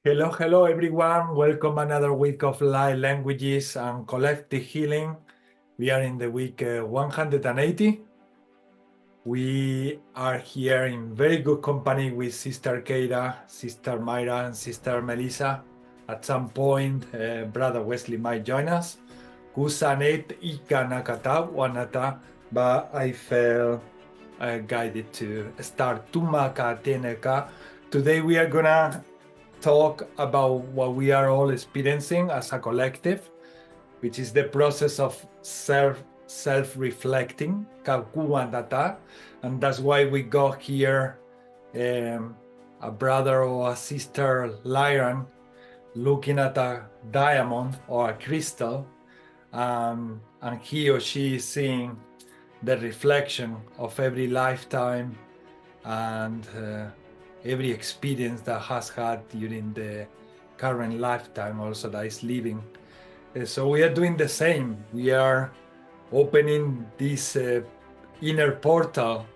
Hello everyone. Welcome another week of live languages and collective healing. We are in the week 180. We are here in very good company with Sister Keira, Sister Myra, and Sister Melissa. At some point, Brother Wesley might join us. Kusanet ikanakata wanata, but I felt guided to start tumaka teneka. Today we are gonna talk about what we are all experiencing as a collective, which is the process of self-reflecting, and that's why we got here a brother or a sister Lyran looking at a diamond or a crystal, and he or she is seeing the reflection of every lifetime and every experience that has had during the current lifetime also that is living. So we are doing the same. We are opening this inner portal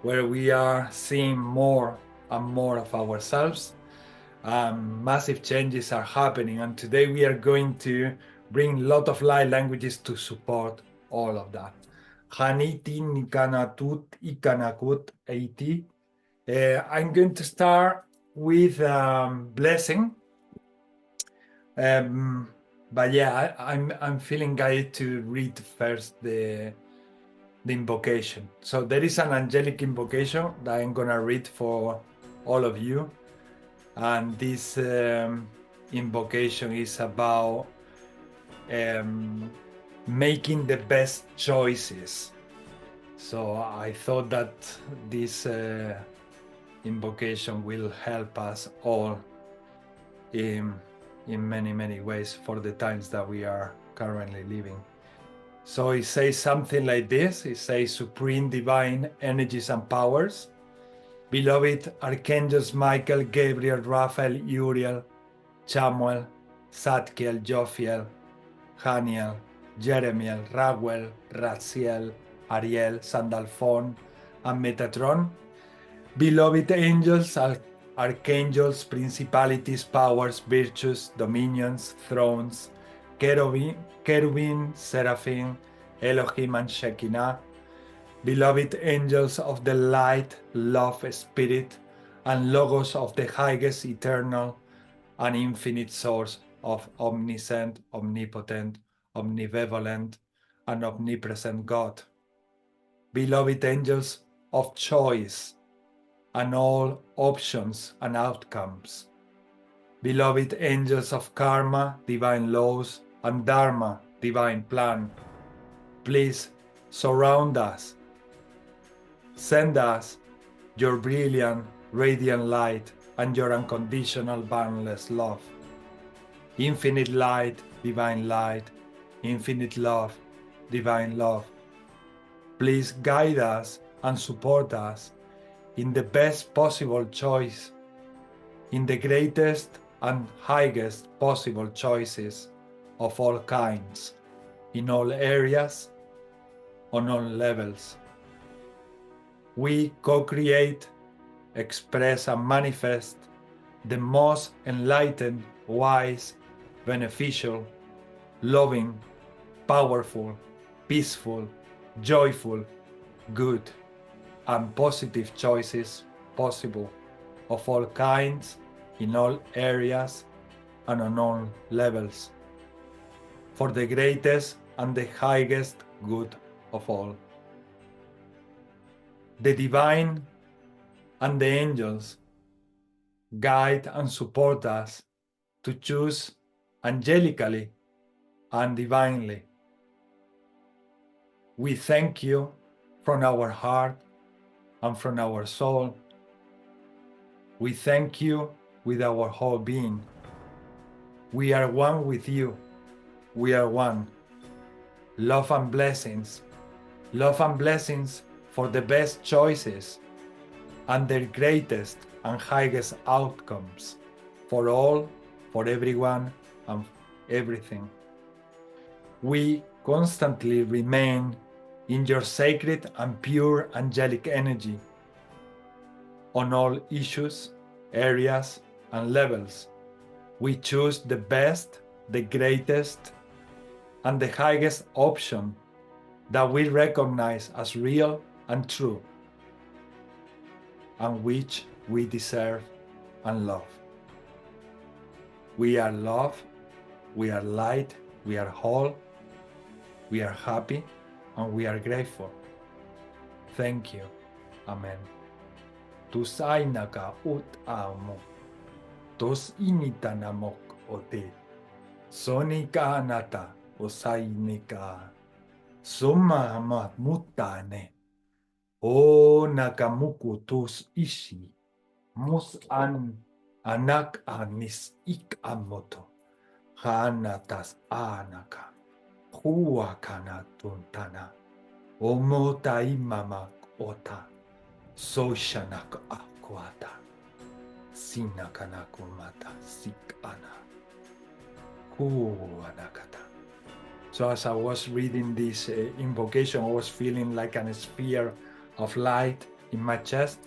where we are seeing more and more of ourselves. Massive changes are happening, and today we are going to bring a lot of light languages to support all of that. Haniti nikanatut ikanakut eiti. I'm going to start with blessing, but yeah, I'm feeling guided to read first the invocation. So there is an angelic invocation that I'm gonna read for all of you, and this invocation is about making the best choices. So I thought that this invocation will help us all in many ways for the times that we are currently living. So it says something like this. It says, Supreme Divine Energies and Powers, beloved Archangels Michael, Gabriel, Raphael, Uriel, Chamuel, Zadkiel, Jophiel, Haniel, Jeremiel, Raguel, Raziel, Ariel, Sandalphon, and Metatron, beloved angels, archangels, principalities, powers, virtues, dominions, thrones, cherubim, seraphim, Elohim and Shekinah, beloved angels of the light, love, spirit, and logos of the highest, eternal, and infinite source of omniscient, omnipotent, omnibenevolent, and omnipresent God. Beloved angels of choice, and all options and outcomes. Beloved angels of karma, divine laws, and dharma, divine plan, please surround us. Send us your brilliant, radiant light and your unconditional, boundless love. Infinite light, infinite love, divine love. Please guide us and support us in the best possible choice, in the greatest and highest possible choices of all kinds, in all areas, on all levels. We co-create, express, and manifest the most enlightened, wise, beneficial, loving, powerful, peaceful, joyful, good, and positive choices possible of all kinds, in all areas, and on all levels, for the greatest and the highest good of all. The divine and the angels guide and support us to choose angelically and divinely. We thank you from our heart and from our soul. We thank you with our whole being. We are one with you. We are one. Love and blessings for the best choices and the greatest and highest outcomes for all, for everyone, and everything. We constantly remain in your sacred and pure angelic energy on all issues, areas, and levels, We choose the best, the greatest, and the highest option that we recognize as real and true, and which we deserve and love. We are love, we are light, we are whole, we are happy, and we are grateful. Thank you. Amen. Tus ainaka ut amo. Tos initanamok ote. Sonika anata osainika. Summa mutane. O nakamuku tus ishi. Mus an anak anis ik amoto. Hanatas anaka. Huakana tuntana. Omota imamak ota. Soshanak akwata. Sinakanakumata sikana. Huanakata. So as I was reading this invocation, I was feeling like a sphere of light in my chest.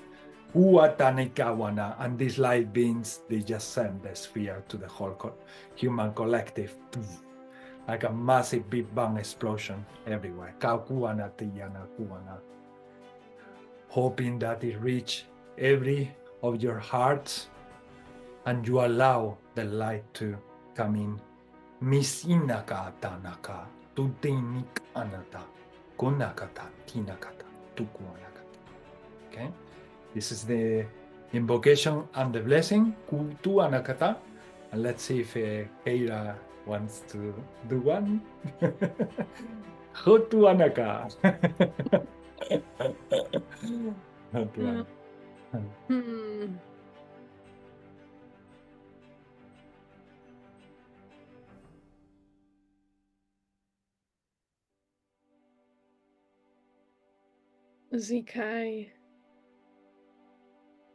Uatanikawana, and these light beings, they just send the sphere to the whole human collective, like a massive Big Bang explosion everywhere. Kaukuana tiyana kuana. Hoping that it reach every of your hearts and you allow the light to come in. Misinaka tanaka, tutinik anata, kunakata, tinakata, tukuanakata. Okay? This is the invocation and the blessing, kutu anakata. And let's see if Keira wants to do one. Hutu anaka.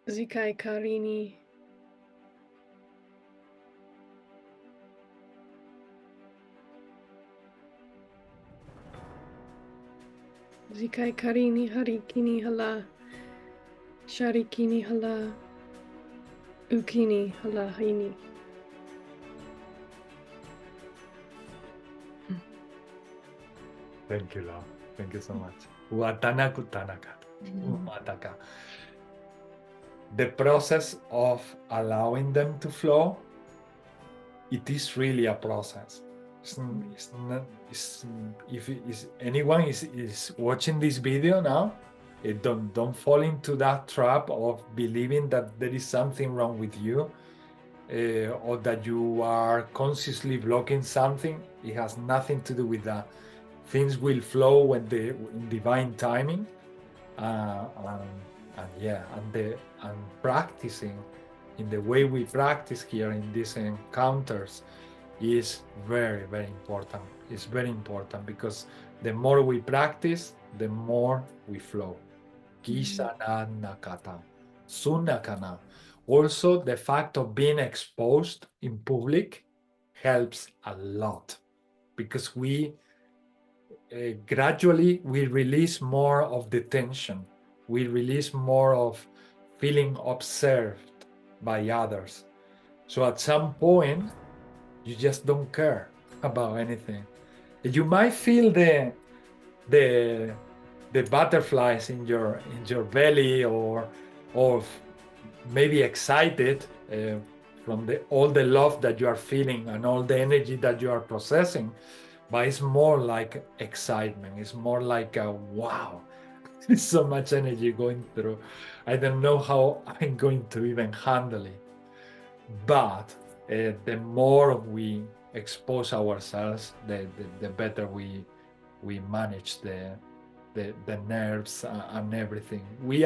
Zikai Karini. Zikai Karini Harikini Hala. Sharikini Hala. Ukini Hala Haini. Thank you, love. Thank you so much. Watanaku tanaka. Umataka. The process of allowing them to flow, it is really a process. If anyone is watching this video now, don't fall into that trap of believing that there is something wrong with you, or that you are consciously blocking something. It has nothing to do with that. Things will flow when in divine timing, and practicing in the way we practice here in these encounters is very, very important. It's very important because the more we practice, the more we flow. Kisana nakata, sunakana. Also, the fact of being exposed in public helps a lot because we gradually we release more of the tension. We release more of feeling observed by others. So at some point, you just don't care about anything. You might feel the butterflies in your belly, or maybe excited from all the love that you are feeling and all the energy that you are processing, but it's more like excitement. It's more like a wow. There's so much energy going through. I don't know how I'm going to even handle it. But the more we expose ourselves, the better we manage the nerves and everything. We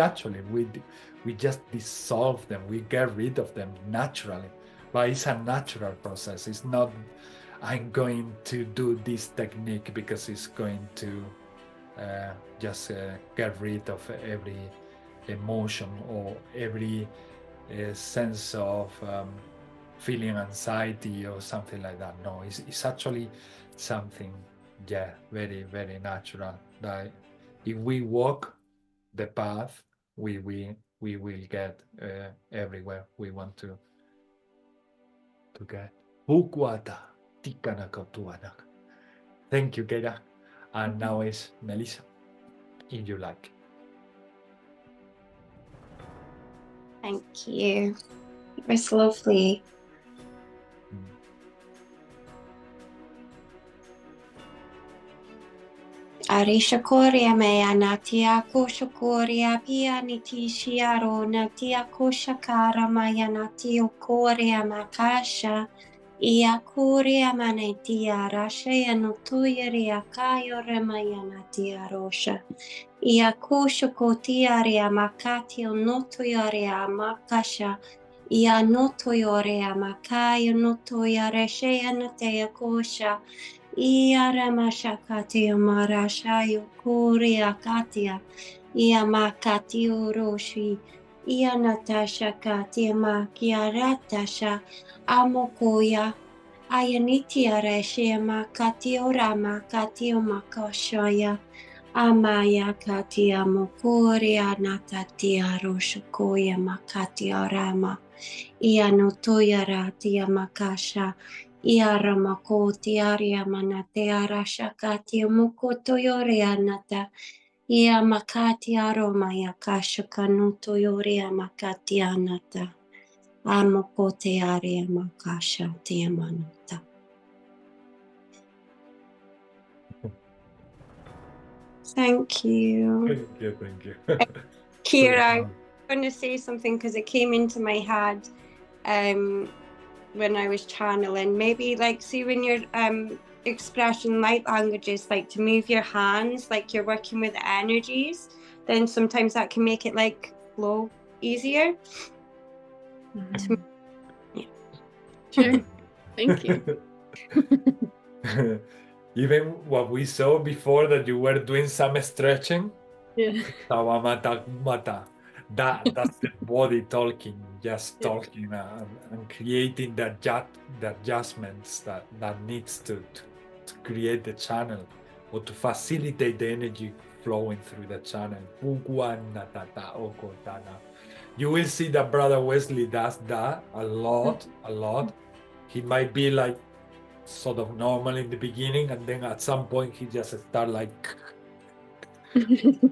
just dissolve them. We get rid of them naturally. But it's a natural process. It's not I'm going to do this technique because it's going to just get rid of every emotion or every sense of feeling anxiety or something like that. No, it's actually something, very, very natural. That if we walk the path, we will get everywhere we want to Okay. Hukuata tikanakatuanak. Thank you, Keira. And now is Melissa, if you like. Thank you. It was lovely. Arisha Korea me anatia kosha Korea pia nitishiaro natia kosha kara maya natio Korea makasha ia Korea manetia rasha ya notuyeria kayo remaya natia rosha ia kosha kotiaria makatio notuyaria makasha ia notuyoria makayo notuyaresha natia kosha Ia ramashakati marashayo kuria katia. Ia makati oroshi. Ia natasha kati makiaratasha. Amokoya. Ayanitia reshe makati orama kati makashaya. Amaya kati amokoria natatia roshokoya makati arama. Ia notoya ratia makasha. Iara makoti aria manate ara shakati mokoto yore anata. Ia makati aroma ya kasha kanuto yore makati anata. Amokote aria makasha tiamanata. Thank you. Thank you. Kira, I'm going to say something because it came into my head when I was channeling. Maybe like, see when you're expressing light languages, like to move your hands, like you're working with energies, then sometimes that can make it like flow easier. Yeah. Sure. Thank you. Even what we saw before, that you were doing some stretching. Yeah. That's the body talking, just talking and creating the adjustments that needs to create the channel or to facilitate the energy flowing through the channel. You will see that Brother Wesley does that a lot. He might be like sort of normal in the beginning, and then at some point he just start like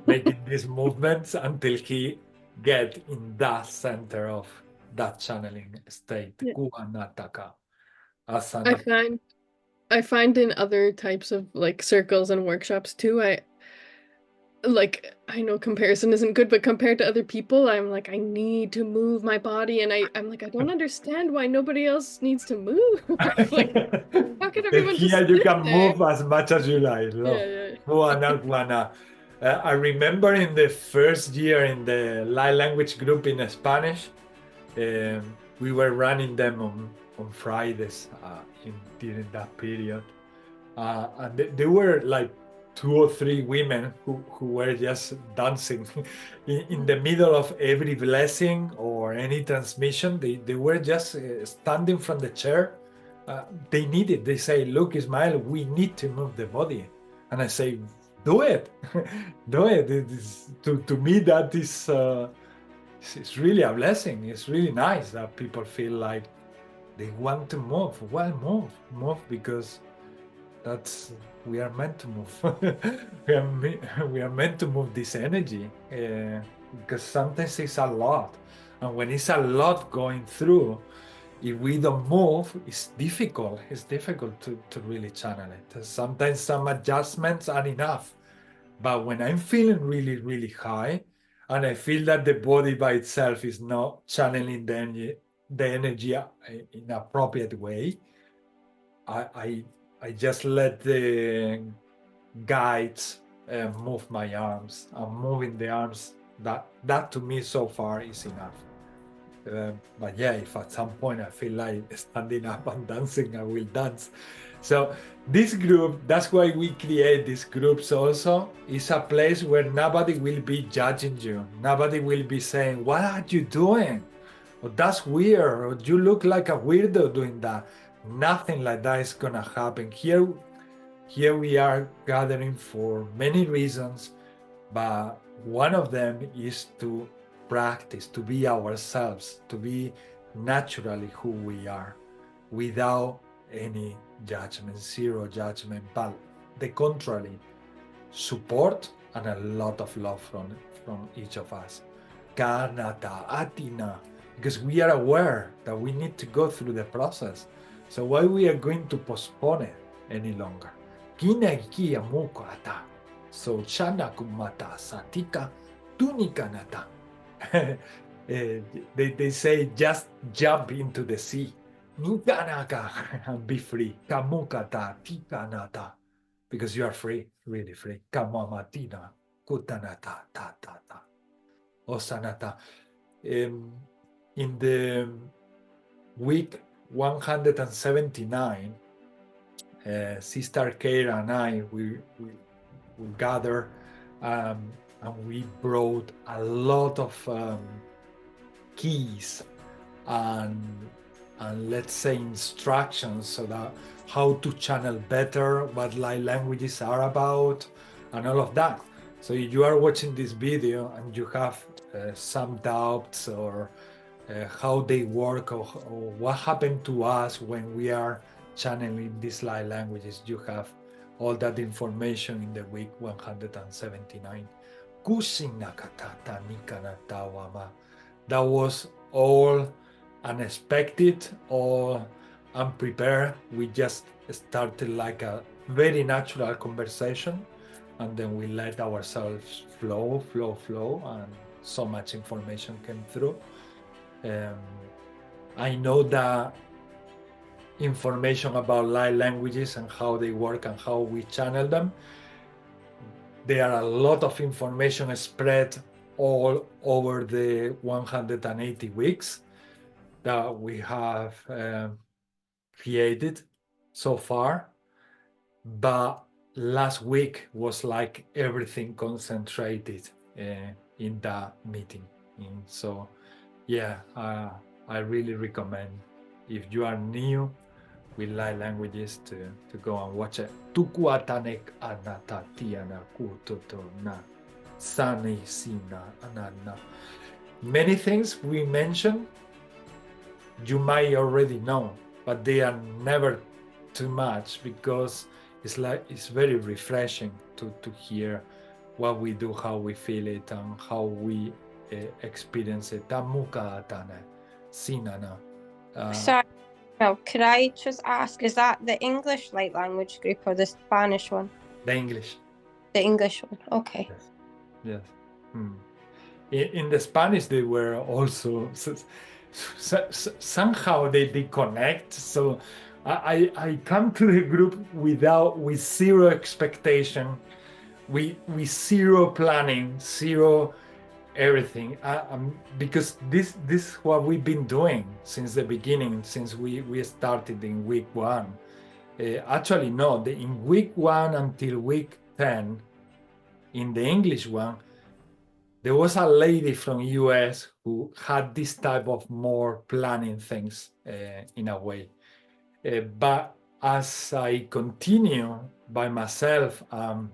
making these movements until he get in that center of that channeling state. Yeah. Kuanataka. I find in other types of like circles and workshops too, I know comparison isn't good, but compared to other people, I'm like, I need to move my body, and I'm like, I don't understand why nobody else needs to move. Like, how can everyone just Here you sit can there? move as much as you like. Yeah. I remember in the first year in the light language group in Spanish, we were running them on Fridays during that period. And there were like 2 or 3 women who were just dancing in the middle of every blessing or any transmission. They were just standing from the chair. They say, look, Ismael, we need to move the body. And I say, do it. Do it. To me, that is it's really a blessing. It's really nice that people feel like they want to move. Well, move because we are meant to move. we are meant to move this energy because sometimes it's a lot, and when it's a lot going through, if we don't move, it's difficult. It's difficult to really channel it. Sometimes some adjustments are enough, but when I'm feeling really, really high, and I feel that the body by itself is not channeling the energy in an appropriate way, I just let the guides move my arms. I'm moving the arms. That to me so far is enough. But yeah, if at some point I feel like standing up and dancing, I will dance. So this group, that's why we create these groups also, is a place where nobody will be judging you. Nobody will be saying, what are you doing? Or that's weird, or you look like a weirdo doing that. Nothing like that is gonna happen. Here we are gathering for many reasons, but one of them is to practice, to be ourselves, to be naturally who we are. without any judgment, zero judgment, but the contrary, support and a lot of love from each of us. Kanata, atina, because we are aware that we need to go through the process. So why we are going to postpone it any longer? Kina ikia muko ata. So chana kumata satika tunika nata. They say just jump into the sea. Nikanaka and be free. Kamukata tikanata. Because you are free, really free. Kamamatina kutanata ta ta ta. Osanata. In the week 179, Sister Keira and I, we gathered and we brought a lot of keys and let's say instructions so that how to channel better, what light languages are about, and all of that. So if you are watching this video and you have some doubts or how they work or what happened to us when we are channeling these light languages, you have all that information in the week 179. That was all unexpected or unprepared. We just started like a very natural conversation, and then we let ourselves flow, and so much information came through. I know that information about light languages and how they work and how we channel them, there are a lot of information spread all over the 180 weeks that we have created so far. But last week was like everything concentrated in that meeting. And so, yeah, I really recommend if you are new with light languages to go and watch it. Tukuatanek anatatiana kutotona sani sina anana. Many things we mentioned you might already know, but they are never too much because it's very refreshing to hear what we do, how we feel it, and how we experience it. Tamuka atana sinana. Sorry, no, could I just ask, is that the English light language group or the Spanish one? The English. The English one, okay. Yes. In the Spanish, they were also somehow they connect. So I come to the group with zero expectation, with zero planning, zero everything, because this is what we've been doing since the beginning, since we started in week 1. Actually, no, in week 1 until week 10, in the English one, there was a lady from US who had this type of more planning things in a way. But as I continue by myself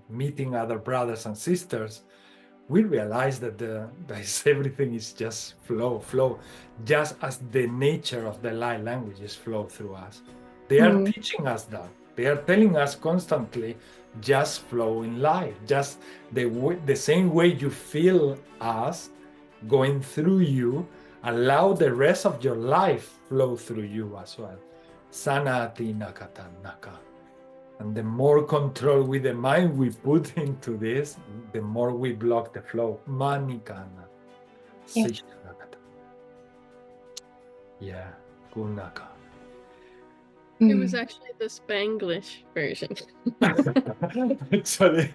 meeting other brothers and sisters, we realize that everything is just flow, just as the nature of the light languages flow through us. They are teaching us that. They are telling us constantly, just flow in life, just the same way you feel us going through you, allow the rest of your life flow through you as well. Sanati nakata naka. And the more control with the mind we put into this, the more we block the flow. Manikana. Yeah, kunaka. It was actually the Spanglish version. Actually,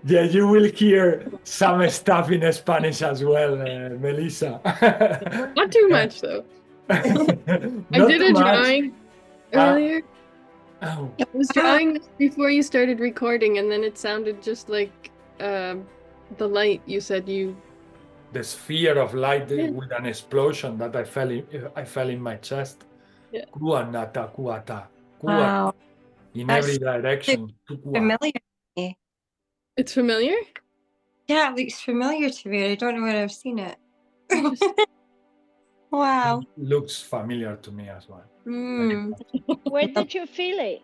yeah, you will hear some stuff in Spanish as well, Melissa. Not too much, though. I did a drawing earlier. Oh. I was drawing this before you started recording, and then it sounded just like the light you said you... The sphere of light with an explosion that I felt in my chest. Yeah. Kuanata, kuata, Wow. in That's every direction. familiar to me. It's familiar? Yeah, it looks familiar to me. I don't know where I've seen it. Wow. Looks familiar to me as well. Mm. Where did you feel it?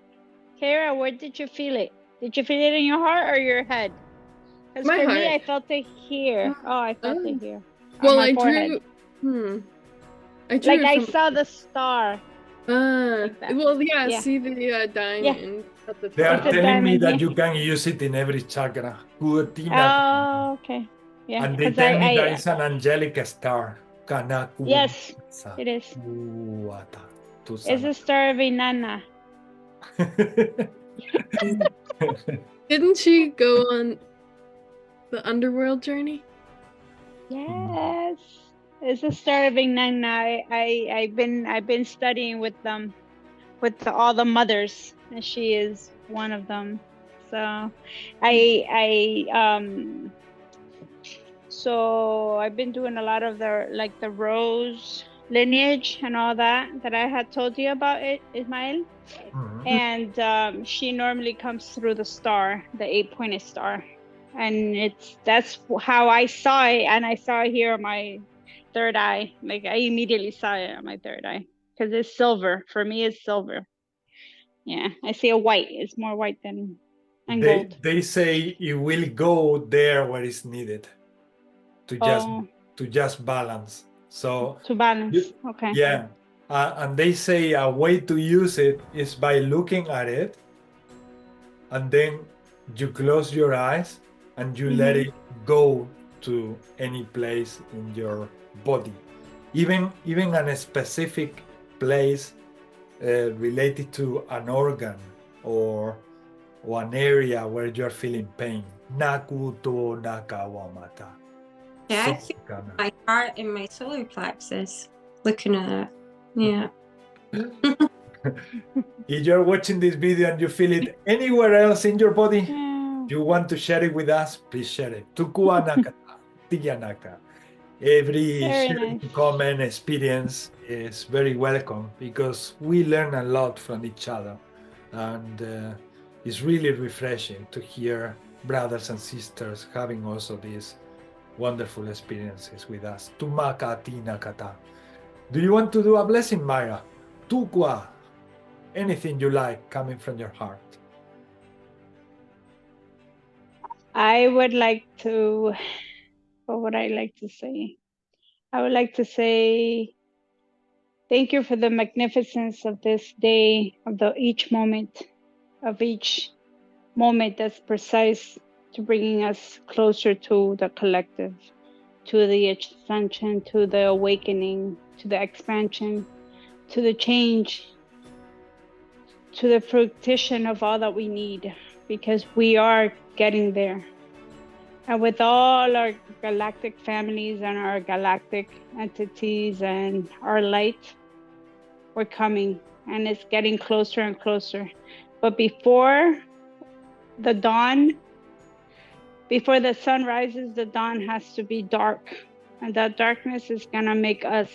Kara, where did you feel it? Did you feel it in your heart or your head? Because My for me, heart. I felt it here. Oh, I felt it here. On Well, my I forehead. drew. I drew Like it I from. saw the star. Like that. Well, yeah. Yeah. See the diamond at the They are It's a top. telling me diamond, that yeah. you can use it in every chakra. Oh, okay. Yeah. And they 'cause tell me I that it's an angelic star. yes, it is. It's a star of Inanna. Didn't she go on the underworld journey? Yes, it's a star of Inanna. I've been studying with them, with all the mothers, and she is one of them. So, so I've been doing a lot of the rose lineage and all that I had told you about it, Ismael. And she normally comes through the star, the 8-pointed star, and that's how I saw it, and I saw it here on my third eye. Like I immediately saw it on my third eye because it's silver. For me, it's silver. Yeah, I see a white. It's more white than gold. They say it will go there where it's needed to just balance. So to balance. Okay. Yeah. And they say a way to use it is by looking at it, and then you close your eyes and you let it go to any place in your body, even a specific place related to an organ or an area where you're feeling pain. Nakuto nakawamata. Yeah, I feel my heart and my solar plexus looking at it. Yeah. If you're watching this video and you feel it anywhere else in your body, you want to share it with us, please share it. Tukuanaka, Tiyanaka. Every sharing, comment, experience is very welcome because we learn a lot from each other. And it's really refreshing to hear brothers and sisters having also these wonderful experiences with us. Tumaka Tinakata. Do you want to do a blessing, Myra? Tukwa. Anything you like coming from your heart. I would like to, what would I like to say? I would like to say thank you for the magnificence of this day, of each moment that's precise to bringing us closer to the collective, to the ascension, to the awakening, to the expansion, to the change, to the fruition of all that we need, because we are getting there. And with all our galactic families and our galactic entities and our light, we're coming, and it's getting closer and closer. But before the dawn, before the sun rises, the dawn has to be dark. And that darkness is gonna make us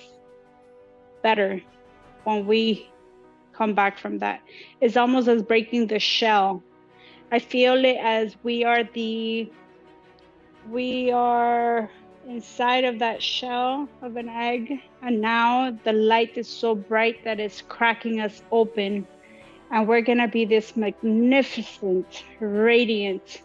better when we come back from that. It's almost as breaking the shell. I feel it as we are inside of that shell of an egg, and now the light is so bright that it's cracking us open, and we're gonna be this magnificent, radiant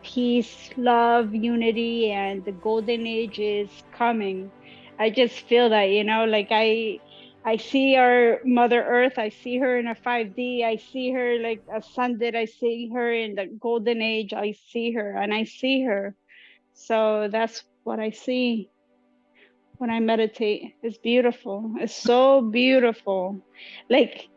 peace, love, unity, and the golden age is coming. I just feel that, like I see our Mother Earth, I see her in a 5D, I see her like ascended, I see her in the golden age, I see her. So that's what I see when I meditate. It's beautiful. It's so beautiful. Like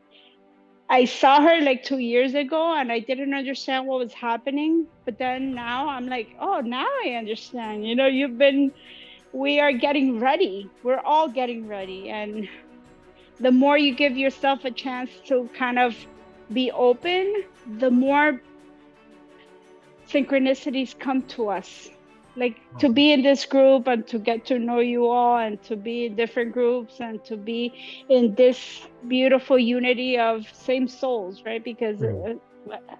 I saw her like 2 years ago and I didn't understand what was happening. But then now I'm like, oh, now I understand. We are getting ready. We're all getting ready. And the more you give yourself a chance to kind of be open, the more synchronicities come to us. Like to be in this group and to get to know you all and to be in different groups and to be in this beautiful unity of same souls, right? Because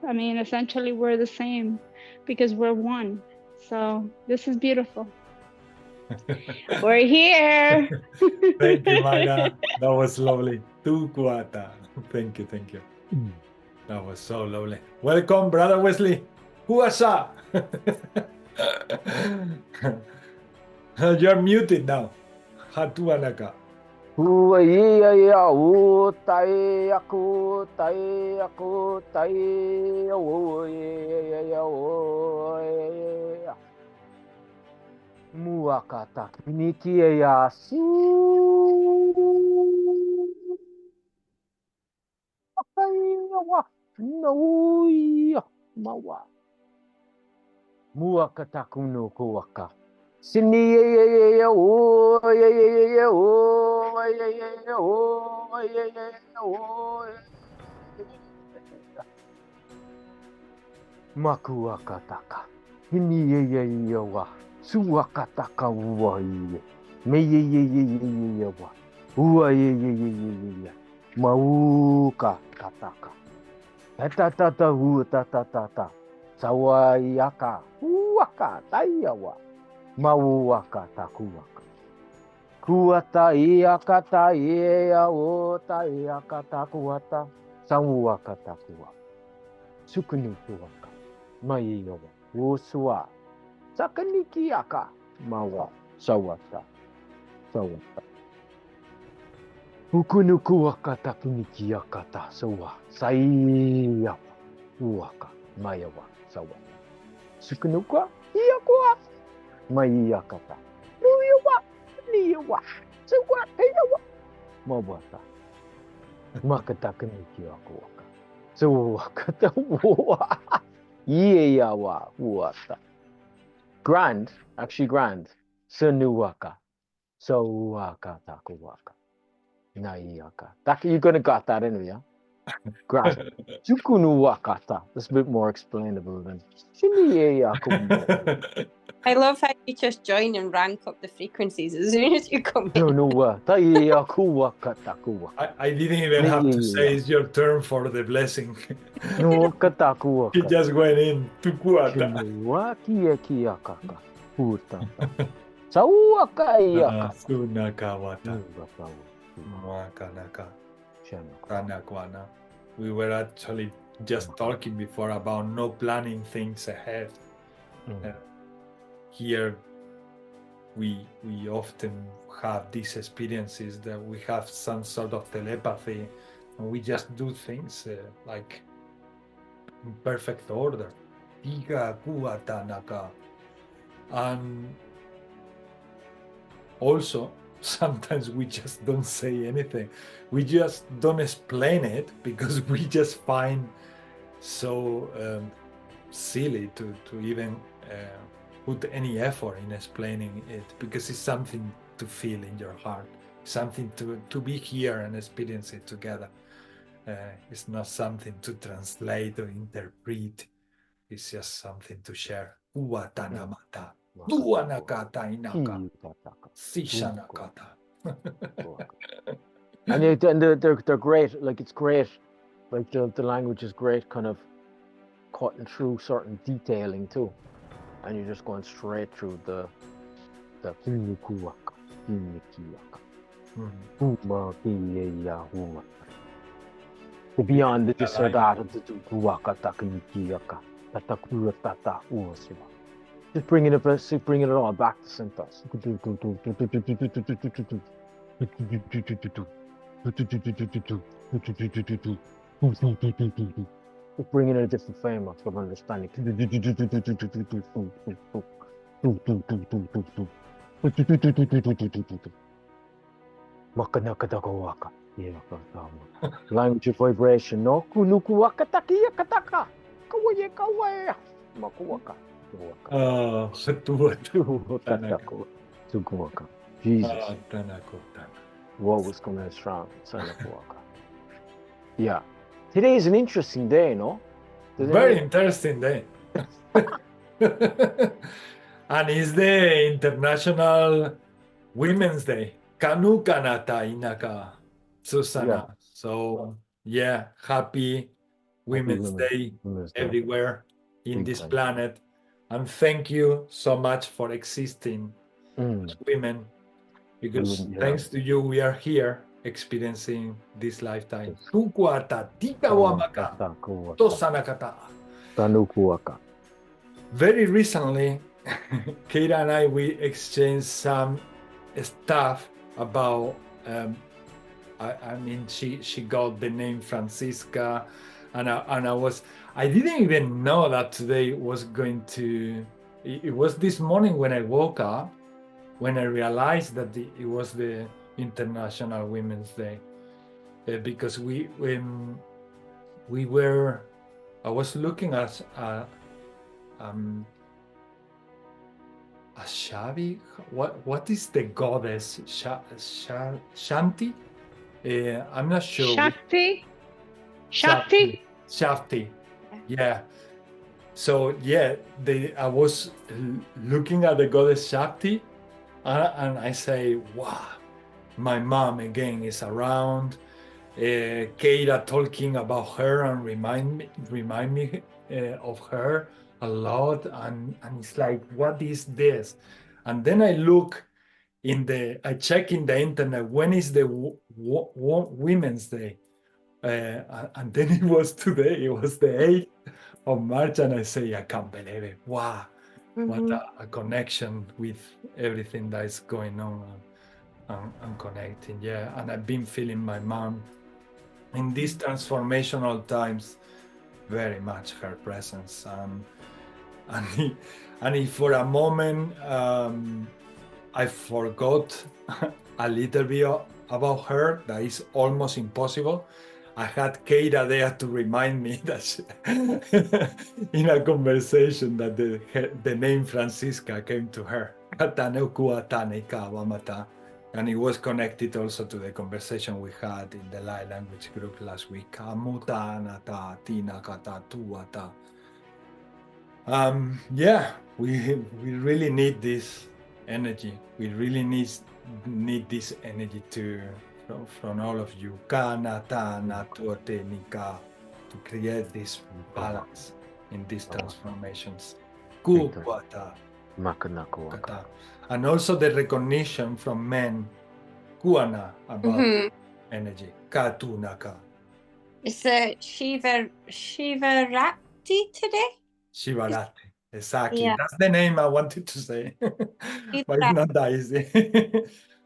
essentially we're the same because we're one. So this is beautiful. We're here. Thank you, Mayra. That was lovely. Tu kuata. Thank you, thank you. That was so lovely. Welcome, Brother Wesley. Huasa. You're muted now. Hatuanaka. Muakata kiniki ya su wa no ya mawa muakata kuno kuaka sini ya o ya o ya o makuakataka kini ya wa suakataka wa me ya wa ua ya mauka kataka ta hu ta sawaiaka uaka taiawa mauaka takuaka kuata iaka taia o taiaka takuata samuaka takua sukunu kuaka maiawa usua sakanikiaka mawa sawata Ukunuku wakata kuniki akata sawa saiya uaka mayawa sawa sukunukwa iakwa maiyakata nuyawa niyawa sawa tayawa mabata makata kuniki akuaka sawa kata wa iyawa uata grand sanuaka sawaka takuaka Naiaka. You're gonna got that anyway, yeah? Grand. Chukunu wakata. That's a bit more explainable than Shiniyaku. I love how you just join and rank up the frequencies as soon as you come in. No, Taiyaku wakata. I didn't even have to say it's your turn for the blessing. No kataku. He just went in. Tukuata. Wakiakaka. Puta. Sawaka Sunakawata. Kanakwana. We were actually just talking before about no planning things ahead. Here we often have these experiences that we have some sort of telepathy and we just do things like in perfect order. And also sometimes we just don't say anything. We just don't explain it because we just find so silly to even put any effort in explaining it, because it's something to feel in your heart, something to be here and experience it together. It's not something to translate or interpret. It's just something to share. Uwatanamata. Duanakata inaka. Sishanakata. And they're great. Like, it's great. Like, the language is great, kind of cutting through certain detailing too. And you're just going straight through the beyond the this or that, just bringing it all back to center. Just bringing a different framework of understanding. Language of vibration, no? Jesus. What was coming strong? Yeah. Today is an interesting day, no? Very interesting day. And it's the International Women's Day. Kanu kanata inaka, Susana. Yeah. So yeah, happy Women's Day everywhere in Big this time. planet. And thank you so much for existing Mm. women, because Yeah. thanks to you, we are here experiencing this lifetime. Yes. Tukuata, tikawamaka, Tanukuwaka. tosanakata. Tanukuwaka. Very recently, Keira and I, we exchanged some stuff about, I mean, she got the name Francisca, and I didn't even know that today was going to, it was this morning when I woke up, when I realized that it was the International Women's Day, because I was looking at Shavi. What is the goddess? Shanti? I'm not sure. Shakti? Shakti. Yeah. So yeah, I was looking at the goddess Shakti, and I say, wow, my mom again is around. Keira talking about her and remind me of her a lot, and it's like, what is this? And then I check in the internet, when is the Women's Day? And then it was today, it was the 8th of March, and I say, I can't believe it. Wow, what a connection with everything that is going on and connecting. Yeah, and I've been feeling my mom in these transformational times, very much her presence. And if for a moment I forgot a little bit about her, that is almost impossible. I had Keira there to remind me that in a conversation that the name Francisca came to her. And it was connected also to the conversation we had in the Light Language group last week. Yeah, we really need this energy. We really need this energy from all of you to create this balance in these transformations. Makanakuwaka. And also the recognition from men, kuana, about energy. Katunaka. It's a Shivarati today? Shivarati. Exactly. Yeah. That's the name I wanted to say. But it's not that easy.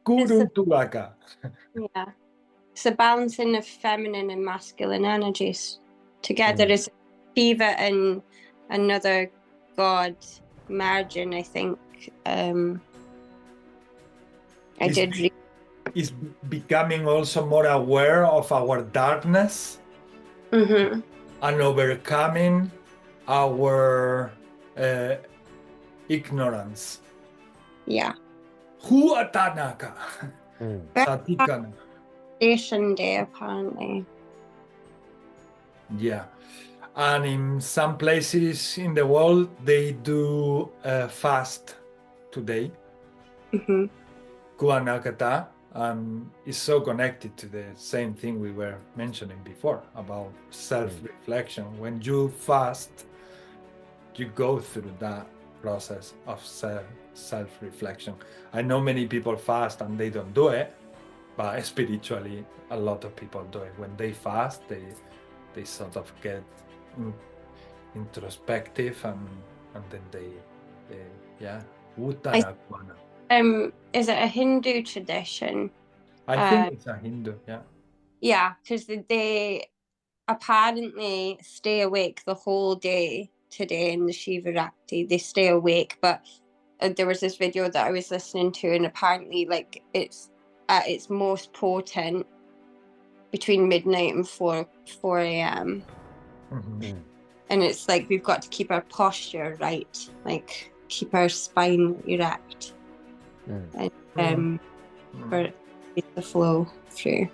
Kuruntuaka. Yeah. It's a balancing of feminine and masculine energies together. Is Shiva and another god merging, I think. I did read. Is becoming also more aware of our darkness and overcoming our ignorance. Yeah. Huatanaka. Satikana. Asian Day, apparently. Yeah. And in some places in the world, they do fast today. Kuanakata is so connected to the same thing we were mentioning before about self-reflection. When you fast, you go through that process of self-reflection. I know many people fast and they don't do it, but spiritually, a lot of people do it. When they fast, they sort of get introspective and then they Uttarakuana. Is it a Hindu tradition? I think it's a Hindu, yeah. Yeah, because they apparently stay awake the whole day today in the Shivarati. They stay awake, but there was this video that I was listening to, and apparently, like, it's at its most potent between midnight and 4 a.m. And it's like we've got to keep our posture right, like keep our spine erect, and for the flow through.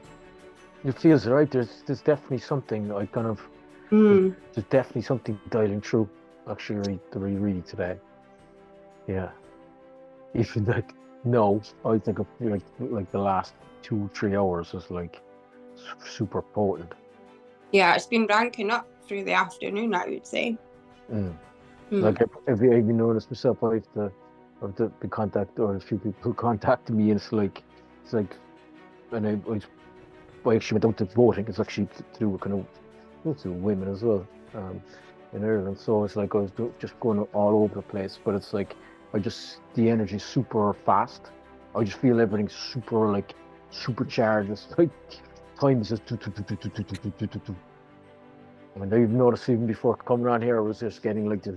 It feels right. There's definitely something I kind of. There's definitely something dialing through. Actually, really today. Yeah. Even like I think of like the last 2-3 hours is like super potent. Yeah, it's been ranking up through the afternoon, I would say. Like have you noticed myself? I or the contact, or a few people who contacted me, and it's like, and I actually went out to voting. It's actually through kind of through women as well, in Ireland. So it's like I was just going all over the place, but it's like the energy super fast. I just feel everything super like supercharged. It's like time is just I mean, I've noticed even before coming around here, I was just getting like this.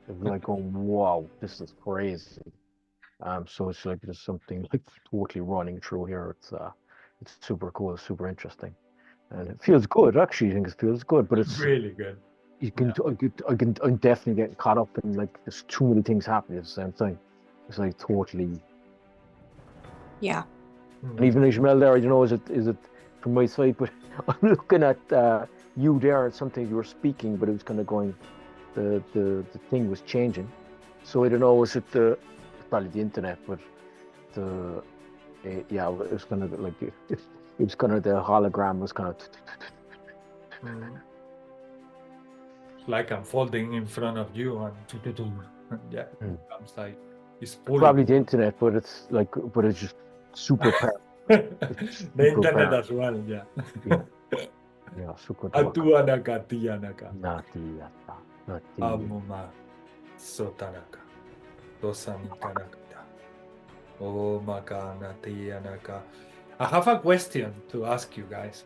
It's like going, wow, this is crazy. So it's like there's something like totally running through here. It's super cool, super interesting, and it feels good. Actually, I think it feels good, but it's really good. you can I'm definitely getting caught up in like there's too many things happening at the same time. It's like totally. Yeah. And even Ismael there, I don't know, is it from my side, but I'm looking at you there and something you were speaking, but it was kind of going, the thing was changing. So I don't know, was it probably the internet, but it was kind of like it was kind of the hologram was kind of. It's like unfolding in front of you, and yeah, it comes like it's pulling. Probably the internet, but it's just super powerful. The internet as well, yeah. Yeah, super. Atuanaka tianaka. Natiyata. Amuma sotanaka. Dosanikanakta. Oh makana tianaka. I have a question to ask you guys.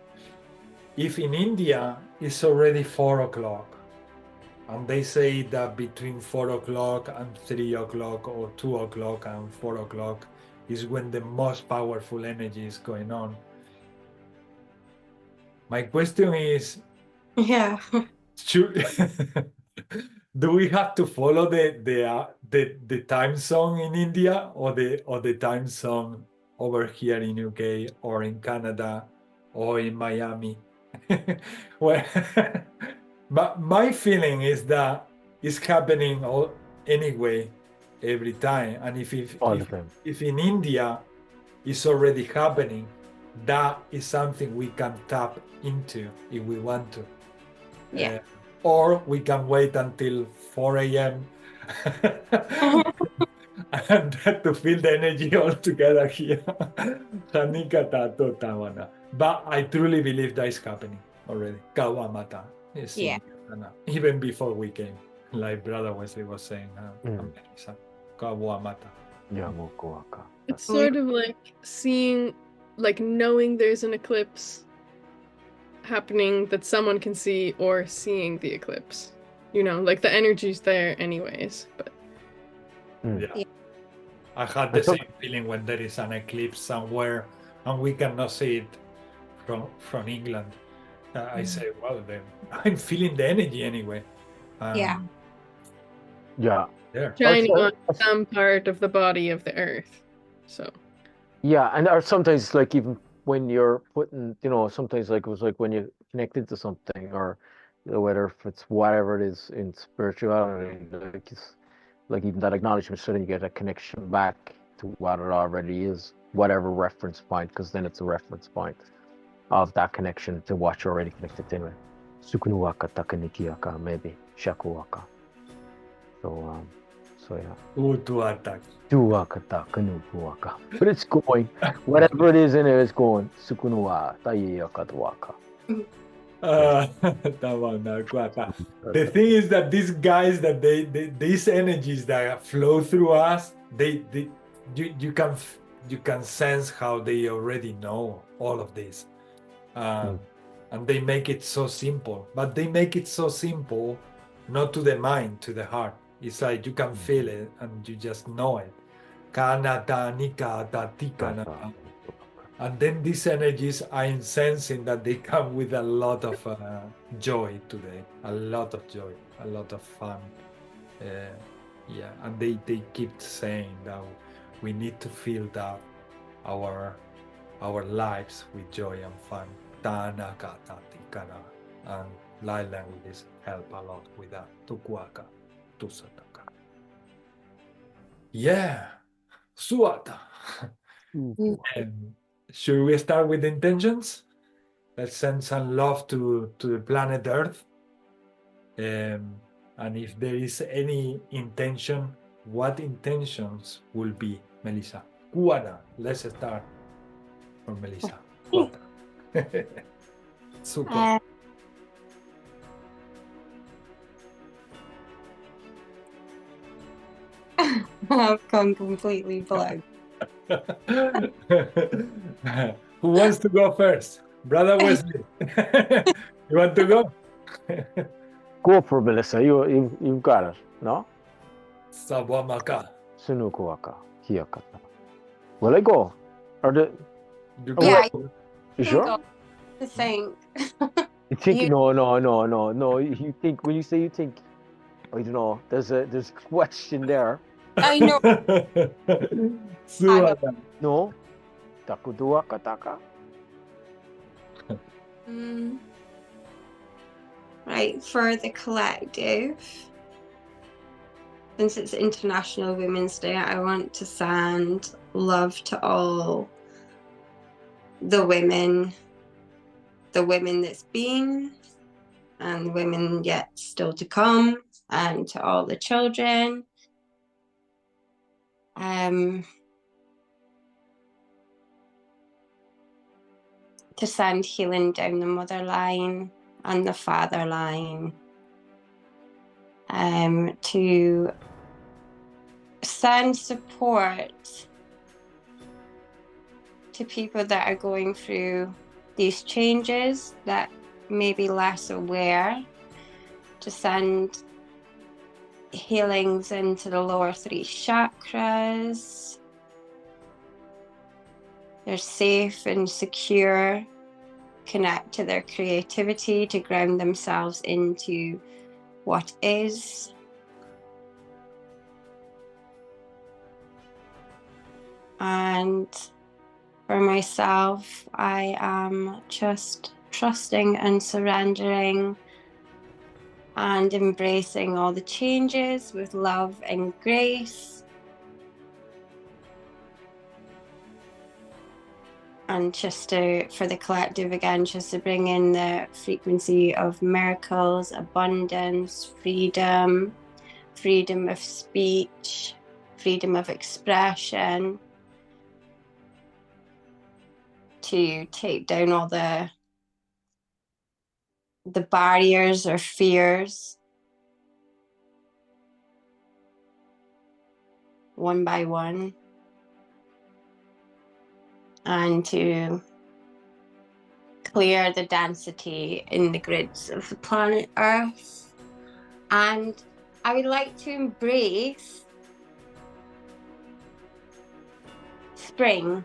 If in India it's already 4 o'clock, and they say that between 4 o'clock and 3 o'clock, or 2 o'clock and 4 o'clock is when the most powerful energy is going on. My question is, Yeah. do we have to follow the time zone in India, or the time zone over here in UK or in Canada or in Miami? Well, but my feeling is that it's happening anyway every time, and if in India it's already happening, that is something we can tap into if we want to. Yeah. Or we can wait until 4 a.m. and to feel the energy all together here. But I truly believe that is happening already. Kawamata is even before we came, like Brother Wesley was saying. Kawamata. It's sort of like seeing, like knowing there's an eclipse happening that someone can see, or seeing the eclipse. You know, like the energy's there anyways. But yeah. I had the same feeling when there is an eclipse somewhere and we cannot see it from England. I say, well, then I'm feeling the energy anyway. Yeah. There. Shining on some part of the body of the earth. So. Yeah, and or sometimes like even when you're putting, sometimes like it was like when you connected to something, or whether if it's whatever it is in spirituality, like it's like even that acknowledgement, so then you get a connection back to what it already is, whatever reference point, because then it's a reference point of that connection to what you're already connected to anyway. Sukunuwaka takanikiaka, maybe shakuwaka. So yeah. But it's going. Whatever it is in there, it's going. The thing is that these guys, that these energies that flow through us, you can sense how they already know all of this, and they make it so simple. But they make it so simple, not to the mind, to the heart. It's like you can feel it and you just know it. And then these energies, I'm sensing that they come with a lot of joy today, a lot of joy, a lot of fun. And they keep saying that we need to fill that our lives with joy and fun. And light languages help a lot with that. Tukuaka. Yeah, Suata. Should we start with intentions? Let's send some love to the planet Earth, and And if there is any intention, what intentions will be, Melissa? Kuana, let's start from Melissa. Kuata. Super. I've gone completely blank. Who wants to go first? Brother Wesley. You want to go? Go for Melissa. You've got it. No? Sabamaka. Sunukuaka. Hiyakata. Will I go? Or the You Yeah, go. you sure? To think. You think You- no. You think when you say you think, I don't know. There's a question there. I know. Suada. No. Takuduaka taka. Right, for the collective, since it's International Women's Day, I want to send love to all the women that's been, and the women yet still to come, and to all the children. To send healing down the mother line and the father line. To send support to people that are going through these changes that may be less aware, to send healings into the lower 3 chakras. They're safe and secure, connect to their creativity, to ground themselves into what is. And for myself, I am just trusting and surrendering and embracing all the changes with love and grace. And just for the collective again, just to bring in the frequency of miracles, abundance, freedom of speech, freedom of expression, to take down all the barriers or fears one by one, and to clear the density in the grids of the planet Earth. And I would like to embrace spring,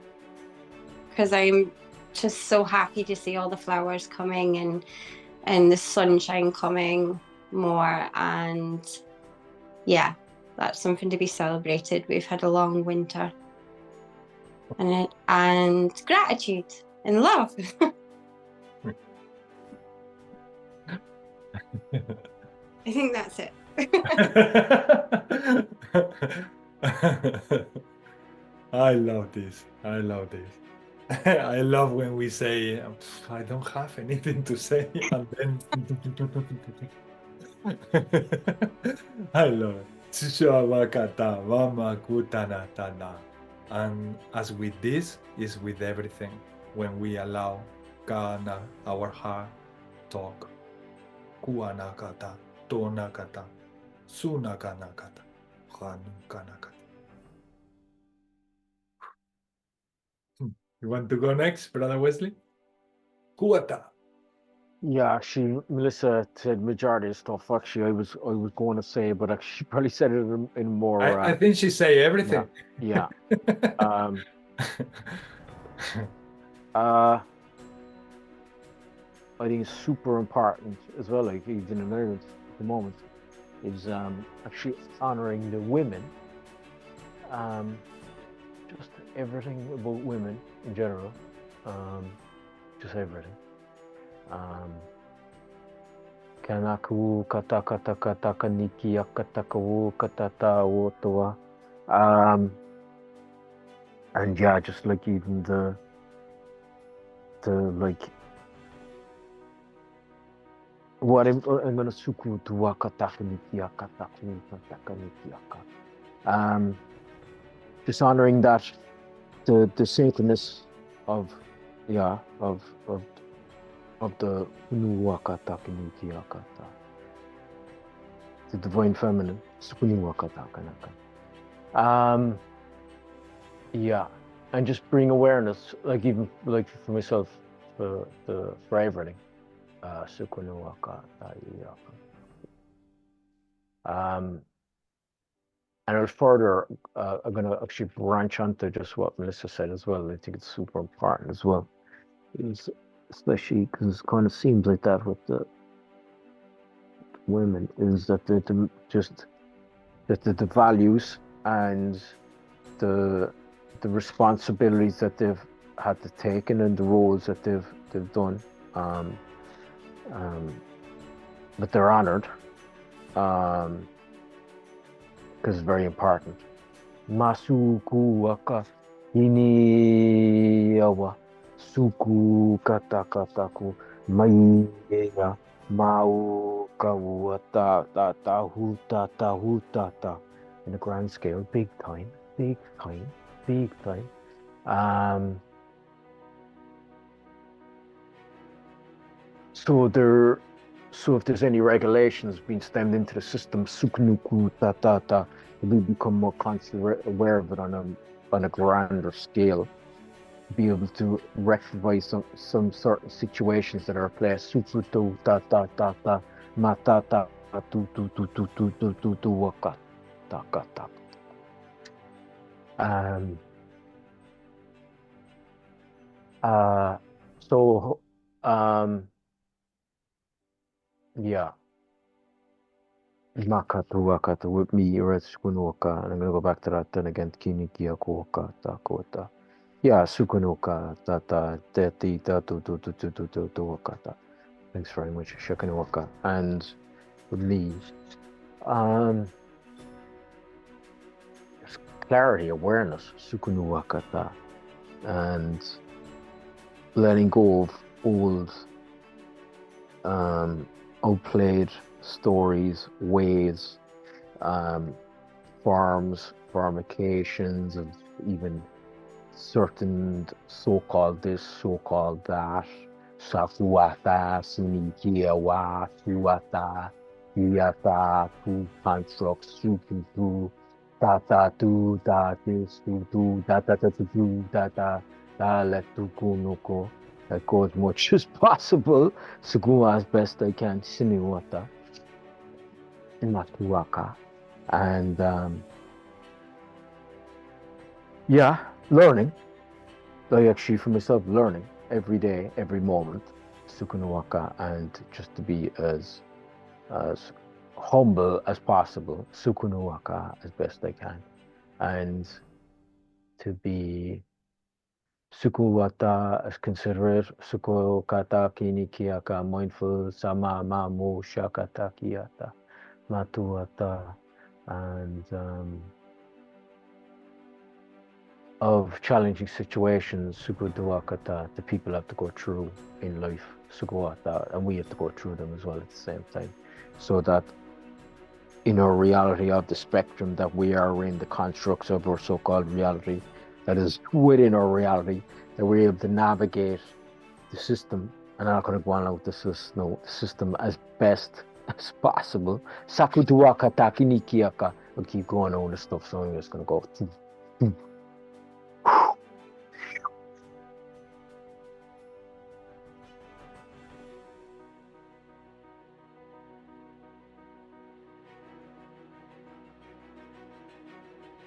because I'm just so happy to see all the flowers coming and the sunshine coming more. And yeah, that's something to be celebrated. We've had a long winter. And gratitude and love. I think that's it. I love this. I love when we say, I don't have anything to say, and then I love it. Shavakata Vamakutanatana. And as with this, is with everything. When we allow Kana, our heart, talk. Kuanakata, Tonakata, Sunakanakata, Hanukanakata. You want to go next, Brother Wesley? Kuata. Yeah, Melissa said majority of stuff. Actually, I was going to say, but actually, she probably said it in more. I think she say everything. Yeah. I think it's super important as well. Like even in Ireland at the moment, is actually honoring the women. Just everything about women in general. Just everything. Kanaku kata kata kata kaniki akatakawu katata wotoa. And yeah, just like even the like what I'm gonna suku tuwaka takanikiaka takanikiaka. Just honoring that the sacredness of of the nuwaka takanikiaka, the divine feminine sukunuwaka takanaka. And just bring awareness, like even like for myself, for everything. Sukunuwaka. And I'll further, I'm going to actually branch onto just what Melissa said as well. I think it's super important as well, especially because it kind of seems like that with the women, is that the values and the responsibilities that they've had to take and the roles that they've done, but they're honored, because it's very important. Masuku waka iniyawa suku katakataku maiya mau kawata ta hutata. In the grand scale, big time. So if there's any regulations being stemmed into the system, suknuku ta, we become more constantly aware of it on a grander scale, be able to rectify some certain situations that are at play. Sukutu ta matata tu waka ta. Makatu wakata with me, Sukunoka, and I'm gonna go back to that then again. Kinikia koka ta kota. Yeah, Sukunoka tata teti tatu tu wakata. Thanks very much, Shakanoka. And with me, clarity, awareness, Sukunuwakata, and letting go of old, outplayed stories, ways, formications of even certain so-called this, so-called that, sakuata, sunikiawa, suata, yata, tu constructs, sukutu, tata, tu, this, tu, tata, tu, tata, letukunoko. That go as much as possible. Sugu as best I can. Siniwata. Matuaka. And learning. Like actually for myself, learning every day, every moment. Sukunuwaka, and just to be as humble as possible. Sukunuwaka as best I can. And to be Sukuwata as considerate, Sukukata kinikiaka, mindful, sama mamu shakata kiyata, matuata, and of challenging situations, Sukuduakata, the people have to go through in life, Sukuwata, and we have to go through them as well at the same time. So that in our reality of the spectrum that we are in, the constructs of our so-called reality, that is within our reality, that we're able to navigate the system, and I'm not going to go on out the system as best as possible. Sakutuwaka takinikiaka. We'll keep going on this stuff, so I'm just going to go.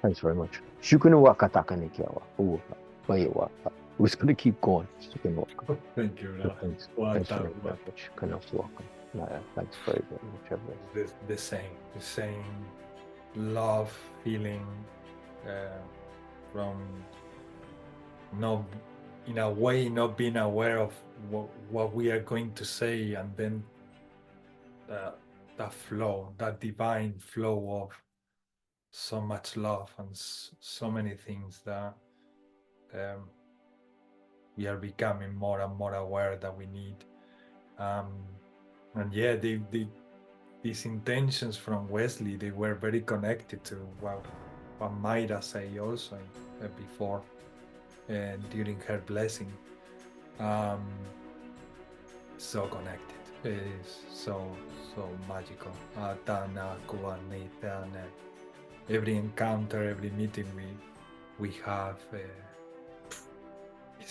Thanks very much. Shukunuwaka takanikiawa. We're just going to keep going. Thank you. Thanks very much. Thanks very much, everyone. The same love feeling from in a way not being aware of what we are going to say, and then that flow, that divine flow of so much love and so many things that we are becoming more and more aware that we need. And yeah, these intentions from Wesley, they were very connected to what Mayra said also before during her blessing. So connected. It is so magical. Every encounter, every meeting we have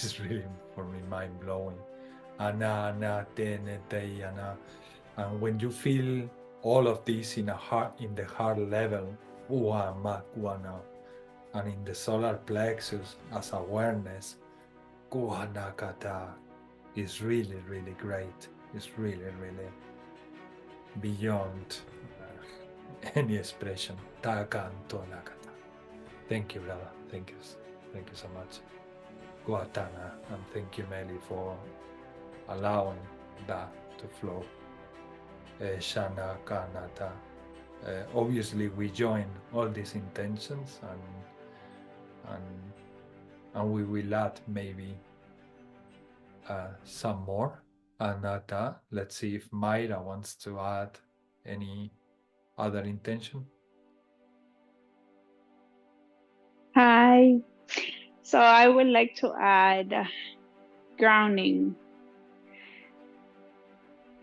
is really for me mind blowing. And when you feel all of this in the heart level, and in the solar plexus as awareness, is really, really great. It's really, really beyond any expression. Thank you, brother. Thank you so much. Guatana, and thank you, Meli, for allowing that to flow. Shana Kanata. Obviously, we join all these intentions, and we will add maybe some more. Anata, let's see if Mayra wants to add any other intention. Hi. So I would like to add grounding.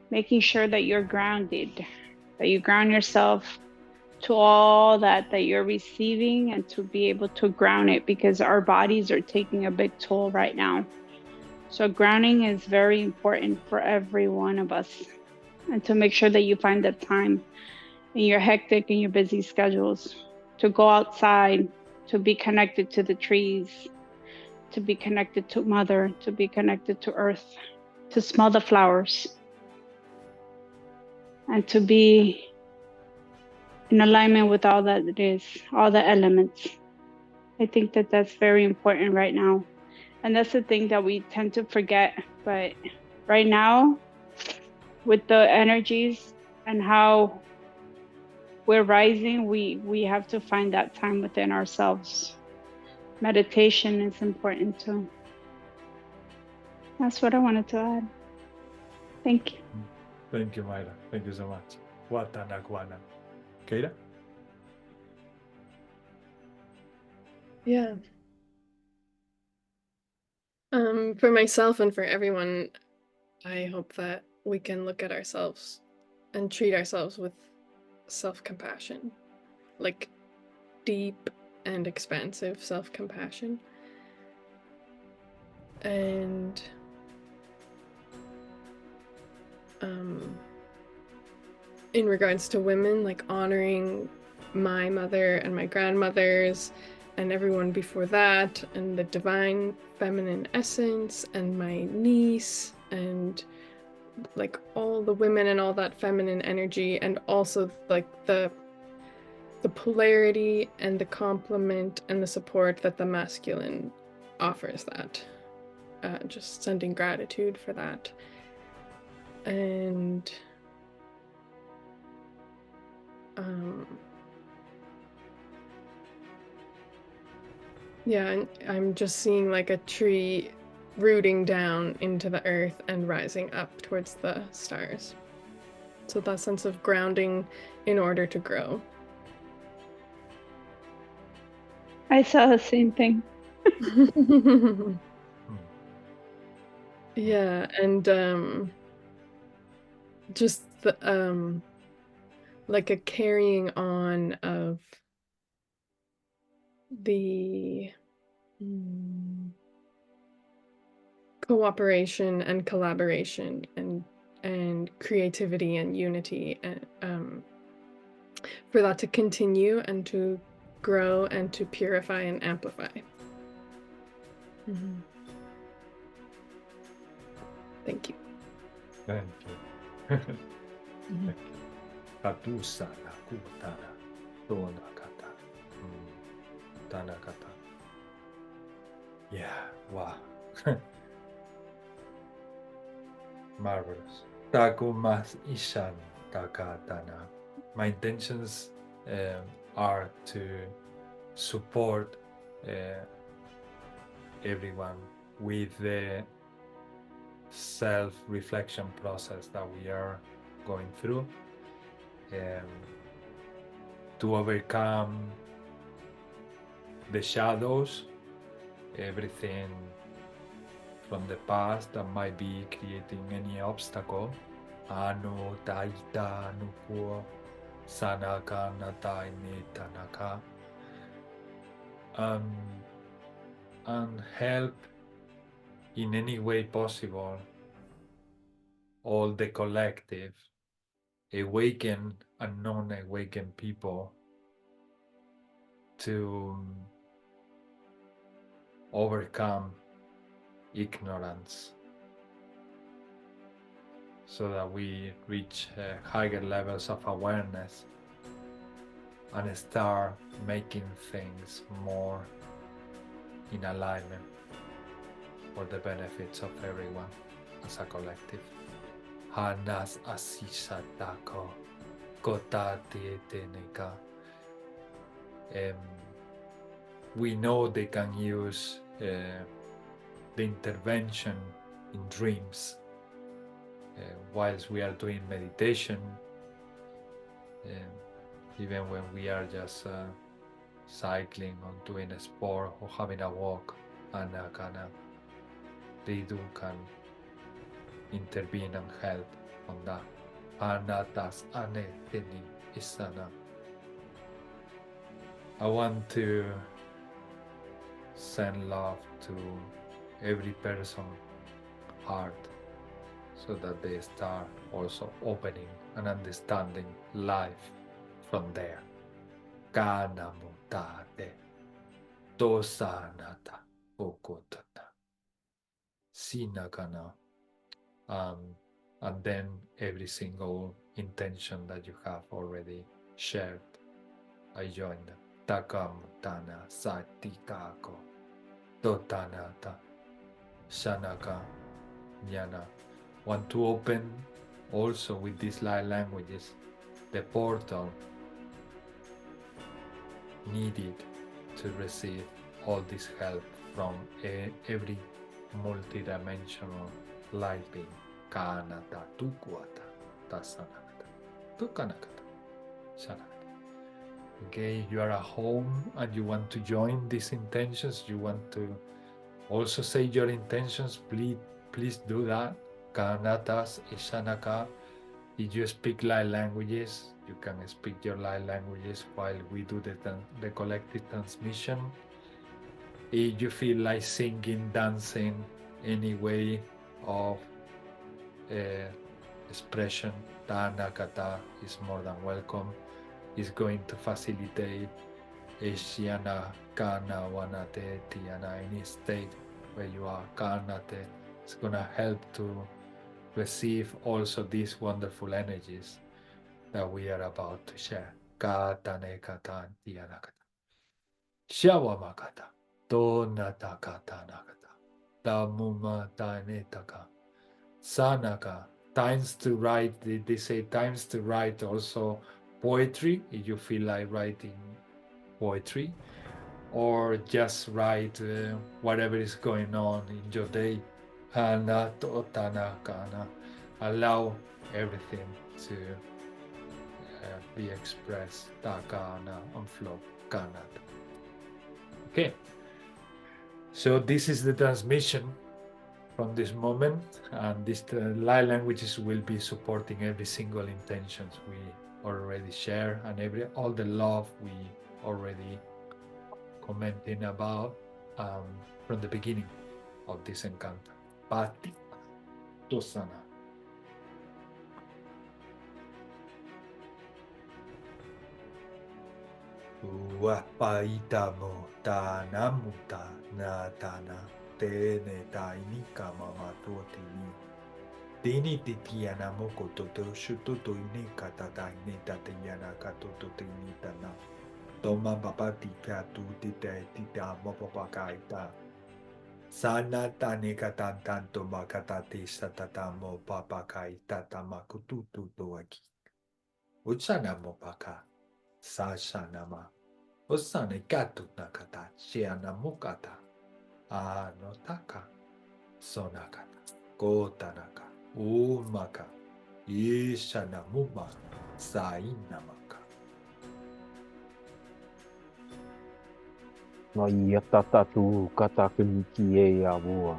Making sure that you're grounded, that you ground yourself to all that you're receiving, and to be able to ground it, because our bodies are taking a big toll right now. So grounding is very important for every one of us, and to make sure that you find the time in your hectic and your busy schedules to go outside, to be connected to the trees, to be connected to Mother, to be connected to Earth, to smell the flowers, and to be in alignment with all that it is, all the elements. I think that that's very important right now. And that's the thing that we tend to forget. But right now, with the energies and how we're rising, we have to find that time within ourselves. Meditation is important too. That's what I wanted to add. Thank you. Thank you, Mayra. Thank you so much. Watanakwana. Keira? Yeah. For myself and for everyone, I hope that we can look at ourselves and treat ourselves with self-compassion, like deep and expansive self-compassion. And in regards to women, like honoring my mother and my grandmothers and everyone before that, and the divine feminine essence, and my niece, and like all the women and all that feminine energy, and also like the polarity and the complement and the support that the masculine offers that. Just sending gratitude for that. And yeah, I'm just seeing like a tree rooting down into the earth and rising up towards the stars. So that sense of grounding in order to grow. I saw the same thing. Yeah, and just the like a carrying on of the cooperation and collaboration and creativity and unity, and for that to continue and to grow and to purify and amplify. Thank you. Thank you. Thank you. Katusana kutana tonakata. Tanakata. Yeah, wow. Marvelous. Takumas ishan takatana. My intentions are to support everyone with the self-reflection process that we are going through, to overcome the shadows, everything from the past that might be creating any obstacle. Anu taita nukuo sanaka natai tanaka. And help in any way possible all the collective, awakened and non-awakened people to overcome ignorance so that we reach higher levels of awareness and start making things more in alignment for the benefits of everyone as a collective. Hanas asisatako kota tieteneka. We know they can use the intervention in dreams whilst we are doing meditation, even when we are just cycling or doing a sport or having a walk, and they can intervene and help on that. Anatas aneteni isana. I want to send love to every person's heart so that they start also opening and understanding life from there. Kana mutate dosanata okotata sinakana. And then every single intention that you have already shared, I join them. Takamutana satikako totanata sanaka jnana. Want to open also with these light languages the portal needed to receive all this help from every multidimensional light being. Kanata tukuata tasanakata tukanakata sanakata. Okay, you are at home and you want to join these intentions, you want to also say your intentions, please do that. Kanatas isanaka. If you speak light languages, you can speak your light languages while we do the collective transmission. If you feel like singing, dancing, any way of expression, Tanakata is more than welcome. Is going to facilitate Eshiana Kana Wanate Tiana, any state where you are Kanate. It's gonna help to receive also these wonderful energies that we are about to share. Katane Katan Tianakata. Shawamakata. Donataka Nakata. Tamuma Tanetaka. Sanaka. Times to write, they say times to write also poetry, if you feel like writing poetry, or just write whatever is going on in your day. Allow everything to be expressed. Takana on flow. Kanata. Okay, so this is the transmission from this moment, and these light languages will be supporting every single intentions we already share and all the love we already commenting about from the beginning of this encounter. Pati Tosana. Wapaitamo tanamuta natana tene tainika mama tuotini. Dini titiana moko toto shutoto ine katata ine tatayana katoto tinitana. Toma babati katu tita mopopakaita. Sana tane katantan toma katati satatamo papakaita tamakututu toaki. Uchana mopaka. Sashanama. Osane katu nakata. Shiana mukata. Anotaka. Sonakata. Kotanaka. Umaka. Yeshanamuma Sainamaka. Mayatatu katakuniki yawua.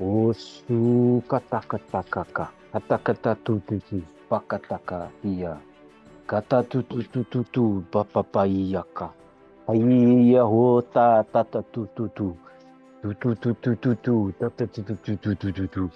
Osu katakatakaka. Katakatatututu. Pakataka iya. Katatutututu. Papapayaka. Aiya hota tatatututu. Tutututututu. Tatatututututu.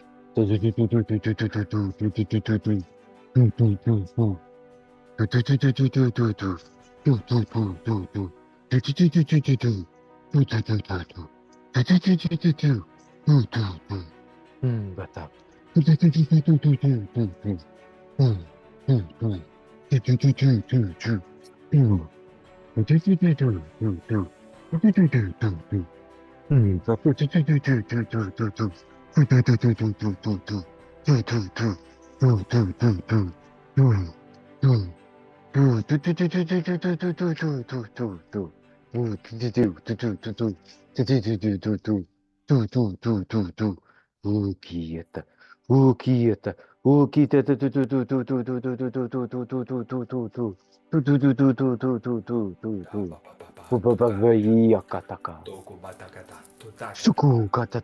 Suku kata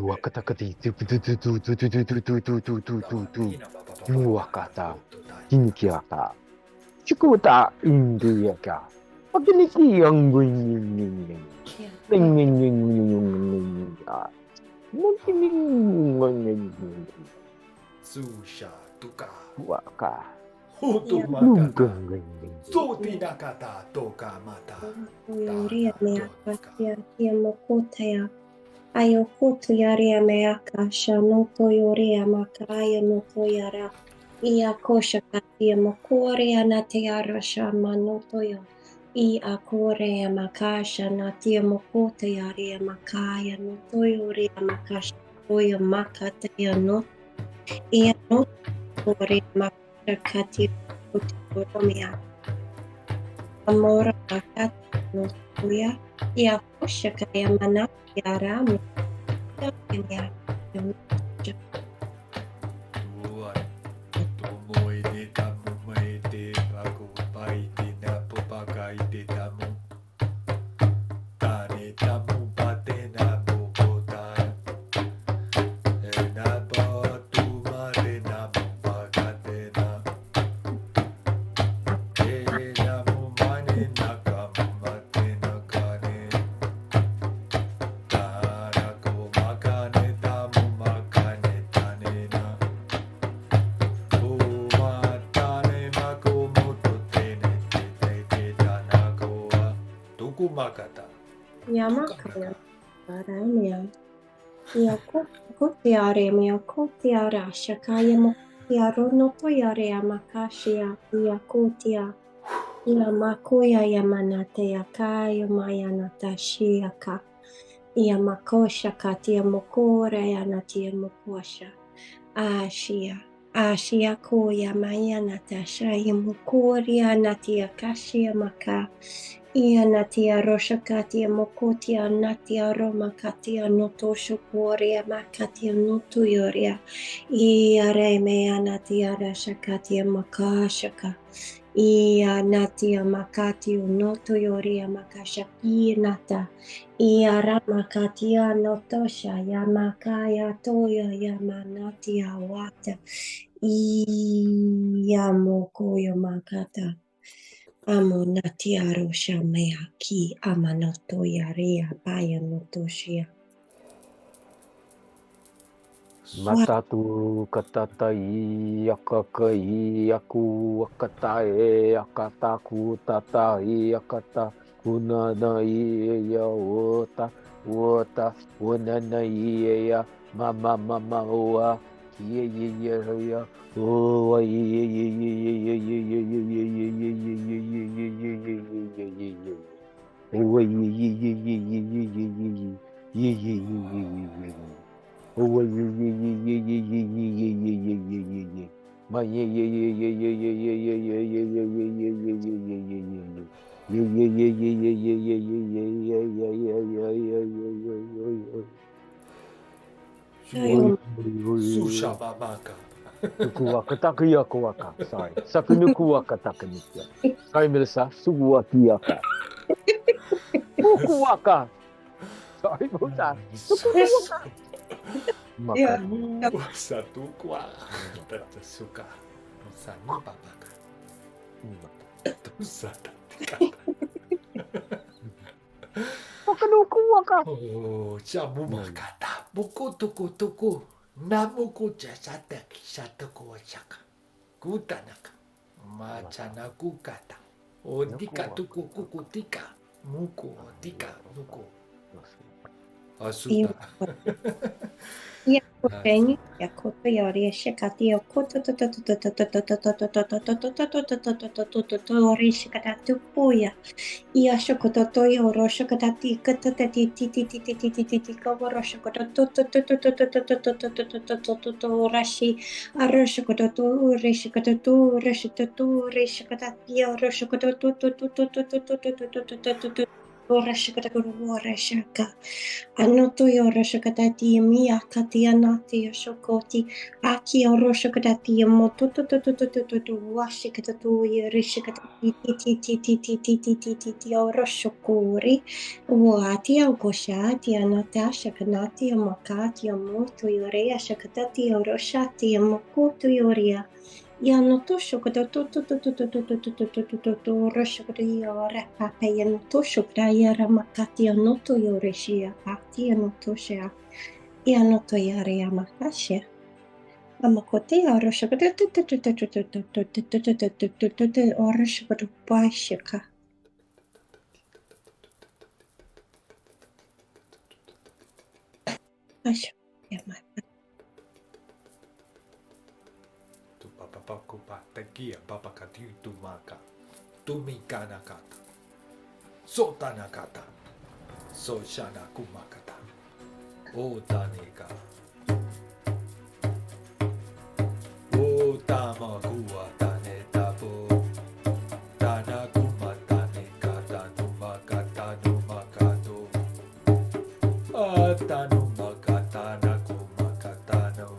wakataka wakata kinkiata Chikuta Indiaka Pakiniki ang Susha Tuka. Waka Hutumakata. Sutinakata Toka Mata. Yoria meaka tia mokotaya. Ayo koto yaria meaka shanoto yoria makaya noto yara. Ia kosha katia mokoria natia rasha manoto yo. Ia korea makasha natia mokota yaria makaya noto yoria makasha toyo makata ya no. Ia noto yoria makasha katia koto yoromia. Amora makata no suya ia kosha kaya mana yara mu ya Tomoide tamu maite bago baite na popagaite tamu. Tane tamu bate na bobota. Na batu mare na bogate na. Namu mane na kamate na kane. Tarako makane tamu makane tane na. Umatane makomoto tene te tanako wa Tukumakata. yamakaya aramia ia kotiare mia kotiara shakaya mo tiaro no toyare amakashia ia kotia ia makoya yamanate yakayo maya natashia ka ia makosha katia mokora yanatia mokosha Ashia koya maya natasha yamukoria natia kashia maka ia natia rosha katia mokotia natia roma katia notosho koria makatia notu yoria ia remea natia rasha katia makashaka ia natia makati noto yoria makashaki nata ia ramakatia notosha yamakaya toya yamanatia wata ia mokoyo makata amo natia rosha mea ki amanoto yarea baya notoshia Matatu katatai akakai aku akatae akataku tatai akata kunanai ya wota unanai ya mama oa ya oh Oh, yeah, yeah, yeah, yeah, yeah, yeah, yeah, yeah, yeah, yeah, yeah, yeah. My yeah, yeah, yeah, yeah, yeah, yeah, yeah, yeah, yeah, yeah, yeah, yeah, yeah, yeah, yeah, yeah, yeah, yeah. Yeah, yeah, yeah, yeah, yeah, yeah, yeah, yeah, yeah, yeah, yeah, yeah, yeah, yeah, yeah, yeah. Ayo Susha Babaka. Sukuwaka takuyaka. Sorry. Sakunukuwaka takanikia. Sorry, Melissa. Sukuwakiaka. Fukuwaka. Sorry, Musa. Sukuwaka. Yeah. Satu kuah. Tata suka. Nusa ni babaka. Tusa tatika. Sakunukuwaka. Oh, jamu makata. Buku tuku. Namuku jasata kisata kuwachaka. Kutanaka. Machana kukata. O tika tuku kuku tika. Muku tika nuku. Asuta. Ya kopenyu ya koto yori shikati yo koto ori shikata puya iya shokoto to yoro shikata ti kata ti ko ro shokoto to rashi aro shokoto to ori shikata to ori shikata yo ro shokoto to ora shikata ora shaka anoto yo roshakatati mia katia nati shokoti aki roshakatati moto washikatatu yorishakatati roshokori wati goshati anatasha kanati makati moto yorea shakatati roshati mokoto yoria Yanoto shokatato roshokati yore pape yanoto shokata yara makati yanoto yoreshia akti yanoto shea yanoto yare yamakashe amakote roshokata roshokata bashika asho yamaka Papakupa takia papakatu tumaka. Tumikana kata. Sotana kata. Soshana kumakata. Otaneka. Otamakuwa tane tabo. Tana kumatane kata numakata numakato. Atanu makata nakumakatano.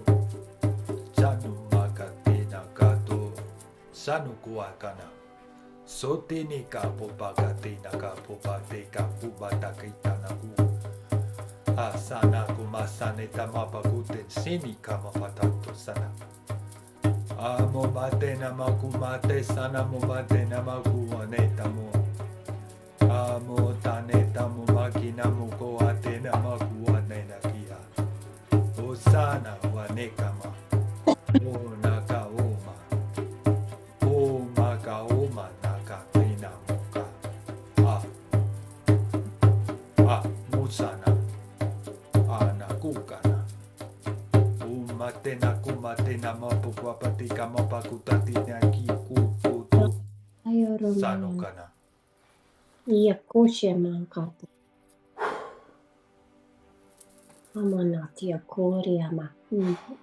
Sanukuakana. Sotini ka popakatina ka popate ka pubatakitana ku. Asana kumasane tamapakuten sini kamapatato sana. Amo mate namakumate sana mumate namakuaneta mo. Amo taneta mumakina muko atena makuanena kia. Osana wanekama. Onaka oma. Oma naka pina muka. Musana. Anakukana. Umatena kumatena mapukuapatika mapakutatina kikuputu. Sanokana. Yakoshe mankata Amanati akori ama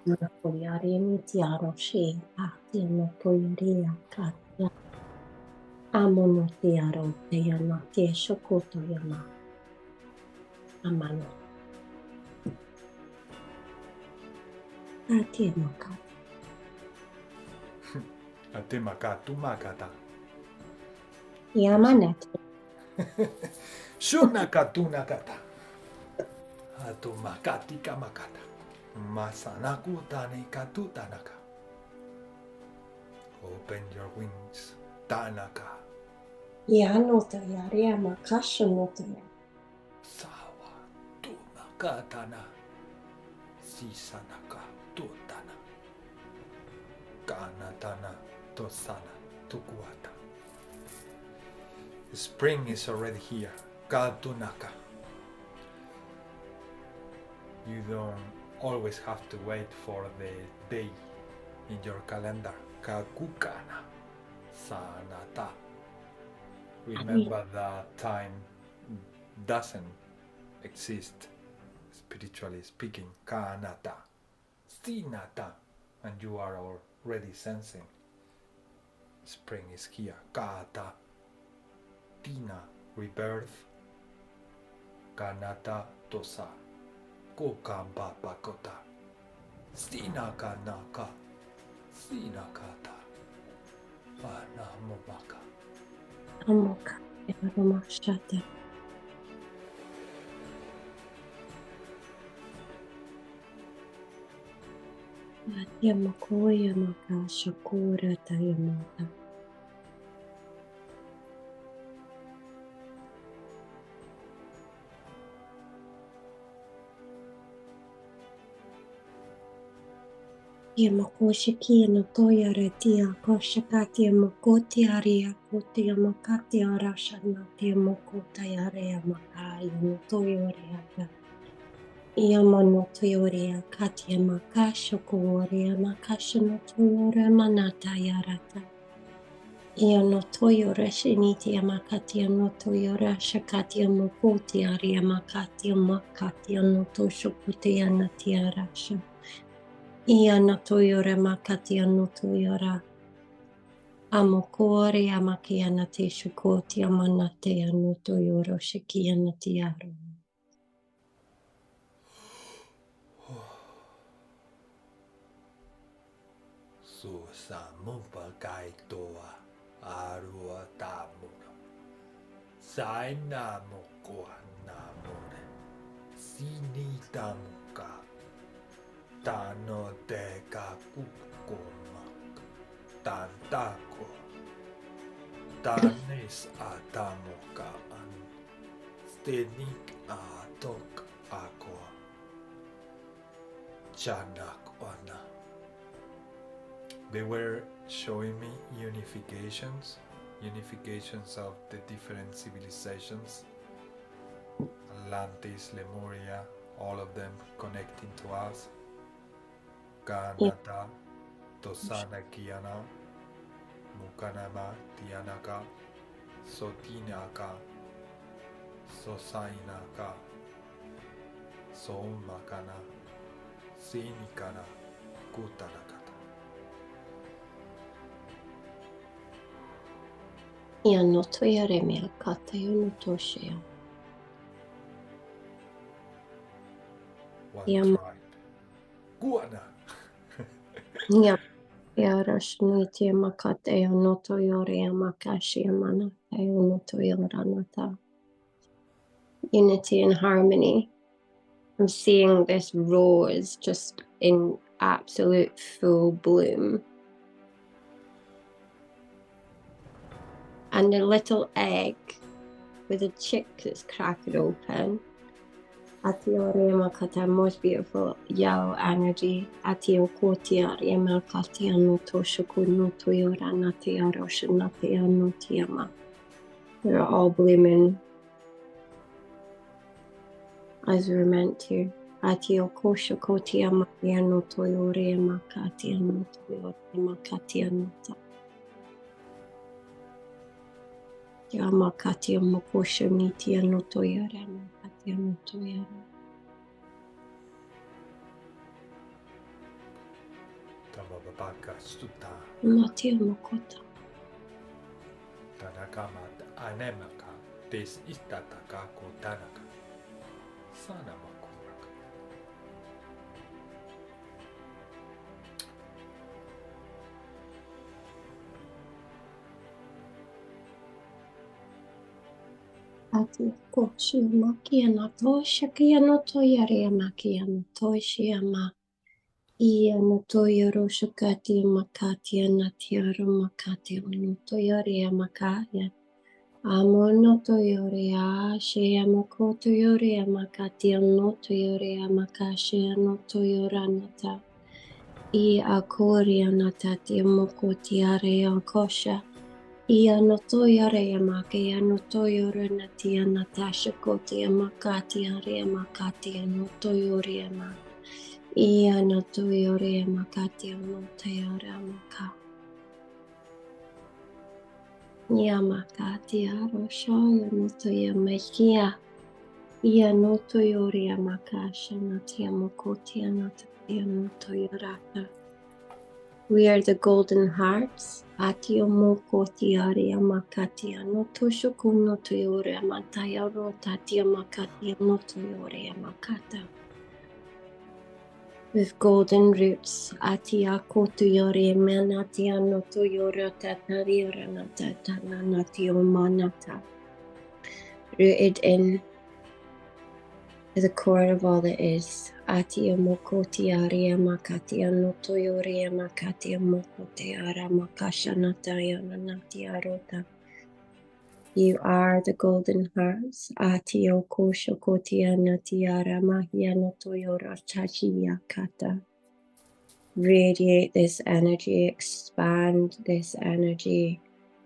Nakoyari mitiaro she Ati no toyari akata Amonotiaro teyana te shokoto yama Amano Ati makata Atemakatu makata. Yamanati Shunakatu nakata. Atumakati kamakata. Masanaku tane katu tanaka. Open your wings. Tanaka. Yanota yari amakasho nota ya Sawa. Tumakatana. Sisanaka. Tutana. Kanatana. Tosana. Tukuata. Spring is already here. Katunaka. You don't always have to wait for the day in your calendar. Kakukana. Sanata. Remember that time doesn't exist, spiritually speaking. Kanata. Sinata. And you are already sensing spring is here. Kata. Tina, rebirth. Kanata tosa. Kokamba bakota. Stina kanaka. Sinakata. Anamumaka. Amoka. Yaramashata. Yamakoya maka shakura tayamata. Yamakoshiki no toyare tia koshakati yamakoti aria koti yamakati arashana yamokota yare yamaka yamotoyore aka. Yamano toyore akati yamaka shokore yamakasha no toyore manata yarata. Yano toyore shiniti yamakati yano toyore shakati yamokoti aria makati yamakati yano toshokote yanati arasha. Iana toyora makati ano toyora amokore amaki anate shukoti amanate ano toyoro shiki anati aro. Susamumpa kaitoa arua tamura. Sainamukua namure. Sinitamuka. Tano deka kukumak. Tantako. Tanis atamuka an. Stenik atok ako. Chanak ona. They were showing me unifications of the different civilizations. Atlantis, Lemuria, all of them connecting to us. Kanata, Tosana Kiana, Mukanama, Tianaka, Sotinaka, Sosainaka, Soumakana, Sinikana, Kutanakata. Iano toyore me akata yono toshia. One Yam- tribe. Guana. Yam yarashniti yamakate yono toyore yamakashi yamanate yono toyora nata. Unity and harmony. I'm seeing this rose just in absolute full bloom. And a little egg with a chick that's cracked open. Atiorema most beautiful yellow energy. Atio kotia rema katia no toshoku no toyora natia rosha natia no tiama. They're all blooming as we're meant to. Atio kosha kotia matia no toyore makatia no toyore makatia no ta. Yamakatia mokosha nitia no toyore makatia no toyore. Tamababaka Stuta. Matia mokota. Tanakamat anemaka. Des istataka kotanaka. Sanamakuraka. Ati koshi makia na tosha kia no toyare makia no toshi ama. Ia no toyoro shakati makatia na tiaro makatia no toyare makaya. Amo no toyore a she amako toyore makatia no toyore makashe no toyora nata. I akori anatati moko tiare akosha. Ia no toyore makaya no toyore natia natasha koti makati are makati no toyore ma. Ia no toyore makati no toyore maka. Ia makati aro shoyo no toya mekia. Ia no toyore makasha natia mokoti natia no toyorata. We are the golden hearts. Atio moko tiare makati no toshoku no toyore mataya ro tatia makati no toyore makata. with golden roots. Atia kotuyore manatia notoyora tatariora natatana natio manata. Rooted in to the core of all that is. Atia mokotiaria makatia notoyoria makatia mokotiara makashanataya nanatia rota. You are the golden hearts. Atio kosho kotia natiara mahia notoyora chachiya kata. Radiate this energy, expand this energy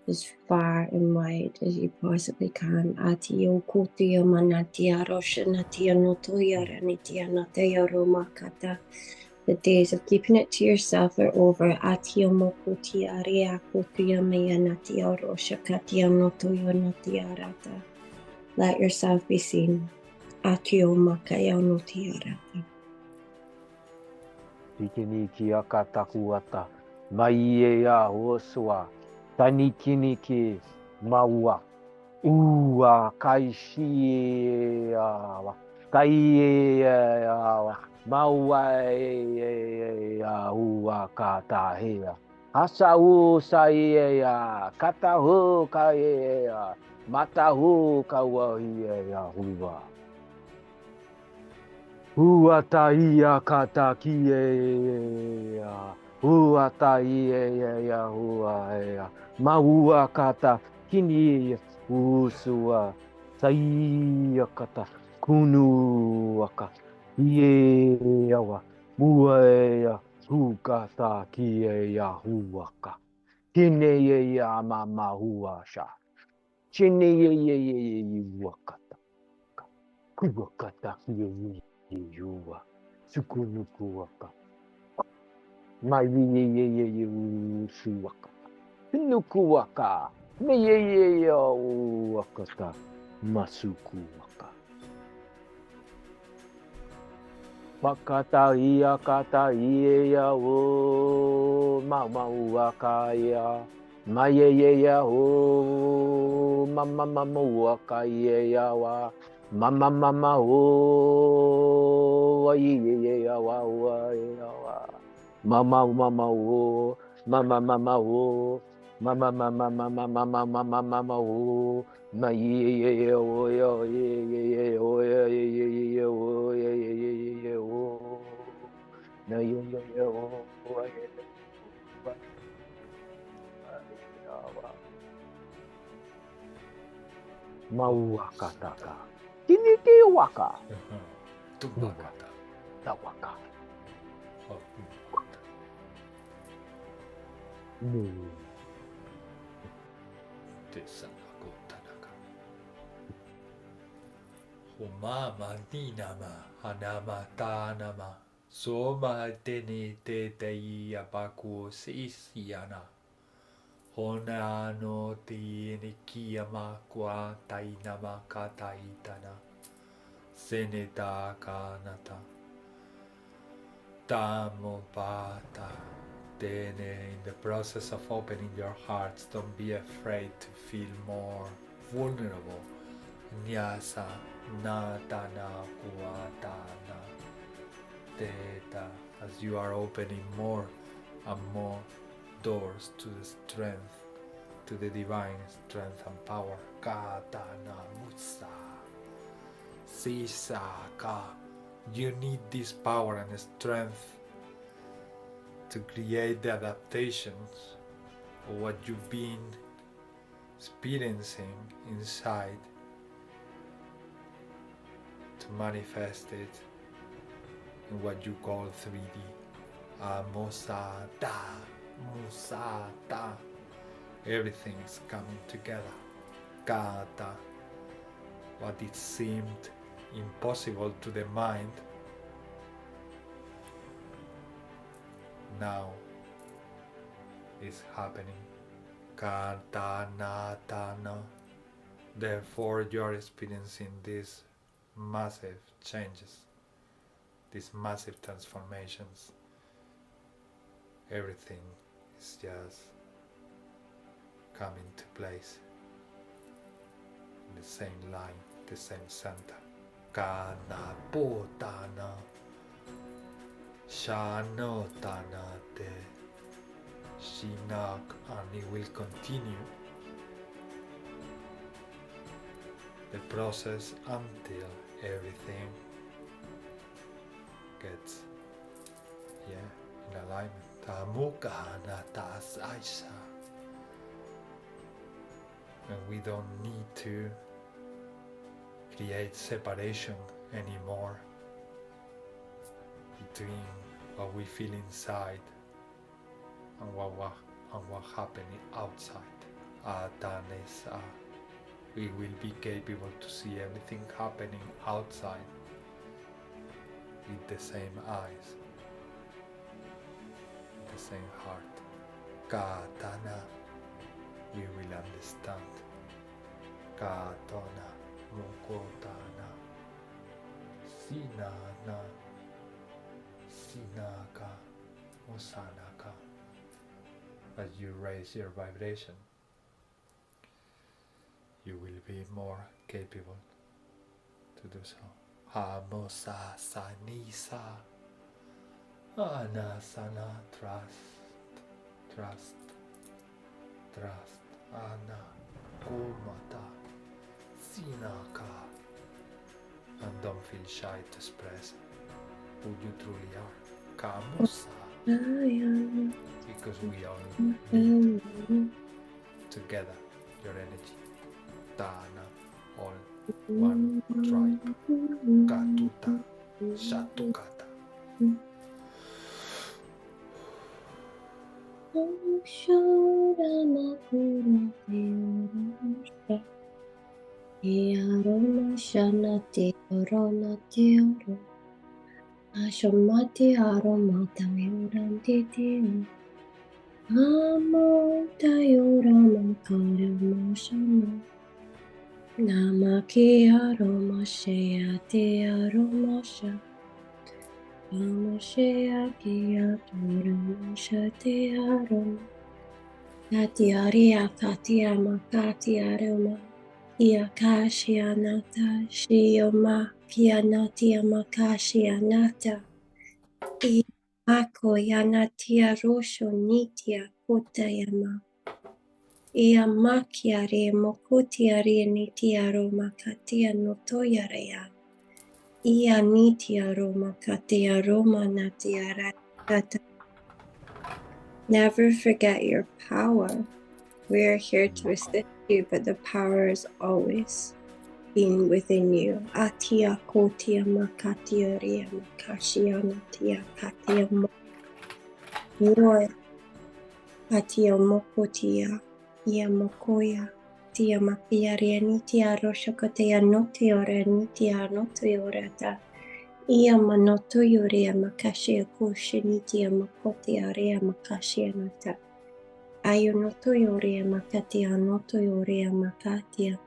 as far and wide as you possibly can. Atio kotia manatia roshanatia notoyara nitia nataya romakata. The days of keeping it to yourself are over. Atio mokotia rea kotia mayanatia roshakatia notoyo natia rata. Let yourself be seen. Atio makaya notia rata. Tikiniki akatakuata. Maie ya oswa. Tanikiniki maua. Ua kaishi awa. Kai awa. Maua ua katahea. Hasa u saia. Katahu kaia. Matahu kawahia hua. Huataia katakia. Huataia huaia. Maua kata kini usua. Saia kata kunuaka. Ieawa. Muaia hukata kiea huaka. Kine ya mama huasha. Chine ye wakata. Kuwakata kiea. Yuwa, sukunukuwaka. Mai suwaka. Nukuwaka. Meye wakata. Masukuwaka. Wakata iya kata iya o mama waka ya. Maye ya o mama waka ya wa. Mama o ye ya wa ya wa mama o mama o mama o ma ye o ye o na ye o Maua kataka. Kiniki waka. Tumbakata. Tawaka. Tesanako Humama dinama hanama tanama. Soma tene te tei apaku seisiana. Hona no tiene kiyama kwa tainama kataitana. Seneta kanata. Tamo pata. Tene, in the process of opening your hearts, don't be afraid to feel more vulnerable. Nyasa natana kuatana. Teta, as you are opening more and more doors to the strength, to the divine strength and power. Katana musa. Sisaka. You need this power and strength to create the adaptations of what you've been experiencing inside, to manifest it in what you call 3D. Musata. Everything is coming together. Kata. What it seemed impossible to the mind now is happening. Katanatana. Therefore you are experiencing these massive changes, these massive transformations. Everything is just coming to place in the same line, the same center. Kana potana. Shanotanate Shinak, and it will continue the process until everything gets in alignment. Tamukanatas Aisha. And we don't need to create separation anymore between what we feel inside and what happening outside. Atanesa. We will be capable to see everything happening outside with the same eyes, the same heart. Katana, we will understand. Katona, Mukotana, Sinana, Sinaka, Osanaka. As you raise your vibration, you will be more capable to do so. Hamosa Sanisa Anasana, trust, Ana Komata Sinaka. And don't feel shy to express who you truly are. Kamusa. Because we all need together your energy. Dana, all one tribe. Katuta, Shatukata. Ashomati aromata yorantitio. Amota yoramakaramoshana. Namaki aromashea te aromasha. Amashea kia toramasha te aroma. Katiaria katia makati aroma. Iakashi anata shioma kianatia makashi anata. Ako yanatia rosho nitia kotayama. Iamakiare mokutiare nitia roma katia notoyarea. Ia nitia roma katia roma natia rata. Never forget your power. We are here to assist you, but the power is always being within you. Atia kotia makatia ria makashia natia katia mo. Lord, atia mokotia, ia mokoya, tia makia ria nitia roshokotea notiora nitia notiorata. Ia manoto yoria makashia koshi nitia makotia ria makashia nata. Ayo noto yoria makatia noto yoria makatia.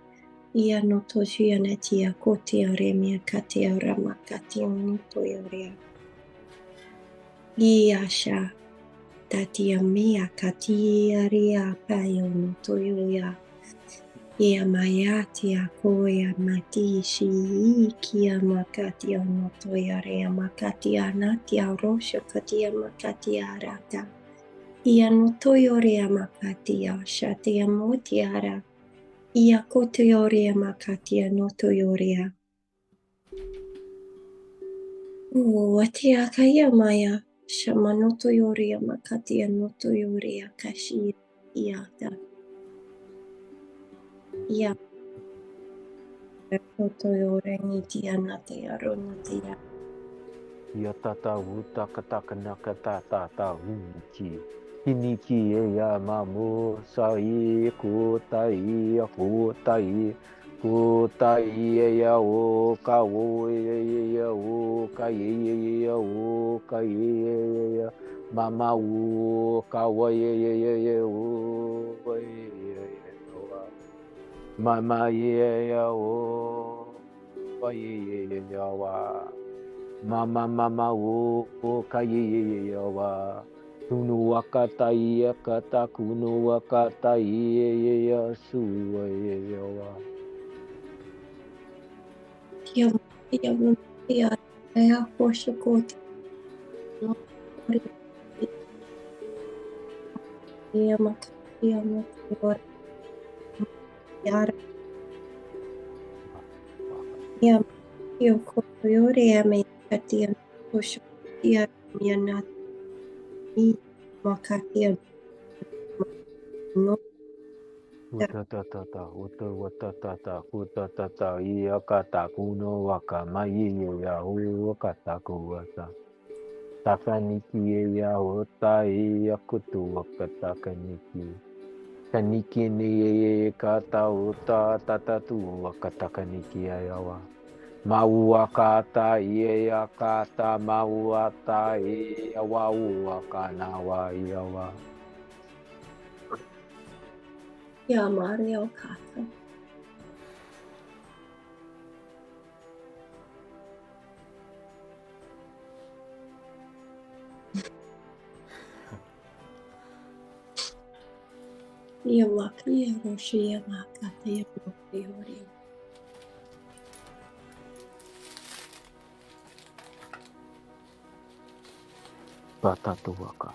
Ia noto shianatia kotia remia katia ramakatia noto yoria. Iasha tatia mia katia ria payo noto yoria. Ia mayatia koya matishi ikia makatia noto yoria makatia natia rosho katia makatia rata. Ia noto yoria makatia shatia motiara. Ia kotoyoria makatia notoyoria. Watia kaya maya. Shama notoyoria makatia notoyoria kashi iata. Ia kotoyoria nitia natia ronatia. Ia tata uta katakana tata uchi. Hiniki ya mamu sai kutai ya o ka o ya o ka ya o ka ya mama o ka wa ya o mama ya o wa ya wa mama o ka ya wa Kunu wakatai kata kunu wakatai ya suwa ya wa. Tia ya poshokoti. Utatata, utawatatata, kutatata, iakata, kuno waka, maiye ya wakata kuwata. Takaniki ya hota iakutu wakata kaniki. Kaniki ni kata uta tatatu wakata kaniki yawa. Mauakata iakata mauata iawa wakanawa iawa. Ya Mario Kata. Ya Wakri Roshi ya Makata ya Mokri. Batatu waka.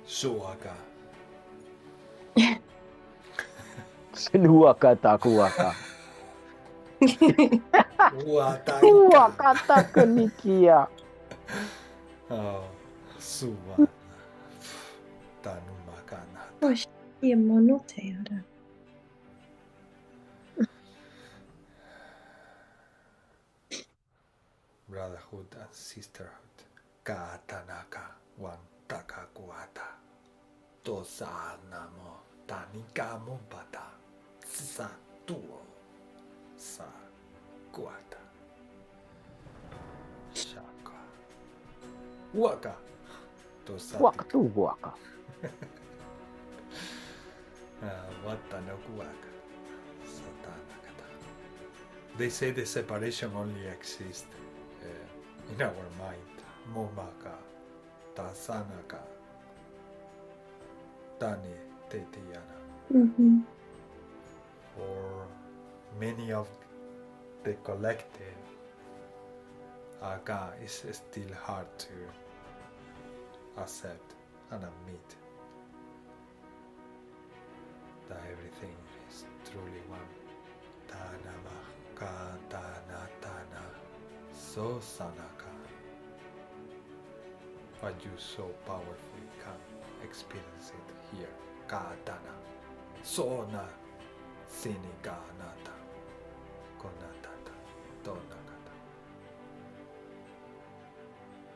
Suaka. Senuaka takuaka. Wataika. Wakata kanikia. Oh, suwa. Tanumakana. Roshi ya Monoteara. Brotherhood and sisterhood. Katanaka wan takakuata. Tosanamo tanikamo bata. Satuo. Sa kuata. Shaka. Waka. Tosatu. Wakatu waka. Watanakuaka. Satanakata. They say the separation only exists in our mind. Momaka, Tasanaka, Tani, Tetiana. For many of the collective, Aka is still hard to accept and admit that everything is truly one. Tanamaka, Tanatana, so Sanaka. But you so powerfully can experience it here. Katana, Sona, Siniganata, Konatata, Donakata.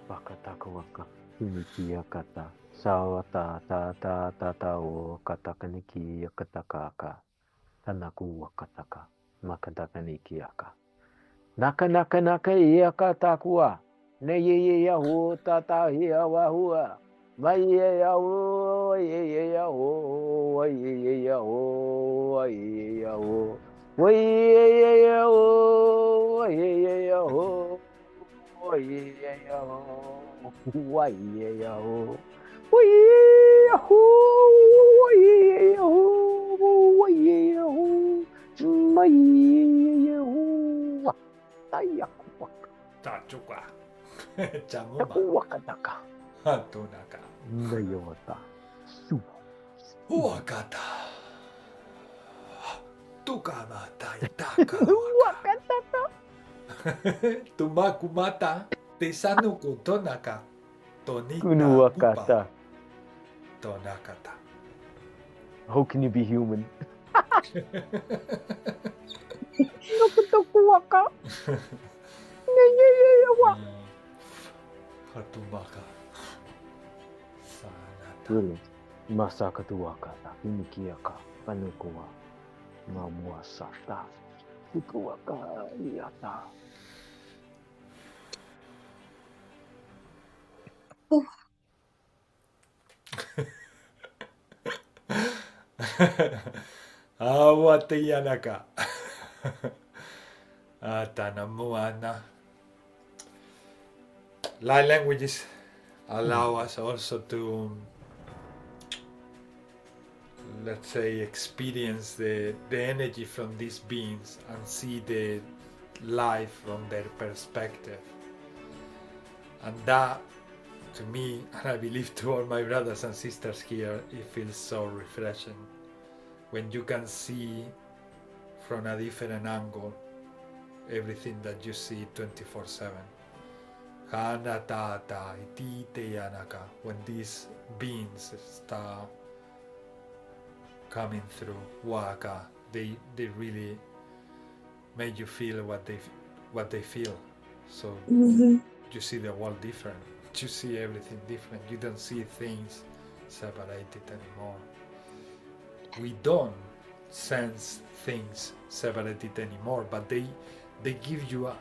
Wakataku waka. Kinikia kata. Sawata ta o katakaniki yakatakaka. Tanaku wakataka. Makatakaniki yaka. Naka iakatakua. Ne ya hu tata ya wahua. Mai ya hu ya hu ya hu ya hu. Wai ya hu ya hu. Tachuka. Chamuma. Hatunaka. Wakata. Tukamata itaka. Tumakumata. Tesanuku tonaka. Tonika. Kunuwakata. Tonakata. How can you be human? Hatumaka. Sanata. Really? Masaka tuwakata. Inikiaka. Panukuwa. Mamuasata. Fukuwaka. Iyata. Awatiyanaka. Tanamuana. Light languages allow us also to, let's say, experience the energy from these beings and see life from their perspective. And that, to me, and I believe to all my brothers and sisters here, it feels so refreshing when you can see from a different angle everything that you see 24/7. When these beings start coming through waka, they really make you feel what they feel. So you see the world different. You see everything different. You don't see things separated anymore. We don't sense things separated anymore, but they give you a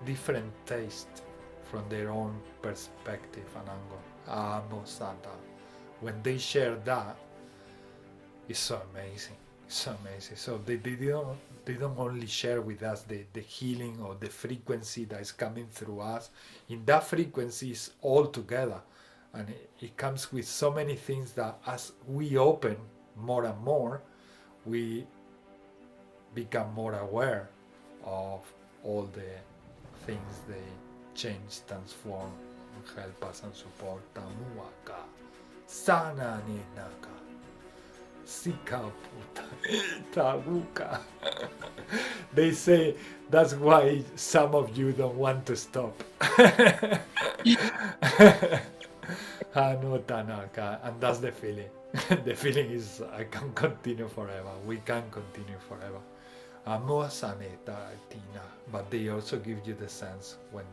different taste from their own perspective and angle. When they share that, it's so amazing. It's so amazing. So they don't only share with us the healing or the frequency that is coming through us. In that frequency is all together, and it comes with so many things that as we open more and more, we become more aware of all the things they change, transform, and help us and support. Tamuaka, sana ni naka, sika puta, tabuka. They say that's why some of you don't want to stop. Hano tanaka, and that's the feeling. The feeling is I can continue forever. We can continue forever. But they also give you the sense when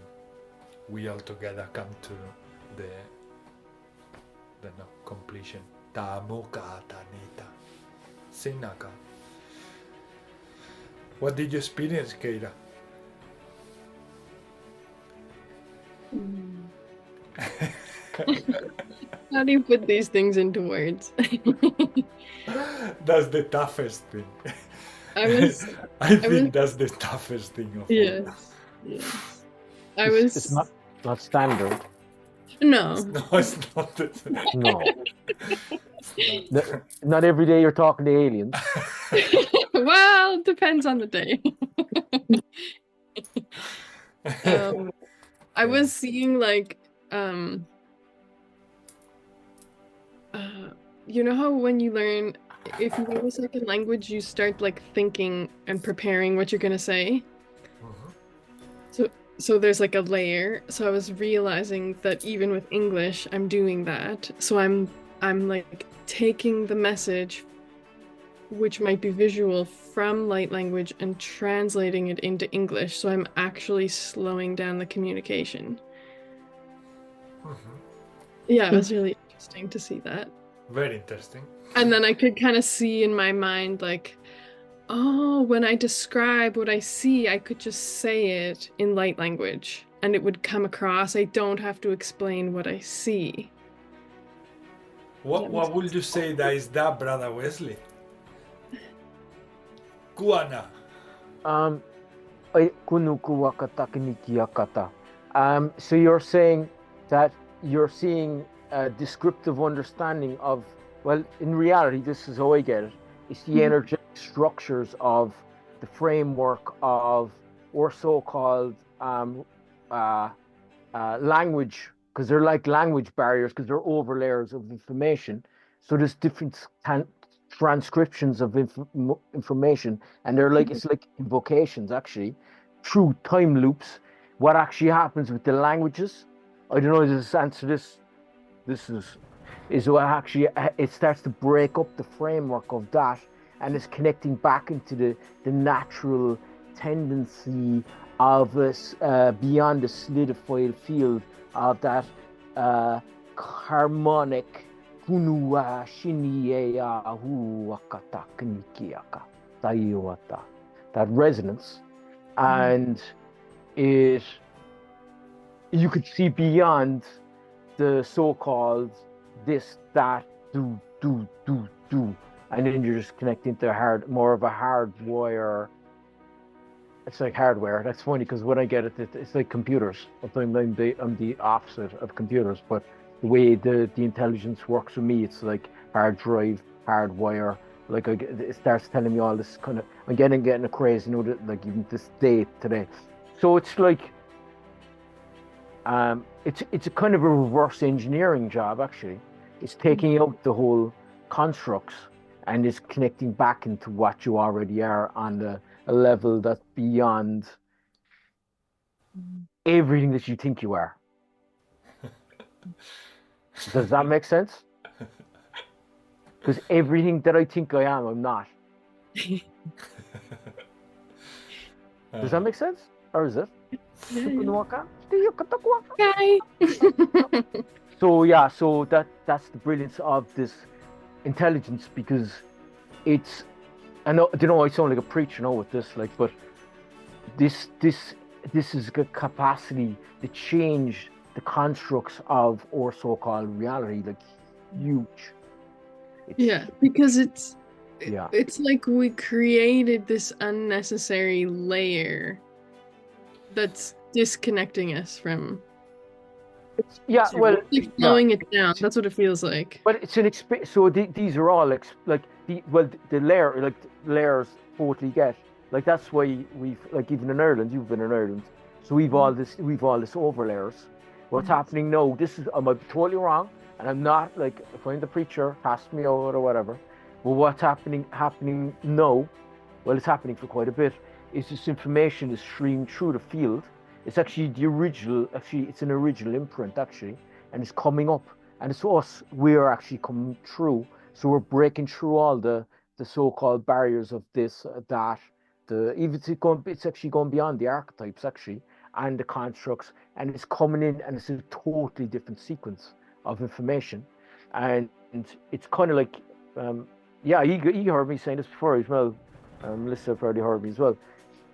we all together come to the completion. Sinaka. What did you experience, Keira? How do you put these things into words? That's the toughest thing. I think that's the toughest thing of all. Yes. It's not standard. No. No, it's not. No. Not every day you're talking to aliens. Well, depends on the day. I was seeing you know how when you learn, if you learn a second language, you start thinking and preparing what you're gonna say. So there's a layer. So I was realizing that even with English, I'm doing that. So I'm taking the message, which might be visual, from light language and translating it into English. So I'm actually slowing down the communication. Yeah, it was really interesting to see that. Very interesting. And then I could kind of see in my mind, when I describe what I see, I could just say it in light language and it would come across. I don't have to explain what I see. What would you say that is that, Brother Wesley? Kuana. So you're saying that you're seeing a descriptive understanding of, well, in reality, this is how I get it. It's the energetic structures of the framework of or so-called language, because they're like language barriers, because they're over layers of information. So there's different transcriptions of information, and they're it's like invocations actually through time loops. What actually happens with the languages, I don't know, does this answer this? This is what actually, it starts to break up the framework of that, and it's connecting back into the natural tendency of us beyond the solidified field of that harmonic that resonance, and you could see beyond the so-called this, that, do, and then you're just connecting to more of a hardwire. It's like hardware. That's funny because when I get it, it's like computers. I'm the opposite of computers, but the way the intelligence works with me, it's like hard drive, hardwire, Like it starts telling me all this kind of, I'm getting a craze, you know, that like even this date today. So it's like, it's a kind of a reverse engineering job actually. It's taking out the whole constructs and it's connecting back into what you already are on a level that's beyond everything that you think you are. Does that make sense? Because everything that I think I am, I'm not. Does that make sense? Or is it? Okay. So yeah, so that's the brilliance of this intelligence, because it's, I know, you know, I sound like a preacher now with this, like, but this is a capacity to change the constructs of our so-called reality, like huge. Yeah, because it's Yeah. it's like we created this unnecessary layer that's disconnecting us from Yeah, well, like slowing it down. That's what it feels like. but it's an experience. So these are all like the layer, like layers totally get, like that's why we've, like, even in Ireland, you've been in Ireland, so we've all this over layers. What's happening now? This is, I might be totally wrong, and I'm not, like, if I'm the preacher, cast me out or whatever. But what's happening now? Well, it's happening for quite a bit. Is this information is streamed through the field. It's actually the original. Actually, it's an original imprint actually, and it's coming up. And it's us. We're actually coming through. So we're breaking through all the so-called barriers of this, that. It's actually going beyond the archetypes actually, and the constructs, and it's coming in, and it's a totally different sequence of information, and it's kind of like, yeah, you heard me saying this before as well. Melissa probably heard me as well.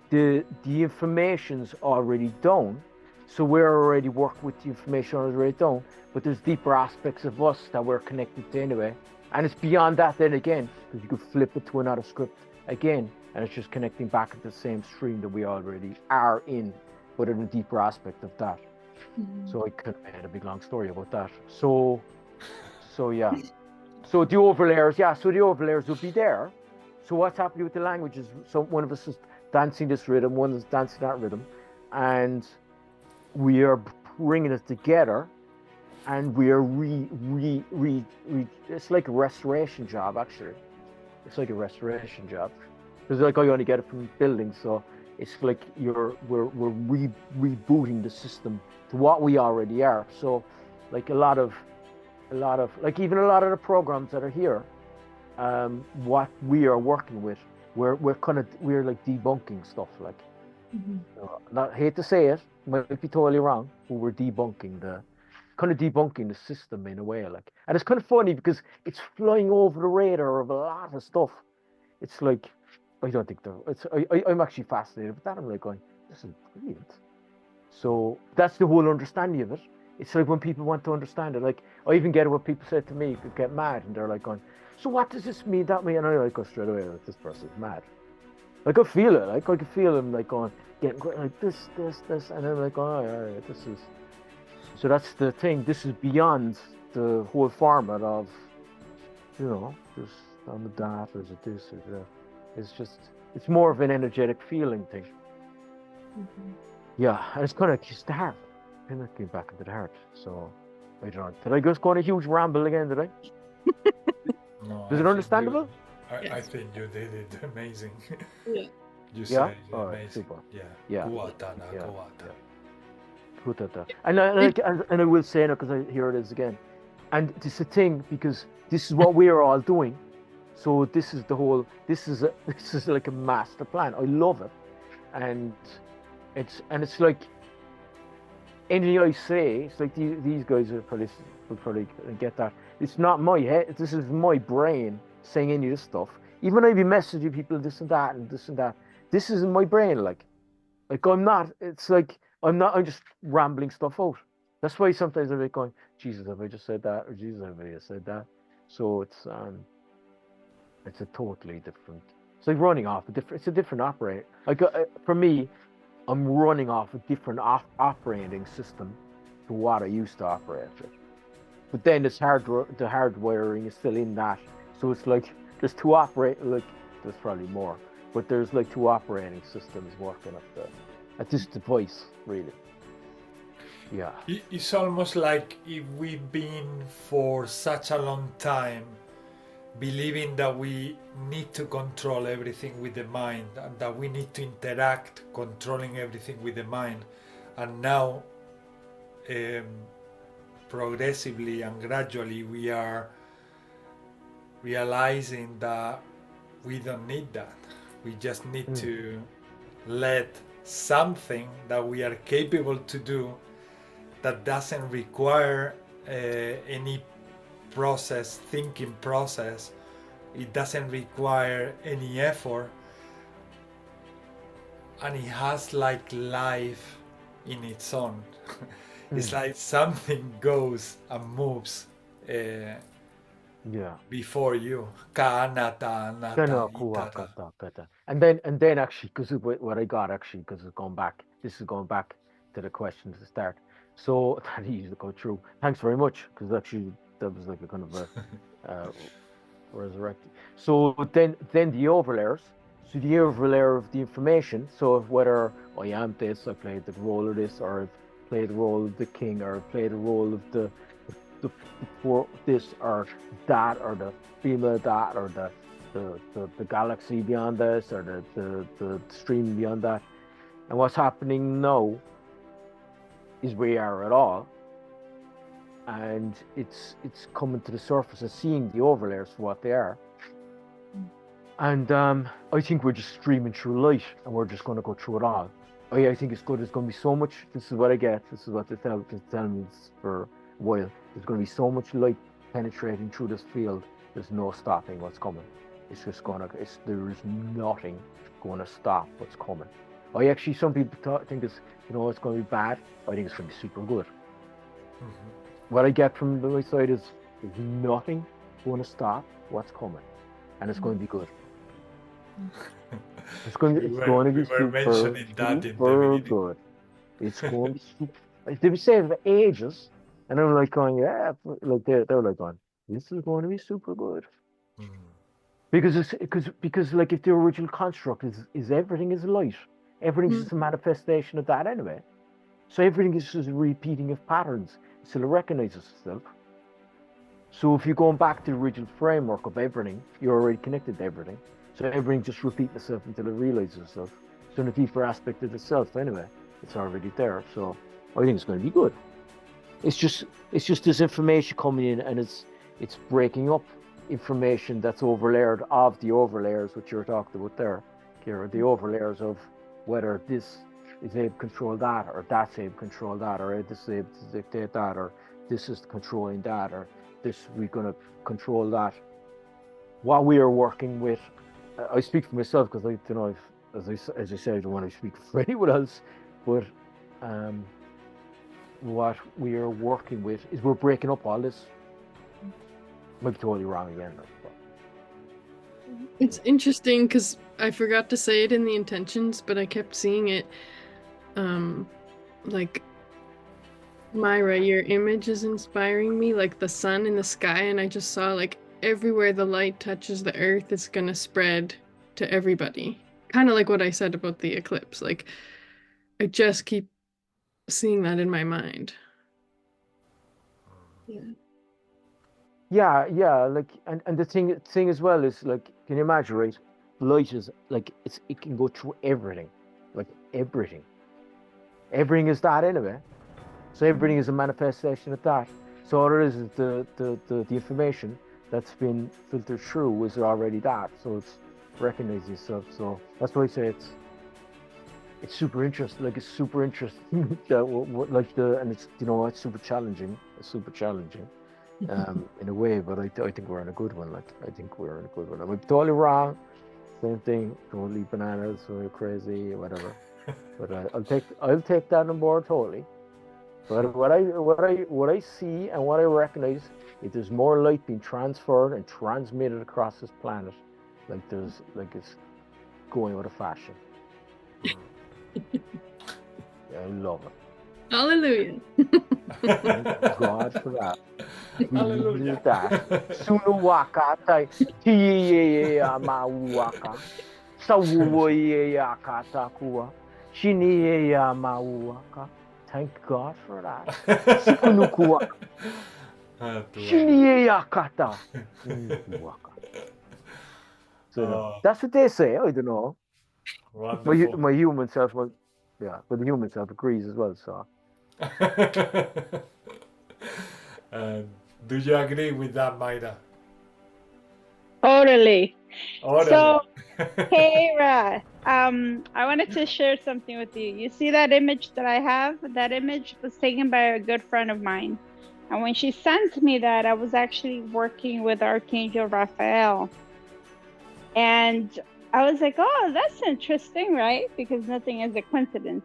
The information's already down, so we're already working with the information already down, but there's deeper aspects of us that we're connected to anyway, and it's beyond that then again, because you could flip it to another script again, and it's just connecting back to the same stream that we already are in, but in a deeper aspect of that. So I could have made a big long story about that. So yeah. So the overlayers, yeah, so the overlayers will be there. So what's happening with the language is, so one of us is dancing this rhythm, one is dancing that rhythm, and we are bringing it together, and we are it's like a restoration job actually. It's like a restoration job. Because like I only get it from buildings, so it's like we're rebooting the system to what we already are. So like a lot of like even a lot of the programs that are here, what we are working with, we're like debunking stuff, like, not hate to say it, might be totally wrong, but we're debunking the system in a way, like, and it's kind of funny because it's flying over the radar of a lot of stuff. It's like, I don't think I'm actually fascinated with that. I'm like going, this is brilliant. So that's the whole understanding of it. It's like when people want to understand it, like I even get what people say to me, could get mad, and they're like going, so what does this mean, that mean? And I like go straight away, like, this person's mad. Like I feel it, like I can feel them like going, getting like this, and I'm like, oh yeah, this is. So that's the thing. This is beyond the whole format of, you know, there's on the that, there's a this or that. It's just, it's more of an energetic feeling thing. Yeah, and it's kind of just the heart. And it came back into the heart. So I don't know. Did I just go on a huge ramble again? Did I? No, Is it understandable? I think you did it amazing. Yeah. You Yeah? said it All right, amazing. super. Yeah. Yeah. Guata. And I will say now, because I hear it is again, and it's a thing because this is what we are all doing. So this is the whole. This is like a master plan. I love it, and it's like anything I say. It's like these guys will probably get that. It's not my head. This is my brain saying any of this stuff. Even I be messaging people this and that and this and that. This is in my brain. Like I'm not. It's like I'm not. I'm just rambling stuff out. That's why sometimes I'm like going, Jesus, have I just said that? Or Jesus, have I just said that? So it's a totally different. It's like running off a different. It's a different operating. Like for me, I'm running off a different operating system to what I used to operate with. But then it's the hardwiring is still in that. So it's like there's two like there's probably more, but there's like two operating systems working at this device, really. Yeah. It's almost like if we've been for such a long time believing that we need to control everything with the mind and that we need to interact controlling everything with the mind, and now progressively and gradually we are realizing that we don't need that. We just need to let something that we are capable to do that doesn't require any thinking process. It doesn't require any effort, and it has like life in its own. It's like something goes and moves before you. And then actually, because what I got actually, because this is going back to the question to start. So that easy to go through. Thanks very much, because actually that was like a kind of a resurrected. So then the overlayers. So the overlayer of the information. So whether I am this, I played the role of this, or I've played the role of the king, or I played the role of the this or that, or the female that, or the galaxy beyond this, or the stream beyond that. And what's happening now is we are at all, and it's coming to the surface and seeing the overlayers for what they are. And I think we're just streaming through light, and we're just going to go through it all. I think it's good. There's going to be so much. This is what I get. This is what they tell me for a while. There's going to be so much light penetrating through this field. There's no stopping what's coming. It's just going to. There is nothing going to stop what's coming. Some people think it's it's going to be bad. I think it's going to be super good. What I get from my side is there's nothing going to stop what's coming, and it's going to be good. It's going to be super good. It's going to be super. They were saying for ages, and I'm like going, yeah, like they were like going, this is going to be super good. Because like if the original construct is everything is light, everything is just a manifestation of that anyway. So everything is just a repeating of patterns until it recognizes itself. So if you're going back to the original framework of everything, you're already connected to everything. So everything just repeats itself until it realizes itself. So in a deeper aspect of itself anyway, it's already there. So I think it's going to be good. It's just this information coming in, and it's breaking up information that's overlayered of the overlayers, which you're talking about there, Kira, the overlayers of whether this is able to control that, or that's able to control that, or this is able to dictate that, or this is controlling that, or this we're going to control that. What we are working with, I speak for myself because as I said, I don't want to speak for anyone else, but what we are working with is we're breaking up all this. Might be totally wrong again. It's interesting because I forgot to say it in the intentions, but I kept seeing it. Like, Myra, your image is inspiring me, like the sun in the sky, and I just saw like everywhere the light touches the earth, it's gonna spread to everybody. Kind of like what I said about the eclipse. Like, I just keep seeing that in my mind. Yeah, like, and the thing as well is, like, can you imagine, right? Light is like it can go through everything, like everything. Everything is that anyway. So everything is a manifestation of that. So all it is the information that's been filtered through is already that. So it's recognizing itself. So that's why I say it's super interesting. Like, it's super interesting. And it's it's super challenging. It's super challenging. In a way, but I think we're in a good one. Like, I think we're in a good one. I'm totally wrong. Same thing. Totally bananas or crazy, whatever. But I'll take that on board totally. But what I see and what I recognize is there's more light being transferred and transmitted across this planet. It's going with a fashion. Yeah, I love it. Hallelujah. Thank God for that. Hallelujah. Sunuwaka tai tiye mauaka. Sawuye yakata kuwa. Shiniye mauaka. Thank God for that. Sikunukuwa. Shiniye yakata. Sunukuwaka. So that's what they say. I don't know. Wonderful. My human self was, but the human self agrees as well. So. Do you agree with that, Mayra? Totally. Orale. So, Kara, I wanted to share something with you. You see that image that I have? That image was taken by a good friend of mine. And when she sent me that, I was actually working with Archangel Raphael. And I was like, oh, that's interesting, right? Because nothing is a coincidence.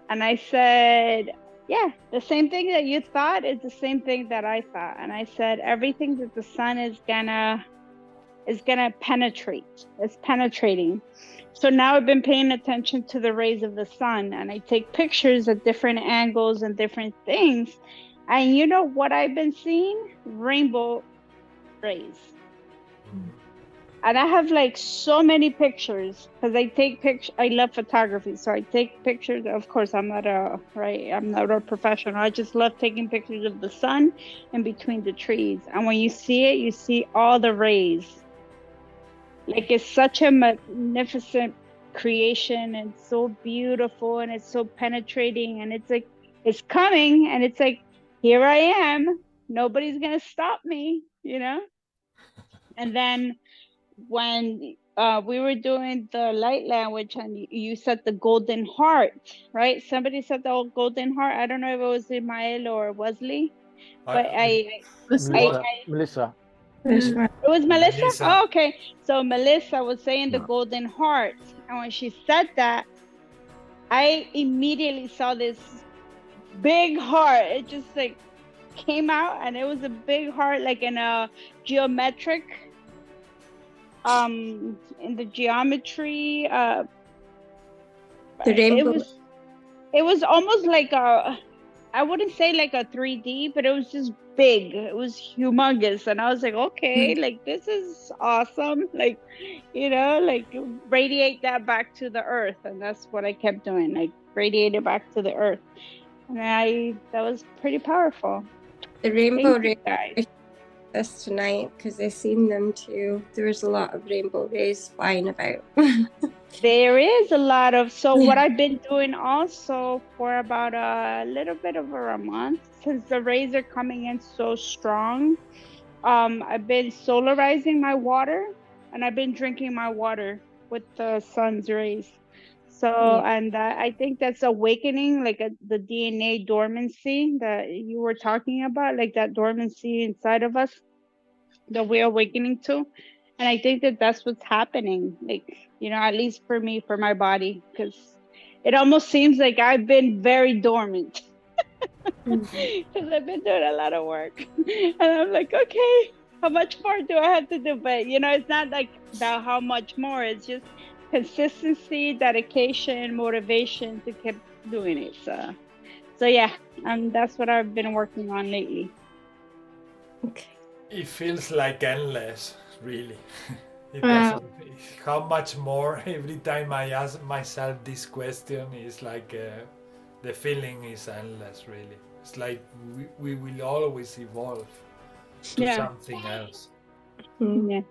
And I said, yeah, the same thing that you thought is the same thing that I thought. And I said, everything that the sun is gonna penetrate. It's penetrating. So now I've been paying attention to the rays of the sun, and I take pictures at different angles and different things. And you know what I've been seeing? Rainbow rays. And I have like so many pictures because I take pictures. I love photography, so I take pictures. Of course, I'm not a professional. I just love taking pictures of the sun in between the trees. And when you see it, you see all the rays. Like, it's such a magnificent creation, and so beautiful, and it's so penetrating, and it's like it's coming, and it's like, here I am. Nobody's gonna stop me, you know. And then when we were doing the light language, and you said the golden heart, right? Somebody said the golden heart. I don't know if it was Ismael or Wesley, but Melissa. It was Melissa? Melissa. Oh, okay. So Melissa was saying the golden heart. And when she said that, I immediately saw this big heart. It just like came out, and it was a big heart, like in a geometric, in the geometry. The rainbow. It was almost like I wouldn't say like a 3D, but it was just big. It was humongous. And I was like, okay, like this is awesome. Like, you know, like radiate that back to the earth. And that's what I kept doing, like radiate it back to the earth. And that was pretty powerful. The rainbow rays guys. This tonight because I've seen them too. There was a lot of rainbow rays flying about. There is a lot of, so what I've been doing also for about a little bit over a month, since the rays are coming in so strong, I've been solarizing my water, and I've been drinking my water with the sun's rays. So, and I think that's awakening, like the DNA dormancy that you were talking about, like that dormancy inside of us that we're awakening to. And I think that that's what's happening, like, you know, at least for me, for my body, because it almost seems like I've been very dormant because I've been doing a lot of work. And I'm like, okay, how much more do I have to do? But, you know, it's not like about how much more, it's just consistency, dedication, motivation to keep doing it. So yeah, that's what I've been working on lately. Okay. It feels like endless, really. It doesn't. How much more? Every time I ask myself this question, it's like the feeling is endless, really. It's like we will always evolve to something else. Yeah,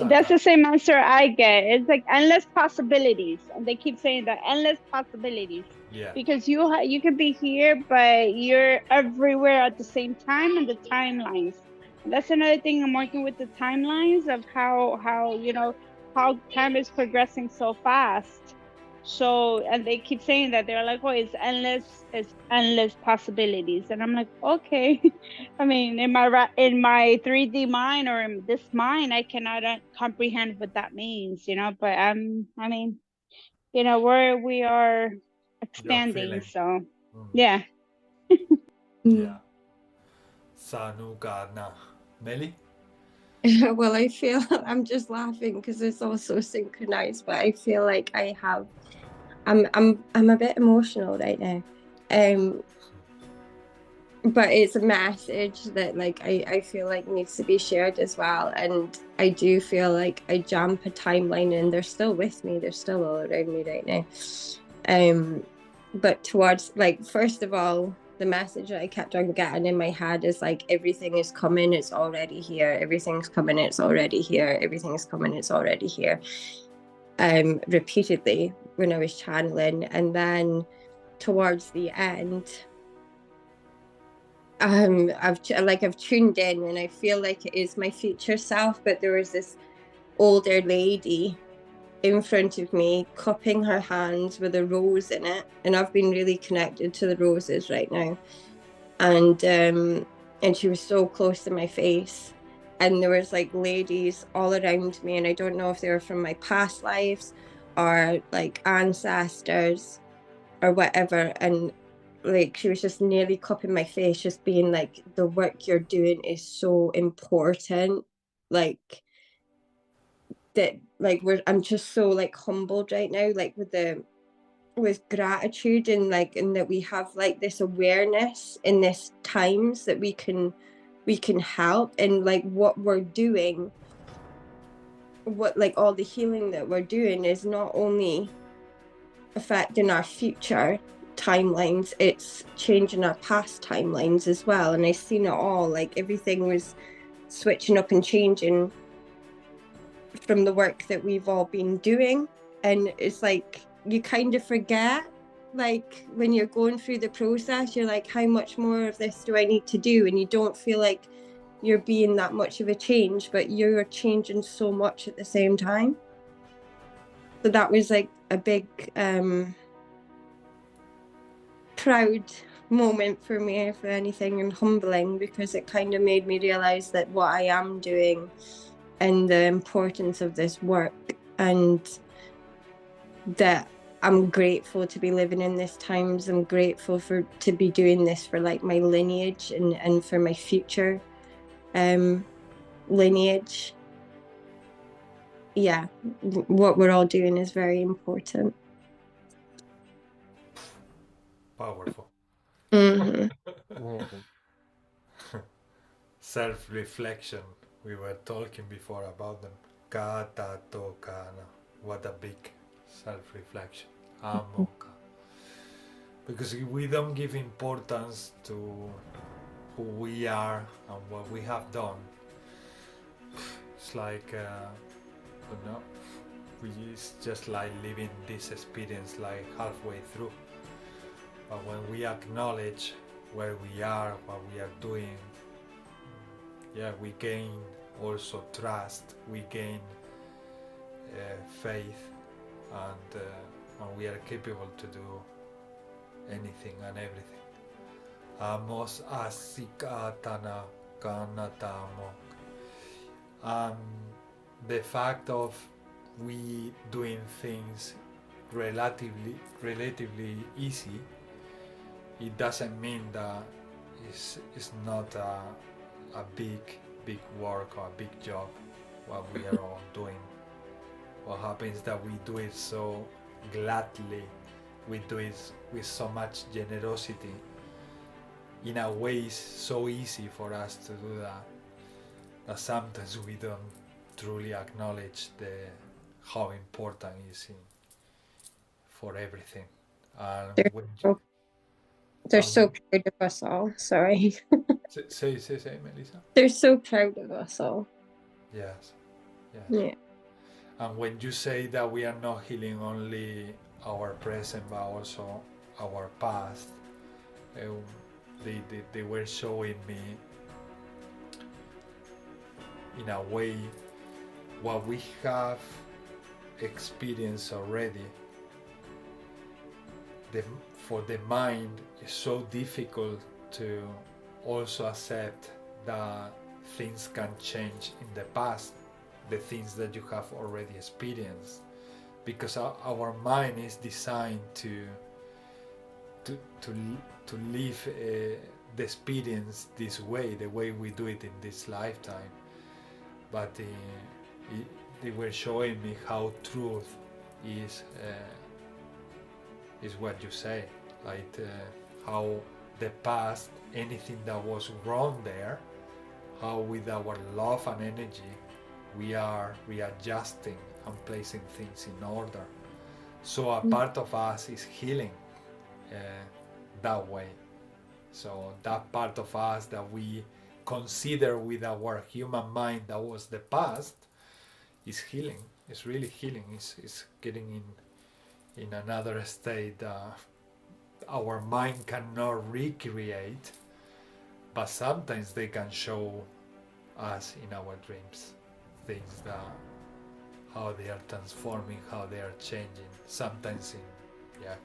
that's the same answer I get. It's like endless possibilities, and they keep saying that endless possibilities. Yeah. Because you can be here, but you're everywhere at the same time, and the timelines. And that's another thing. I'm working with the timelines of how you know how time is progressing so fast. So, and they keep saying that, they're like, oh, it's endless possibilities. And I'm like, okay. I mean, in my 3D mind, or in this mind, I cannot comprehend what that means, you know, but I mean, you know, we are expanding. So yeah. Yeah. Sanugana. Melly? Well, I feel I'm just laughing because it's all so synchronized, but I feel like I'm a bit emotional right now. but it's a message that like I feel like needs to be shared as well. And I do feel like I jump a timeline and they're still with me, they're still all around me right now. But towards, like, first of all, the message that I kept on getting in my head is like, everything is coming, it's already here, everything's coming, it's already here, everything's coming, it's already here, repeatedly when I was channeling. And then towards the end, I've tuned in and I feel like it is my future self, but there was this older lady in front of me cupping her hands with a rose in it, and I've been really connected to the roses right now. And she was so close to my face, and there was like ladies all around me, and I don't know if they were from my past lives or like ancestors or whatever. And like, she was just nearly cupping my face, just being like, the work you're doing is so important, like that, like I'm just so like humbled right now, like with gratitude, and like, and that we have like this awareness in this times that we can help, and like what we're doing, what like all the healing that we're doing is not only affecting our future timelines, it's changing our past timelines as well. And I seen it all, like everything was switching up and changing from the work that we've all been doing. And it's like, you kind of forget, like when you're going through the process, you're like, how much more of this do I need to do? And you don't feel like you're being that much of a change, but you're changing so much at the same time. So that was like a big proud moment for me, if anything, and humbling, because it kind of made me realize that what I am doing and the importance of this work, and that I'm grateful to be living in this times. I'm grateful to be doing this for like my lineage and for my future lineage. Yeah, what we're all doing is very important. Powerful. Mm-hmm. Self-reflection. We were talking before about them. Kata to kana. What a big self-reflection. Amoka. Because if we don't give importance to who we are and what we have done, it's like, it's just like living this experience like halfway through. But when we acknowledge where we are, what we are doing, we gain also trust, we gain faith, and we are capable to do anything and everything. Amos asikatana kanatamo. The fact of we doing things relatively easy, it doesn't mean that it's not a big work or a big job what we are all doing. What happens is that we do it so gladly, we do it with so much generosity. In a way, it's so easy for us to do that sometimes we don't truly acknowledge how important it is for everything. They're so proud of us all. Sorry. Say, Melissa. They're so proud of us all. Yes. Yeah. And when you say that we are not healing only our present but also our past, they were showing me in a way what we have experienced already. For the mind, it's so difficult to also accept that things can change in the past, the things that you have already experienced, because our mind is designed to live the experience this way, the way we do it in this lifetime. But they were showing me how truth is what you say, like how the past, anything that was wrong there, how with our love and energy we are readjusting and placing things in order. So a part of us is healing that way. So that part of us that we consider with our human mind that was the past is healing. It's really healing. It's getting in another state our mind cannot recreate, but sometimes they can show us in our dreams things that how they are transforming, how they are changing. Sometimes in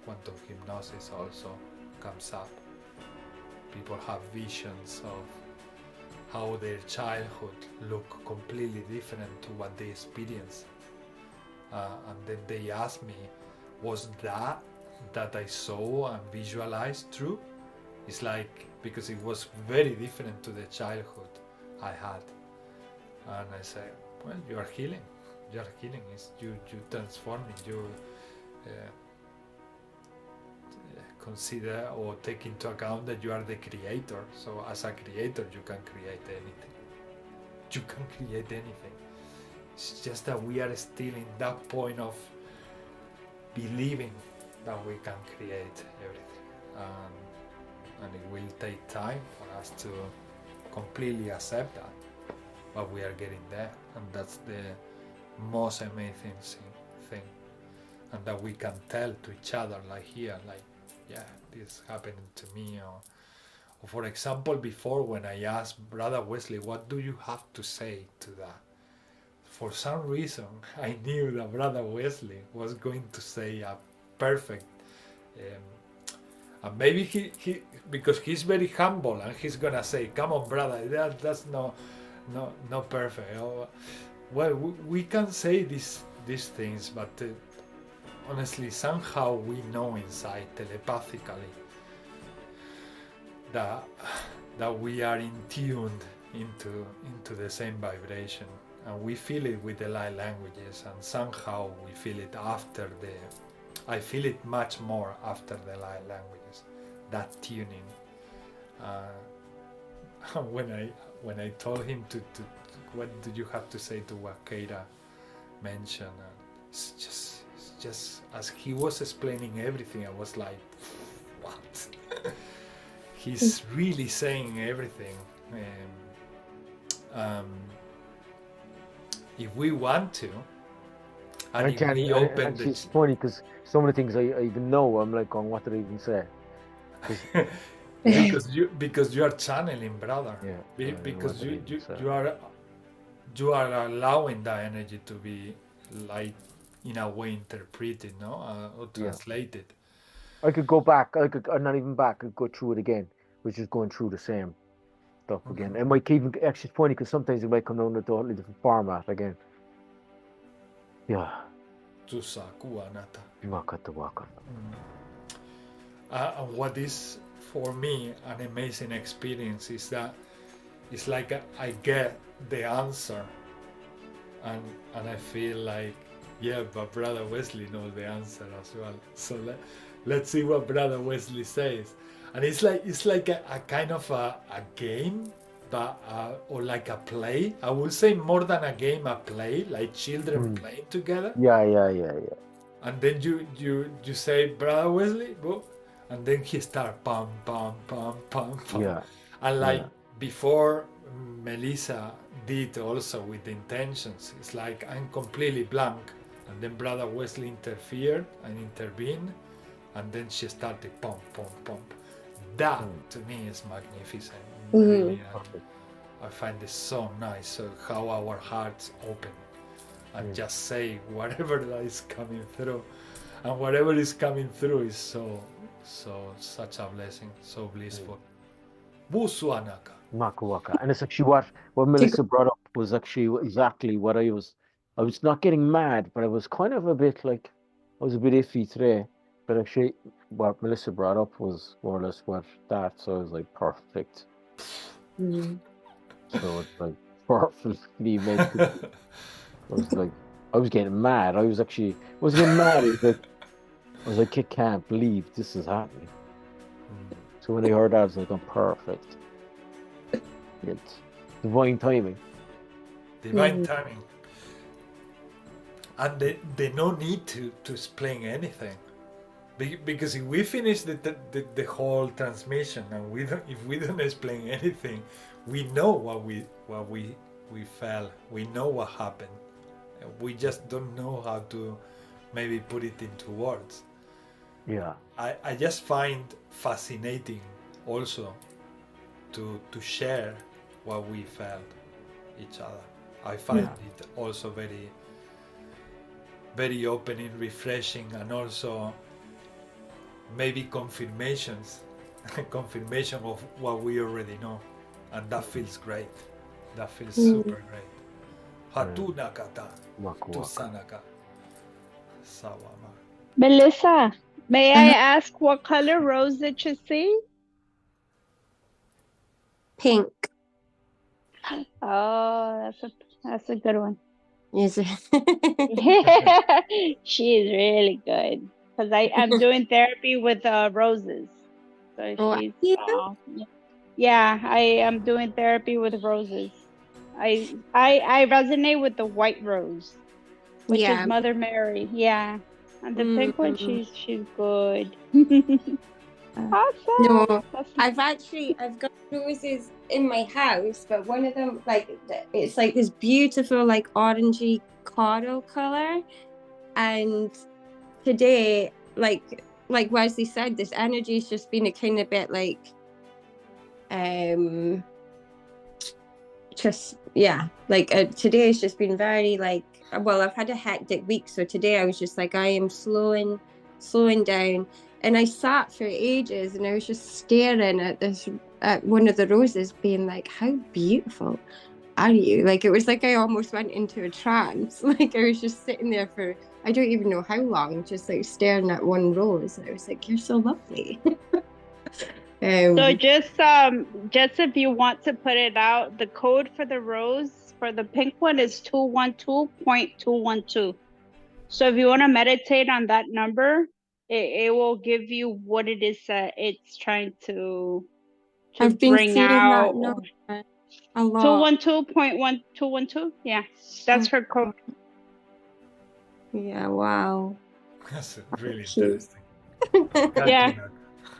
quantum hypnosis also comes up. People have visions of how their childhood looked completely different to what they experienced. And then they ask me, was that I saw and visualized true? It's like, because it was very different to the childhood I had. And I say, well, you are healing. You are healing. It's you transforming. You consider or take into account that you are the creator. So as a creator, you can create anything. You can create anything. It's just that we are still in that point of believing that we can create everything. And it will take time for us to completely accept that. But we are getting there. And that's the most amazing thing. And that we can tell to each other, like here, like, yeah, this happened to me. Or for example, before when I asked Brother Wesley, what do you have to say to that? For some reason, I knew that Brother Wesley was going to say a perfect, and maybe he because he's very humble and he's gonna say, come on, brother, that's not perfect. Well, we can say these things, but honestly, somehow we know inside telepathically that we are in tuned into the same vibration, and we feel it with the light languages, and somehow we feel it after I feel it much more after the light languages, that tuning. When I told him to what did you have to say to what Keira mentioned, it's just as he was explaining everything, I was like, what? He's really saying everything. If we want to, and if we open the... It's funny because some of the things I even know, I'm like, what did I even say? because you are channeling, brother. Yeah. Because you are allowing that energy to be like in a way interpreted, no, or translated. I could go back. Not even back. I could go through it again, which is going through the same stuff again. It might even actually it's funny because sometimes it might come down to a totally different format again. Yeah. What is for me an amazing experience is that it's like I get the answer, and I feel like, yeah, but Brother Wesley knows the answer as well. So let's see what Brother Wesley says. And it's like a kind of a game, but or like a play. I would say more than a game, a play, like children playing together. Yeah. And then you say, Brother Wesley, and then he start pam pam pam pam pam. Yeah. And before Melissa did also with the intentions, it's like I'm completely blank. And then Brother Wesley interfered and intervened, and then she started pump, pump, pump. That to me is magnificent. Really, I find it so nice. So how our hearts open and just say whatever that is coming through, and whatever is coming through is so such a blessing, so blissful. Busuanaka. Makuwaka. And it's actually what Melissa brought up was actually exactly what I was not getting mad, but I was kind of a bit like, I was a bit iffy today. But actually what Melissa brought up was more or less what that, so I was like, perfect. So it's like perfectly meant to be. I was getting mad. I was getting mad. I was like, I can't believe this is happening. So when they heard that, I was like, "I'm perfect." It's divine timing. Divine timing. And they no need to explain anything. Because if we finish the whole transmission and if we don't explain anything, we know what we felt. We know what happened. We just don't know how to maybe put it into words. Yeah. I just find fascinating also to share what we felt each other. I find it also very, very opening, refreshing, and also maybe confirmation of what we already know, and that feels great. That feels super great. Hatuna kata, tusanaka, sawama. Melissa, may I ask what color rose did you see? Pink. Oh, that's a good one. Is it? She is really good because I'm doing therapy with roses. So she's yeah, I am doing therapy with roses. I resonate with the white rose, which is Mother Mary. Yeah, and the pink one, she's good. Awesome. No, I've got roses in my house, but one of them, like, it's like this beautiful, like, orangey coral color. And today, like Wesley said, this energy's just been a kind of bit like, today has just been very like, well, I've had a hectic week, so today I was just like, I am slowing down. And I sat for ages and I was just staring at one of the roses, being like, how beautiful are you? Like, it was like I almost went into a trance. Like, I was just sitting there for, I don't even know how long, just like staring at one rose. And I was like, you're so lovely. So just if you want to put it out, the code for the rose for the pink one is 212.212. So if you want to meditate on that number, it will give you what it is that it's trying to I've been bring seeing out. that number a lot. 212.1212. Yeah, that's her code. Yeah, wow. That's really interesting.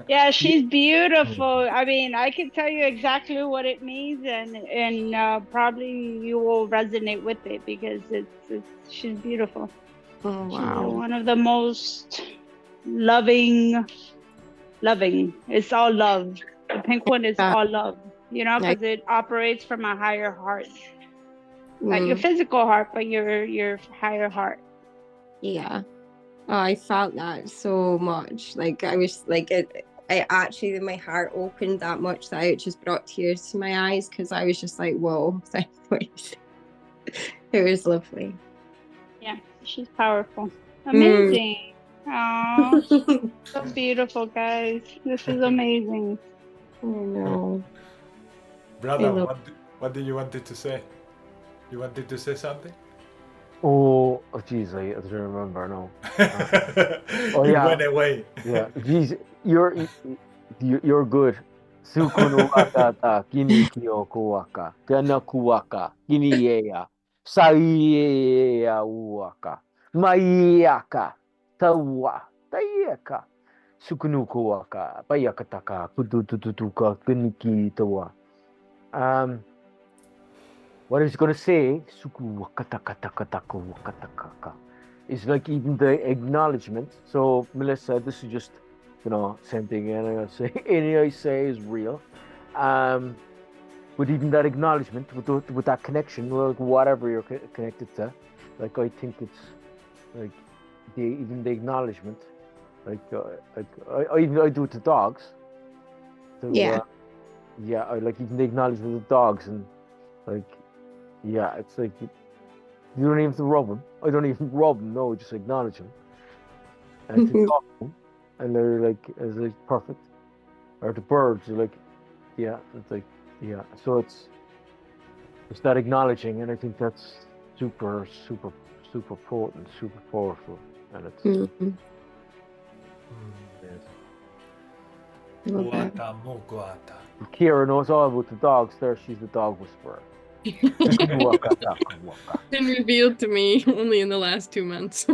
Yeah, she's beautiful. I mean, I can tell you exactly what it means, and probably you will resonate with it because she's beautiful. Oh, wow. She's one of the most loving. It's all love. The pink one is all love, because it operates from a higher heart. Not your physical heart, but your higher heart. Yeah. Oh, I felt that so much. Like, I was like, I actually, my heart opened that much that it just brought tears to my eyes, because I was just like, whoa, thanks. It was lovely. Yeah, she's powerful. Amazing. Oh, so beautiful, guys. This is amazing. I know. Brother, what did you wanted to say? You wanted to say something? Oh, geez, I don't remember. No. You went away. Yeah, geez, you're good. Sukunu akata kini kiyoko waka kana kuwaka kini yea saia uaka maiaka tawa taiaka sukunu kuwaka payakataka kutututuka kiniki tawa. What I was going to say, is like even the acknowledgement. So, Melissa, this is just, same thing anything I say is real. But even that acknowledgement, with that connection, like whatever you're connected to, like I think it's like even the acknowledgement, like I do it to dogs. So, I like even the acknowledgement of dogs, and like. Yeah, it's like you don't even have to rub them. I don't even rub them. No, just acknowledge them and to talk to them, and they're like, it's like perfect. Or the birds are like, it's like, So it's that acknowledging, and I think that's super, super, super potent, super powerful, and it's. Guata, muguata. Kira knows all about the dogs there. She's the dog whisperer. Been revealed to me only in the last 2 months.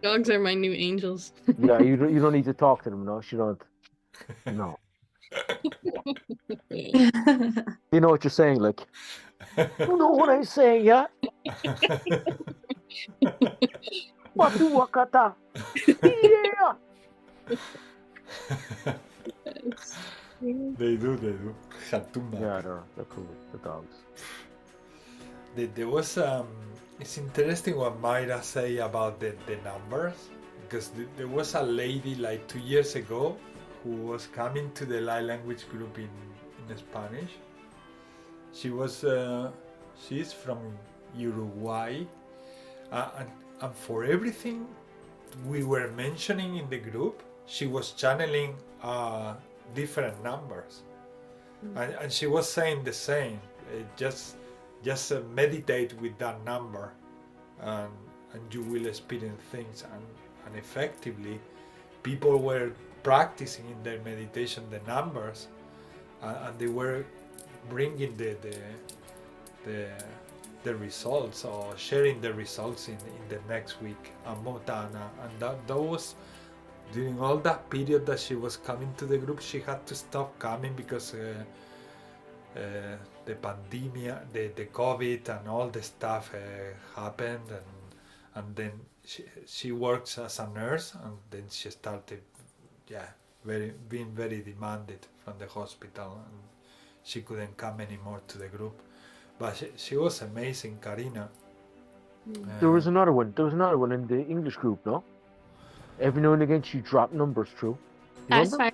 Dogs are my new angels. Yeah, you don't need to talk to them, no? She don't. No. You know what you're saying, like. You know what I'm saying, yeah? What do wakata? Yeah. They do. Hatuma. Yeah, they're cool. The dogs. There was it's interesting what Mayra say about the numbers, because there was a lady like 2 years ago who was coming to the light language group in Spanish. She was she's from Uruguay, and for everything we were mentioning in the group, she was channeling different numbers, and she was saying the same. Just meditate with that number, and you will experience things. And effectively, people were practicing in their meditation the numbers, and they were bringing the results, or sharing the results in the next week. And that was during all that period that she was coming to the group. She had to stop coming because the pandemic, the COVID and all the stuff happened, and then she works as a nurse, and then she started being very demanded from the hospital, and she couldn't come anymore to the group. But she was amazing, Karina. There was another one in the English group, no? Every now and again she dropped numbers through. That's why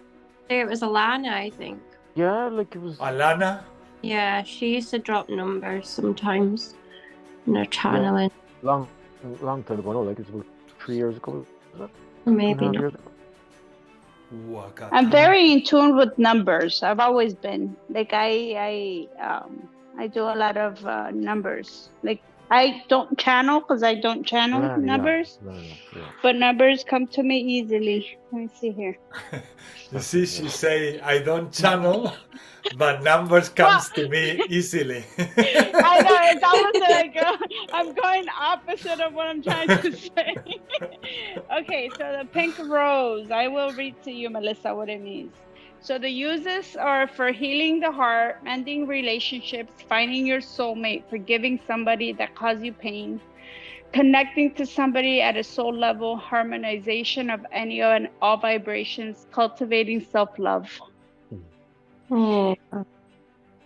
it was Alana, I think. Yeah, like it was Alana. Yeah, she used to drop numbers sometimes in her channeling. long time ago, no, like it's about 3 years ago. Was it? Maybe 2.5 not. years ago. I'm very in tune with numbers. I've always been like I do a lot of numbers. Like I don't channel because I don't channel numbers, but numbers come to me easily. Let me see here. You see, she say, I don't channel, but numbers comes to me easily. I know, it's almost like I'm going opposite of what I'm trying to say. Okay, so the pink rose, I will read to you, Melissa, what it means. So the uses are for healing the heart, mending relationships, finding your soulmate, forgiving somebody that caused you pain, connecting to somebody at a soul level, harmonization of any and all vibrations, cultivating self-love. Oh. And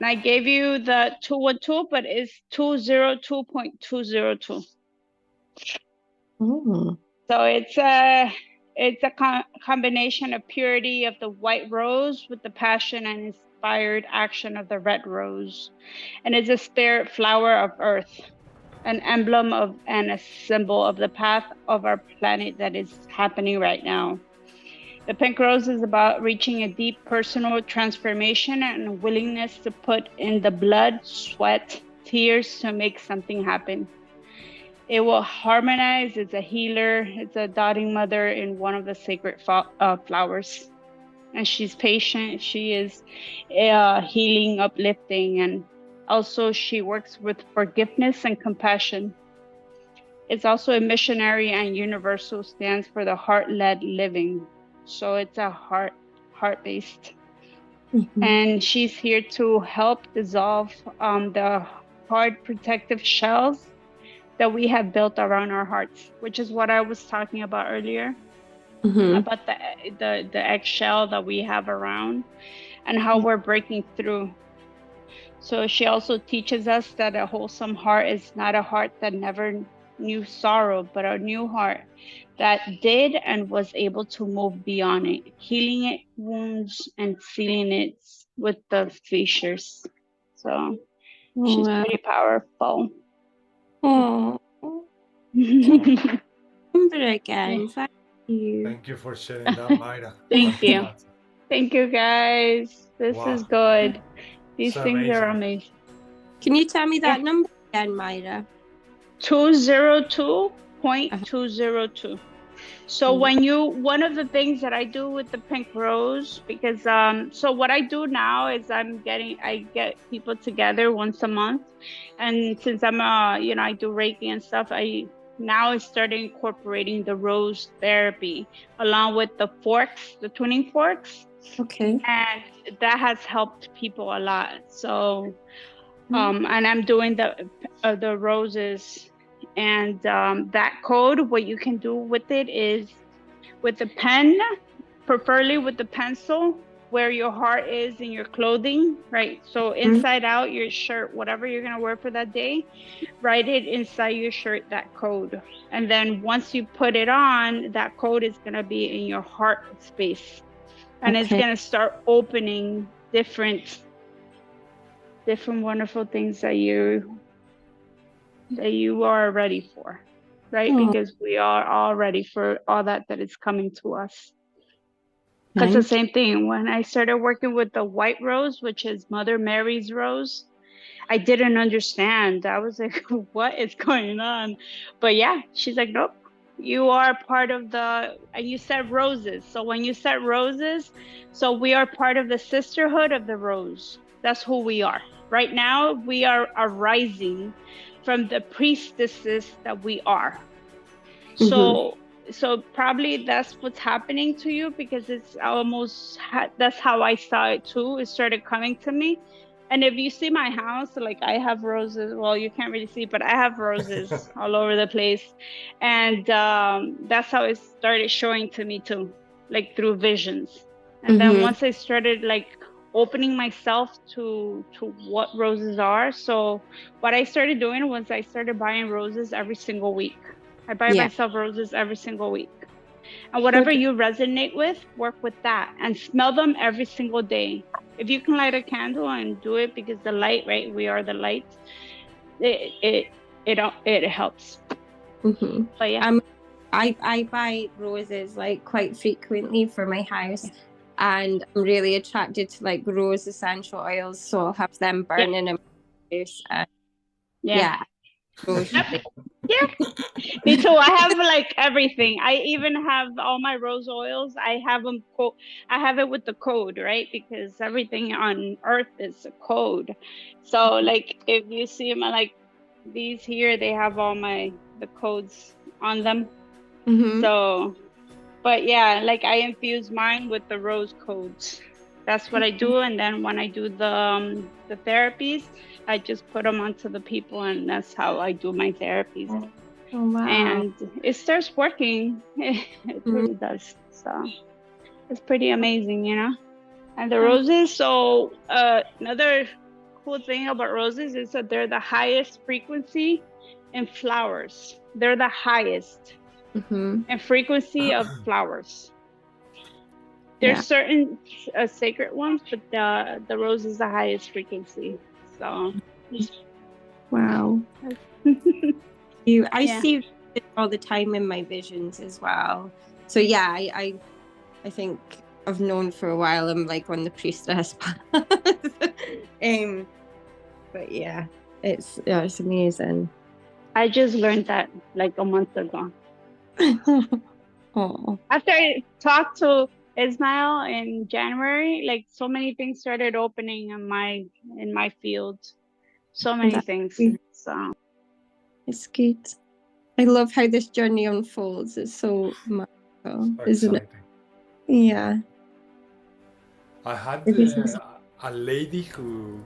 I gave you the 212, but it's 202.202. Oh. So it's a combination of purity of the white rose with the passion and inspired action of the red rose. And it's a spirit flower of earth, an emblem of and a symbol of the path of our planet that is happening right now. The pink rose is about reaching a deep personal transformation and willingness to put in the blood, sweat, tears to make something happen. It will harmonize. It's a healer. It's a dotting mother in one of the sacred flowers. And she's patient. She is healing, uplifting, and also she works with forgiveness and compassion. It's also a missionary and universal, stands for the heart-led living. So it's a heart-based. Mm-hmm. And she's here to help dissolve the hard protective shells that we have built around our hearts, which is what I was talking about earlier, about the eggshell that we have around and how we're breaking through. So she also teaches us that a wholesome heart is not a heart that never knew sorrow, but a new heart that did and was able to move beyond it, healing it wounds and sealing it with the fissures. So she's pretty powerful. Oh, remember again. Thank you. Thank you for sharing that, Mayra. Thank you. Thank you, guys. This is good. These so things are amazing. Can you tell me that number again, Mayra? 202.202. So one of the things that I do with the pink rose, because so what I do now is I get people together once a month, and since I'm I do Reiki and stuff, I now started incorporating the rose therapy along with the forks, the tuning forks. Okay. And that has helped people a lot. So and I'm doing the roses, and that code, what you can do with it is with the pen, preferably with the pencil, where your heart is in your clothing, right? So inside out your shirt, whatever you're gonna wear for that day, write it inside your shirt, that code. And then once you put it on, that code is gonna be in your heart space. And it's gonna start opening different wonderful things that you are ready for, right? Because we are all ready for all that is coming to us. Because the same thing, when I started working with the white rose, which is Mother Mary's rose, I didn't understand. I was like, what is going on? But yeah, she's like, nope, you are part of and you said roses. So when you said roses, so we are part of the sisterhood of the rose. That's who we are. Right now, we are arising from the priestesses that we are. So probably that's what's happening to you, because it's almost, that's how I saw it too. It started coming to me. And if you see my house, like I have roses, well, you can't really see, but I have roses all over the place. And that's how it started showing to me too, like through visions. And then once I started like opening myself to what roses are. So what I started doing was I started buying roses every single week. I buy myself roses every single week. And whatever you resonate with, work with that and smell them every single day. If you can light a candle and do it, because the light, right? We are the light. It helps. But yeah. I buy roses like quite frequently for my house, and I'm really attracted to like rose essential oils, so I'll have them burning in my house. Yeah, me too. I have like everything. I even have all my rose oils. I have them. I have it with the code, right? Because everything on Earth is a code. So like, if you see them like these here, they have all the codes on them. So, but yeah, like I infuse mine with the rose codes. That's what I do. And then when I do the therapies, I just put them onto the people, and that's how I do my therapies. Oh, wow. And it starts working. It really does. So it's pretty amazing, you know. And the roses. So another cool thing about roses is that they're the highest frequency in flowers. They're the highest in frequency of flowers. There's certain sacred ones, but the rose is the highest frequency. So, wow. I see it all the time in my visions as well. So yeah, I think I've known for a while I'm like on the priestess path. But yeah, it's amazing. I just learned that like a month ago. After I talked to Ismael in January, like so many things started opening in my field. So many things. So it's good. I love how this journey unfolds. It's so magical, isn't it? Yeah. I had a lady who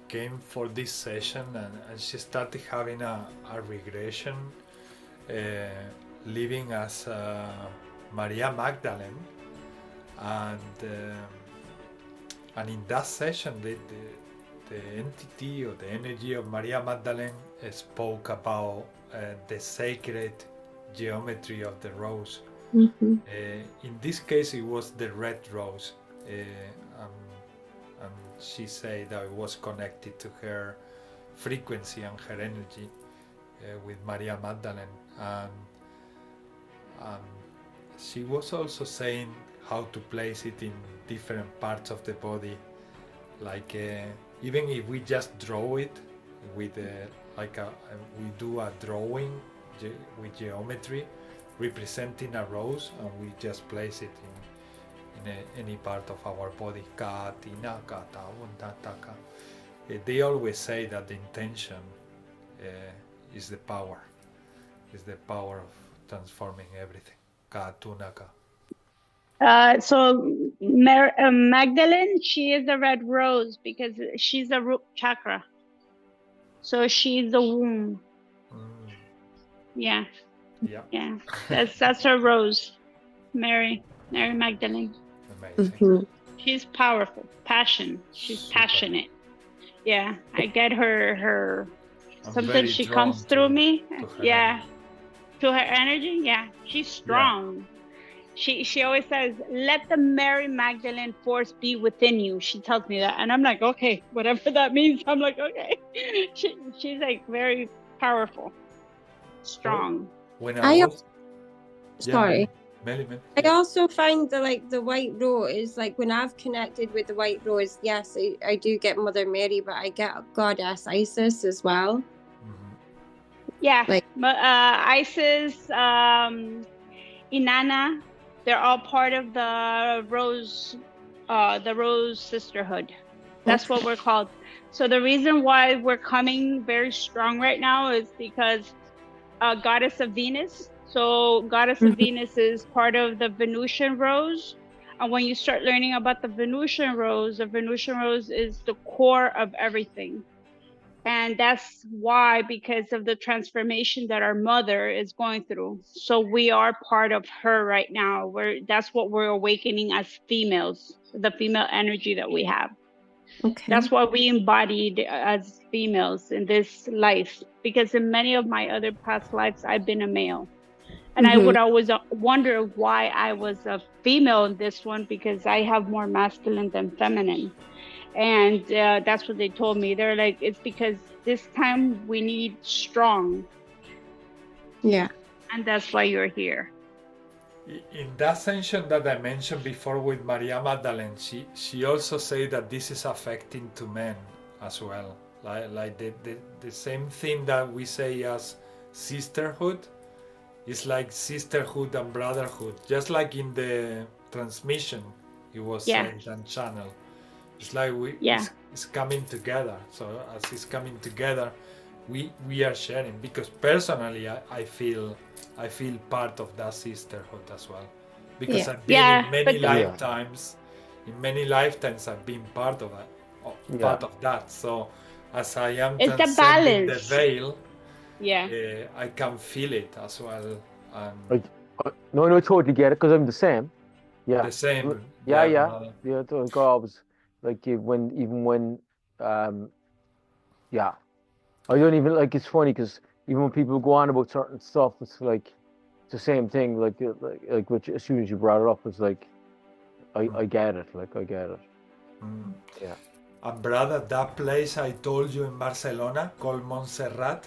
came for this session, and she started having a regression, living as Maria Magdalene, and in that session the entity or the energy of Maria Magdalene spoke about the sacred geometry of the rose. In this case it was the red rose, and she said that it was connected to her frequency and her energy with Maria Magdalene, and she was also saying how to place it in different parts of the body, like even if we just draw it with we do a drawing with geometry, representing a rose, and we just place it in any part of our body. They always say that the intention is the power of transforming everything. So Magdalene, she is a red rose because she's a root chakra. So she's the womb. Yeah. That's her rose, Mary Magdalene. Amazing. She's powerful, she's passionate. Yeah, I get her sometimes she comes through me. Yeah, to her energy. Yeah, she's strong. She always says, let the Mary Magdalene force be within you. She tells me that, and I'm like, okay, whatever that means. I'm like, okay. She's like very powerful, strong. When Sorry. Melly. I also find the white rose, like when I've connected with the white rose, yes, I do get Mother Mary, but I get Goddess Isis as well. Yeah, Isis, Inanna, they're all part of the Rose Sisterhood. That's what we're called. So the reason why we're coming very strong right now is because Goddess of Venus. So Goddess of Venus is part of the Venusian rose. And when you start learning about the Venusian rose is the core of everything. And that's why, because of the transformation that our mother is going through. So we are part of her right now. That's what we're awakening as females, the female energy that we have. Okay. That's what we embodied as females in this life. Because in many of my other past lives, I've been a male. And I would always wonder why I was a female in this one, because I have more masculine than feminine. And that's what they told me. They're like, it's because this time we need strong. Yeah. And that's why you're here. In that ascension that I mentioned before with Maria Magdalene, she also said that this is affecting to men as well. Like the same thing that we say as sisterhood. It's like sisterhood and brotherhood, just like in the transmission it was said and channel. It's like it's coming together. So as it's coming together, we are sharing. Because personally, I feel part of that sisterhood as well. Because I've been in many lifetimes. In many lifetimes, I've been part of that. Part of that. So as I am transcending the veil. I can feel it as well. No, totally get it, because I'm the same. Yeah. The same. Yeah. Always like when I don't even like. It's funny because even when people go on about certain stuff, it's like it's the same thing. Like which as soon as you brought it up, it's like I get it. Like I get it. Yeah. And brother, that place I told you in Barcelona called Montserrat,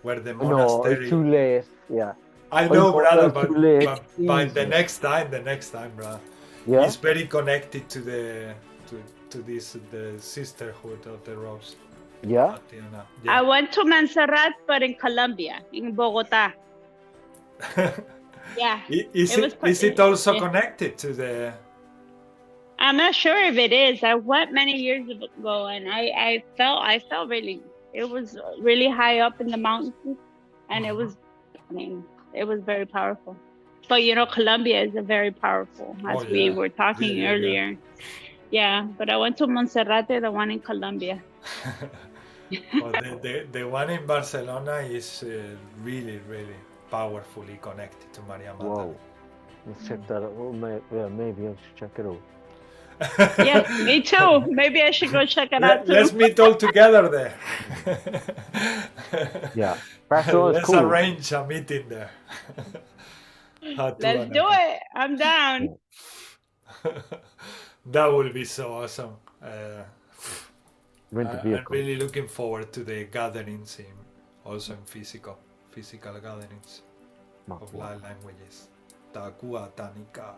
where the monastery. No, it's too late. Yeah. I know, brother, but the next time, brother. Yeah. It's very connected to the sisterhood of the rose. Yeah. I went to Montserrat, but in Colombia, in Bogota. Yeah. Is it also connected to the? I'm not sure if it is. I went many years ago, and I felt really. It was really high up in the mountains, and it was very powerful. But Colombia is a very powerful, as we were talking earlier. Yeah, but I went to Montserrat, the one in Colombia. The one in Barcelona is really, really powerfully connected to Maria Magdalene. Whoa. Let's check that out. Well, maybe I should check it out. Yeah, me too. Maybe I should go check it out too. Let's meet all together there. Yeah. Let's arrange a meeting there. Let's do it. I'm down. That will be so awesome. Rent a vehicle. I'm really looking forward to the gatherings also in physical gatherings of light languages. Takua, Tanika,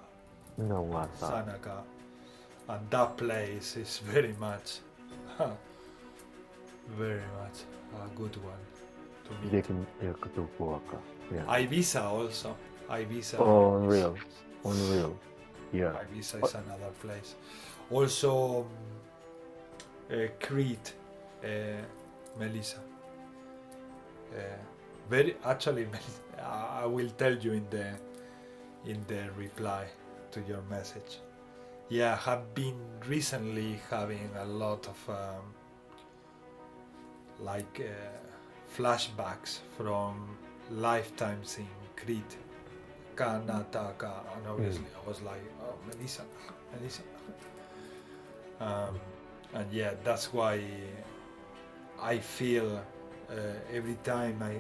Sanaka. And that place is very much a good one to meet. Yeah. Ibiza also. Ibiza. Unreal. Yeah. Ibiza is another place. Also, Crete, Melissa. Very actually, I will tell you in the reply to your message. Yeah, I have been recently having a lot of flashbacks from lifetimes in Crete, Karnataka, and obviously I was like, oh, Melissa. And yeah, that's why I feel every time I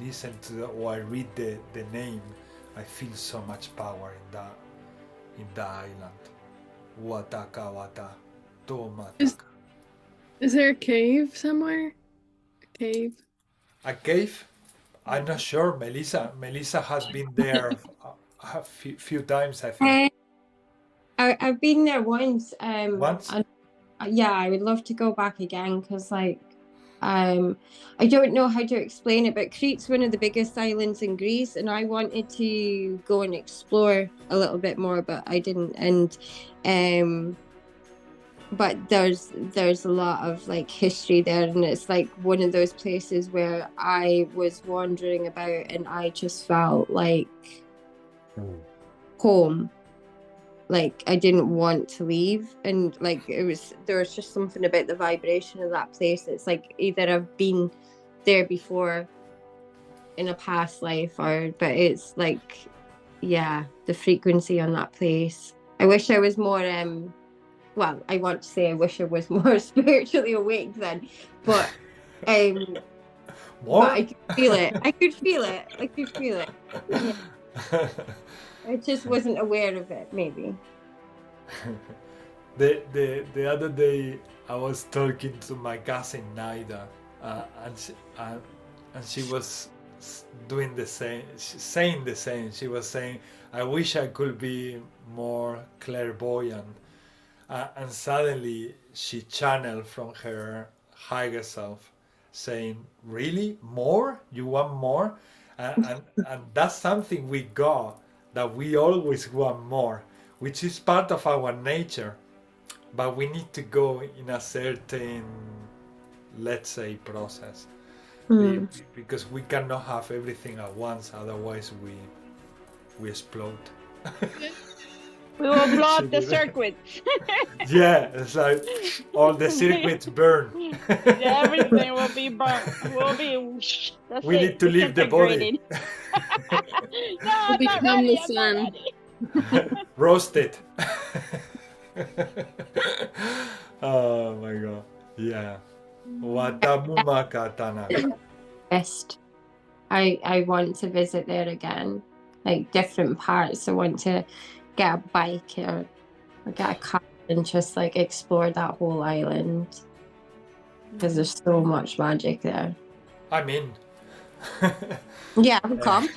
listen to or I read the name, I feel so much power in the island. Wataka wata tomataka. Is there a cave somewhere? A cave? A cave? I'm not sure. Melissa has been there a few times, I think. I've been there once. Once? And, yeah, I would love to go back again because, like, I don't know how to explain it, but Crete's one of the biggest islands in Greece, and I wanted to go and explore a little bit more, but I didn't. And but there's a lot of like history there, and it's like one of those places where I was wandering about and I just felt like home. Like I didn't want to leave, and like there was just something about the vibration of that place. It's like either I've been there before in a past life, but it's like, yeah, the frequency on that place. I wish I was more well, I want to say I wish I was more spiritually awake then, but More? but I could feel it. I could feel it. Yeah. I just wasn't aware of it, maybe. The other day, I was talking to my cousin Naida, and she was doing the same, saying the same. She was saying, "I wish I could be more clairvoyant," and suddenly she channeled from her higher self, saying, "Really, more? You want more?" And that's something we got, that we always want more, which is part of our nature, but we need to go in a certain, let's say, process, because we cannot have everything at once, otherwise we explode. We will blow up the circuits. Yeah, it's like all the circuits burn. Everything will be burnt. We need to leave the body. No, I'm not Become ready. the I'm not sun. ready. Roasted. Oh my god. Yeah. Watamuma katana. Best. I want to visit there again, like different parts. I want to get a bike or get a car and just like explore that whole island, because there's so much magic there. I'm in. Yeah, come.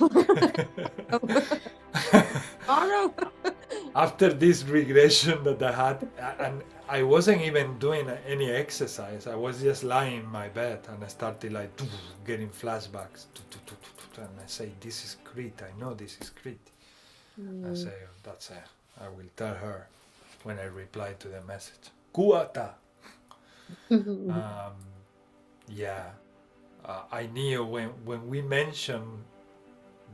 Tomorrow. After this regression that I had, and I wasn't even doing any exercise, I was just lying in my bed and I started like getting flashbacks, and I say, this is Crete, I know this is Crete. I say, that's it, I will tell her when I reply to the message. Kuata. Yeah, I knew when we mentioned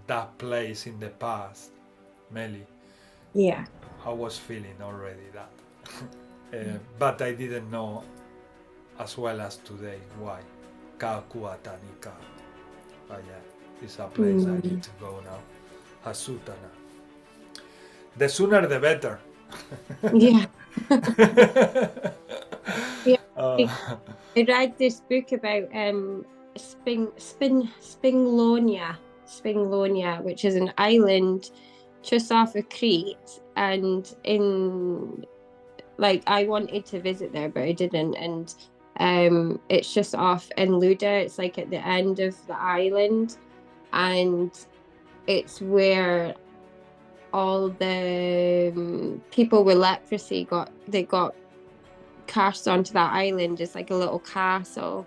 that place in the past, Meli, Yeah. I was feeling already that. But I didn't know as well as today why. Ka Kuatanika. But yeah, it's a place I need to go now. Hasutana. The sooner the better. Yeah. Yeah. I read this book about Spinglonia, which is an island just off of Crete, and I wanted to visit there, but I didn't. And it's just off in Luda. It's like at the end of the island, and it's where all the people with leprosy got cast onto that island. It's like a little castle,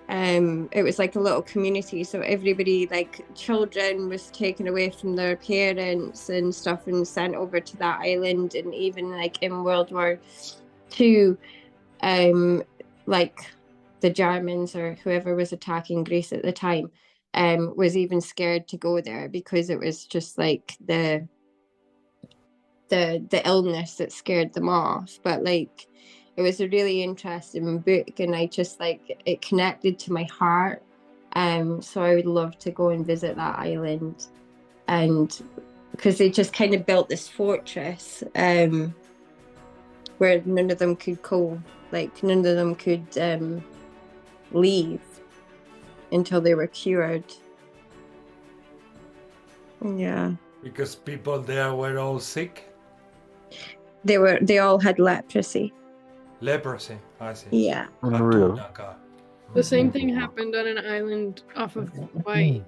It was like a little community, so everybody, like children, was taken away from their parents and stuff and sent over to that island. And even like in World War II, like the Germans or whoever was attacking Greece at the time was even scared to go there, because it was just like the illness that scared them off. But like, it was a really interesting book, and I just like, it connected to my heart. So I would love to go and visit that island, and because they just kind of built this fortress where none of them could go, like none of them could leave until they were cured. Yeah. Because people there were all sick? They all had leprosy. Leprosy, I see. Yeah. Unreal. The same thing happened on an island off of Hawaii,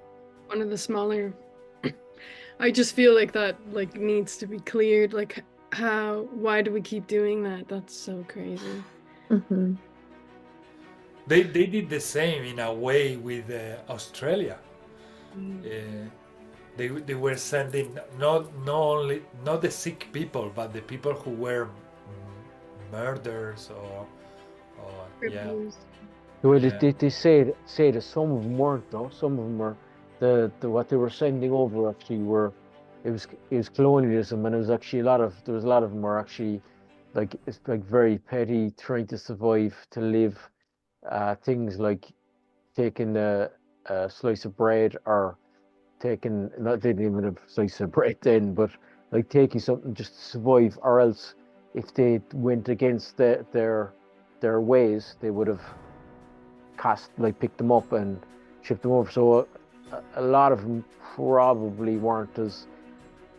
one of the smaller. I just feel like that like needs to be cleared. Like, why do we keep doing that? That's so crazy. Mm-hmm. They did the same in a way with Australia. They were sending not the sick people, but the people who were murders or yeah. Well, they say that some of them weren't though. Some of them were the what they were sending over actually were it was colonialism, and it was actually there was a lot of them were actually like it's like very petty, trying to survive, to live. Things like taking a slice of bread, or taking, not they didn't even have a slice of bread then, but like taking something just to survive, or else if they went against their ways, they would have picked them up and shipped them over. So a lot of them probably weren't as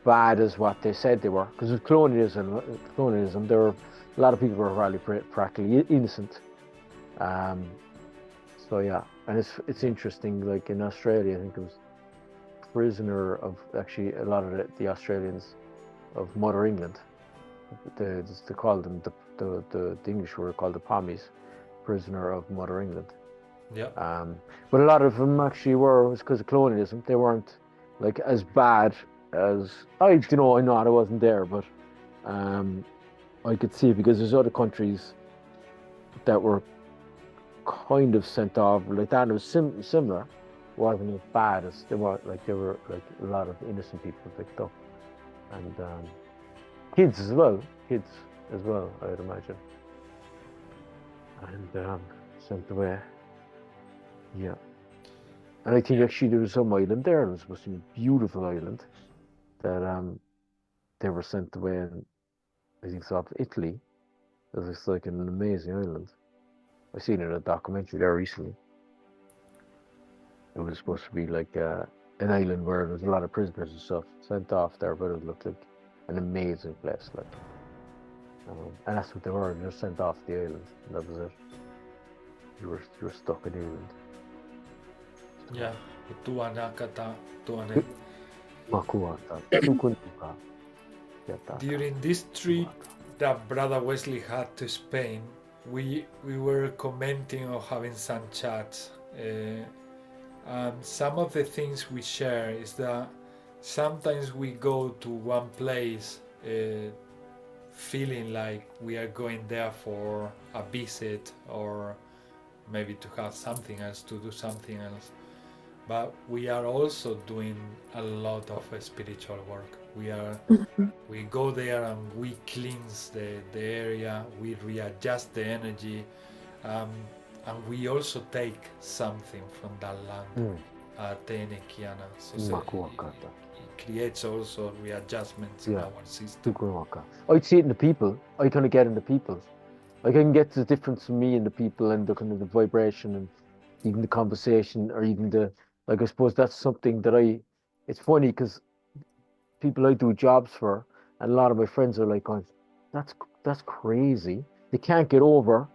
bad as what they said they were, because with colonialism, there were a lot of people were probably practically innocent. So yeah, and it's interesting. Like in Australia, I think it was prisoner of actually a lot of the Australians of Mother England. They called them the English were called the Pommies, prisoner of Mother England. Yeah. But a lot of them actually was because of colonialism. They weren't like as bad as I know I wasn't there, but I could see, because there's other countries that were kind of sent off like that. And it was similar. Wasn't as bad as they were. Like there were like a lot of innocent people picked up, and kids as well, I'd imagine, and sent away. Yeah, and I think actually there was some island there. It was supposed to be a beautiful island that they were sent away, and I think it's off Italy. It was like an amazing island. I seen it in a documentary there recently. It was supposed to be like an island where there was a lot of prisoners and stuff sent off there, but it looked like an amazing place. Like, and that's what they were. They were sent off the island. And that was it. You were stuck in the island. Yeah. During this trip that Brother Wesley had to Spain, we were commenting or having some chats. Some of the things we share is that sometimes we go to one place feeling like we are going there for a visit, or maybe to have something else, to do something else. But we are also doing a lot of spiritual work. We go there and we cleanse the area, we readjust the energy, and we also take something from that land. So it creates also readjustments in our system. I'd see it in the people. I kind of get in the people. Like I can get the difference in me and the people, and the kind of the vibration, and even the conversation, or even the, like, I suppose that's something that it's funny because people I do jobs for, and a lot of my friends are like going, that's crazy. They can't get over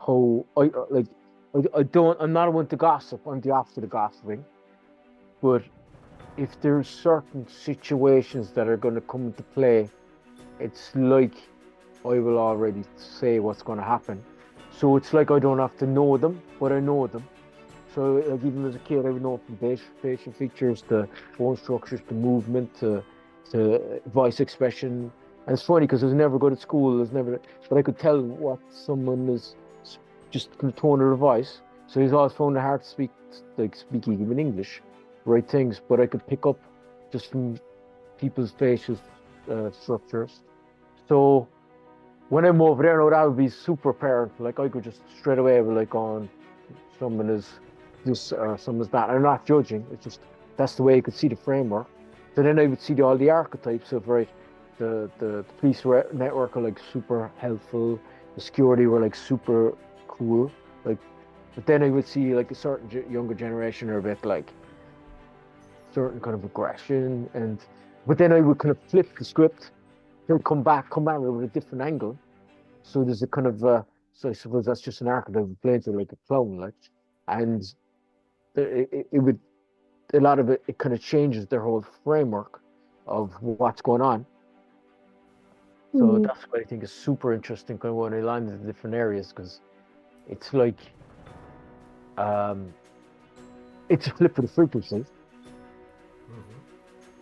how I'm not one to gossip. I'm the opposite of gossiping. But if there's certain situations that are going to come into play, it's like I will already say what's going to happen. So it's like I don't have to know them, but I know them. So like even as a kid, I would know from facial features to bone structures to movement to voice expression. And it's funny because I was never good at school. But I could tell what someone is just from the tone of their voice. So he's always found it hard to speak even English, right things. But I could pick up just from people's facial structures. So when I'm over there, that would be super apparent. Like I could just straight away be like on someone is this or someone's that. I'm not judging. It's just that's the way I could see the framework. So then I would see all the archetypes of the police network are like super helpful. The security were like super cool. Like, but then I would see like a certain younger generation are a bit like certain kind of aggression, but then I would kind of flip the script. He'll come back with a different angle. So there's a kind of so I suppose that's just an archetype of playing to like a clone, like, and it would a lot of it kind of changes their whole framework of what's going on. So that's what I think is super interesting kind of when I land in the different areas, because it's like it's a flip of the frequency.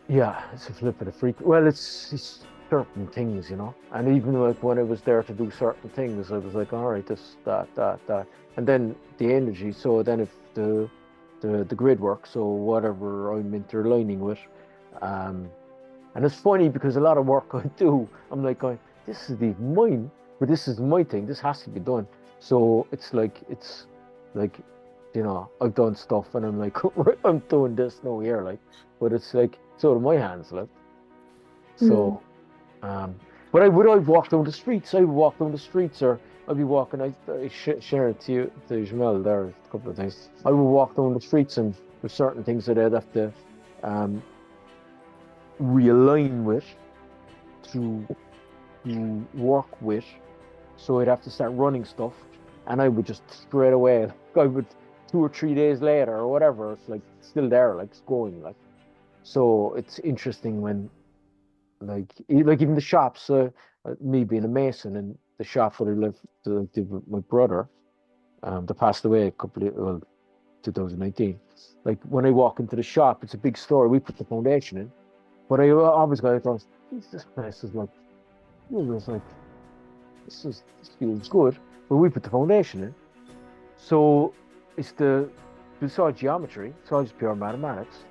Yeah, it's a flip of the frequency. Well, it's certain things, you know. And even like when I was there to do certain things, I was like, all right, this, that, and then the energy. So then if the grid work, so whatever I'm interlining with, and it's funny because a lot of work I do, I'm like going, this is mine, but this is my thing. This has to be done. So it's like, you know, I've done stuff and I'm like, I'm doing this now here, like, but it's like, so do my hands, like. So, but I'd walk down the streets. I would walk down the streets, or I'd be walking. I share it to Ismael there a couple of things. I would walk down the streets, and there's certain things that I'd have to realign with, to work with. So I'd have to start running stuff, and I would just straight away. I would 2 or 3 days later or whatever. It's like still there, like it's going, like. So it's interesting when, like even the shops. Me being a mason, and the shop that I lived with my brother, that passed away a couple of 2019. Like when I walk into the shop, it's a big store. We put the foundation in, but I always go across. This place is like, it was like, this feels good, but we put the foundation in. So it's all geometry. It's all just pure mathematics.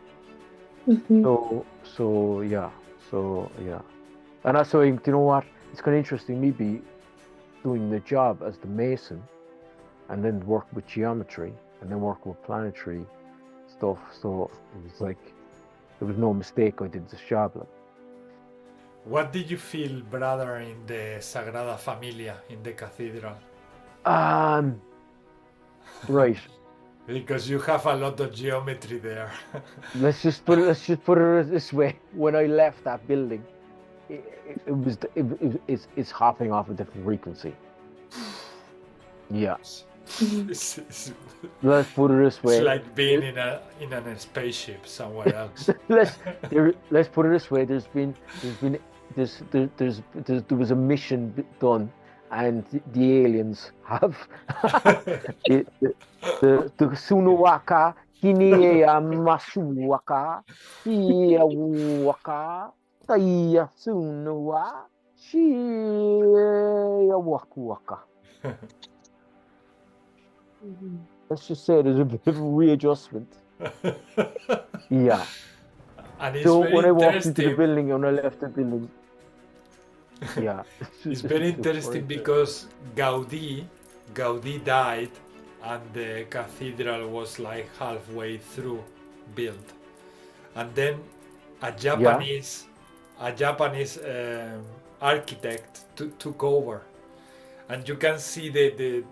So yeah. And that's why, you know what? It's kind of interesting, me be doing the job as the mason, and then work with geometry, and then work with planetary stuff. So it was like, there was no mistake. I did this job. Like. What did you feel, brother, in the Sagrada Familia, in the cathedral? Right. Because you have a lot of geometry there. let's just put it this way. When I left that building, it's hopping off a different frequency. Yeah. Let's put it this way. It's like being in a spaceship somewhere else. let's put it this way. There was a mission done, and the aliens have the Sunuwaka Hinia Masuwaka Hiawaka Taya Sunuwa Shiawakuwaka. Let's just say there's a bit of a readjustment. Yeah. And so when I walked into the building and I left the building, yeah. It's very interesting because Gaudí died, and the cathedral was like halfway through built, and then a Japanese architect took over, and you can see the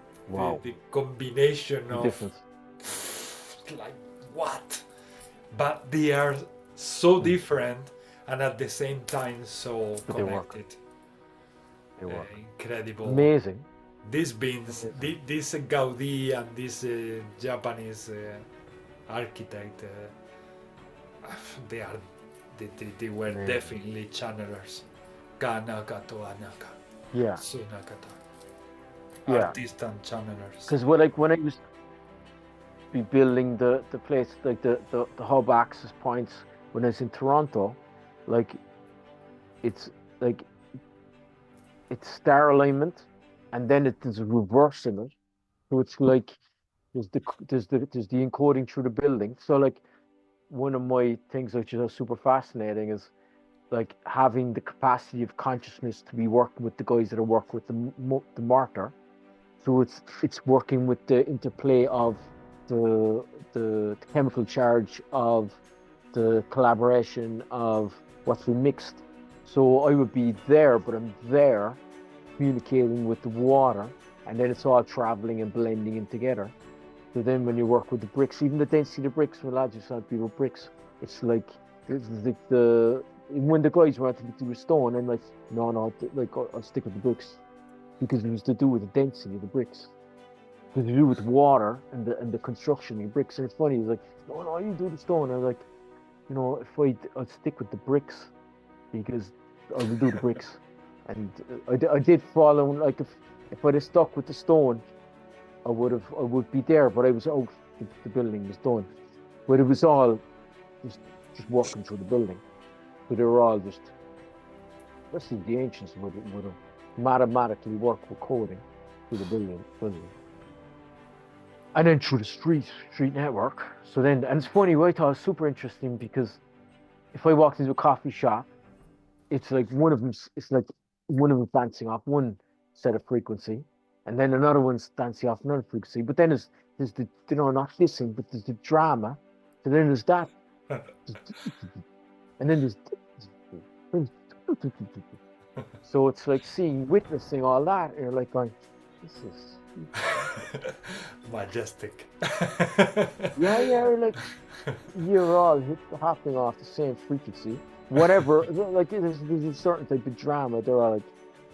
combination of like what, but they are so different and at the same time so connected. They work. Incredible. Amazing. These beings, this Gaudí and this Japanese architect, they were definitely channelers. Kanaka to Anaka. Yeah. Sunakata. Yeah. Artist and channelers. Because when I was, be building the place, like the hub access points. When I was in Toronto, like it's star alignment, and then there's a reverse in it. So it's like there's the encoding through the building. So like one of my things which is super fascinating is like having the capacity of consciousness to be working with the guys that are working with the mortar. So it's working with the interplay of the chemical charge of the collaboration of what's been mixed. So I would be there, but I'm there communicating with the water, and then it's all traveling and blending in together. So then when you work with the bricks, even the density of the bricks, when lads used to have people bricks, it's like when the guys wanted to do a stone, I'm like, no, like I'll stick with the bricks, because it was to do with the density of the bricks. It was to do with water and the construction of the bricks. And it's funny, he's like, no, you do the stone. I was like, I'll stick with the bricks, because I will do the bricks. And I did follow, like if I'd have stuck with the stone, I would be there, but I was out. The building was done, but it was all just working through the building. So they were all just, especially the ancients would have mathematically worked with coding through the building. And then through the street network. So then, and it's funny, what I thought was super interesting, because if I walked into a coffee shop, it's like one of them dancing off one set of frequency, and then another one's dancing off another frequency. But then there's the, not hissing, but there's the drama. So then there's that, and then there's, so it's like witnessing all that, and you're like going, this is majestic. yeah, like you're all hopping off the same frequency. Whatever, like there's a certain type of drama. They're all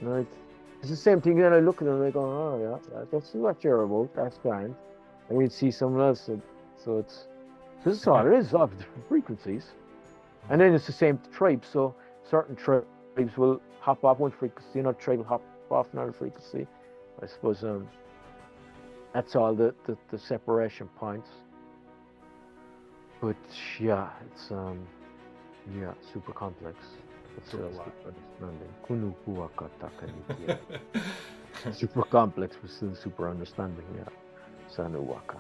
like, it's the same thing. Then I look at them and I go, oh yeah, that's what you're about. That's fine. And we'd see someone else, so this is all it is, all different frequencies. And then it's the same tribe. So certain tribes will hop off one frequency, another tribe will hop off another frequency. I suppose that's all the separation points. But yeah, it's super complex. It's understanding. Super complex, but still super understanding. Yeah. Sanuwaka.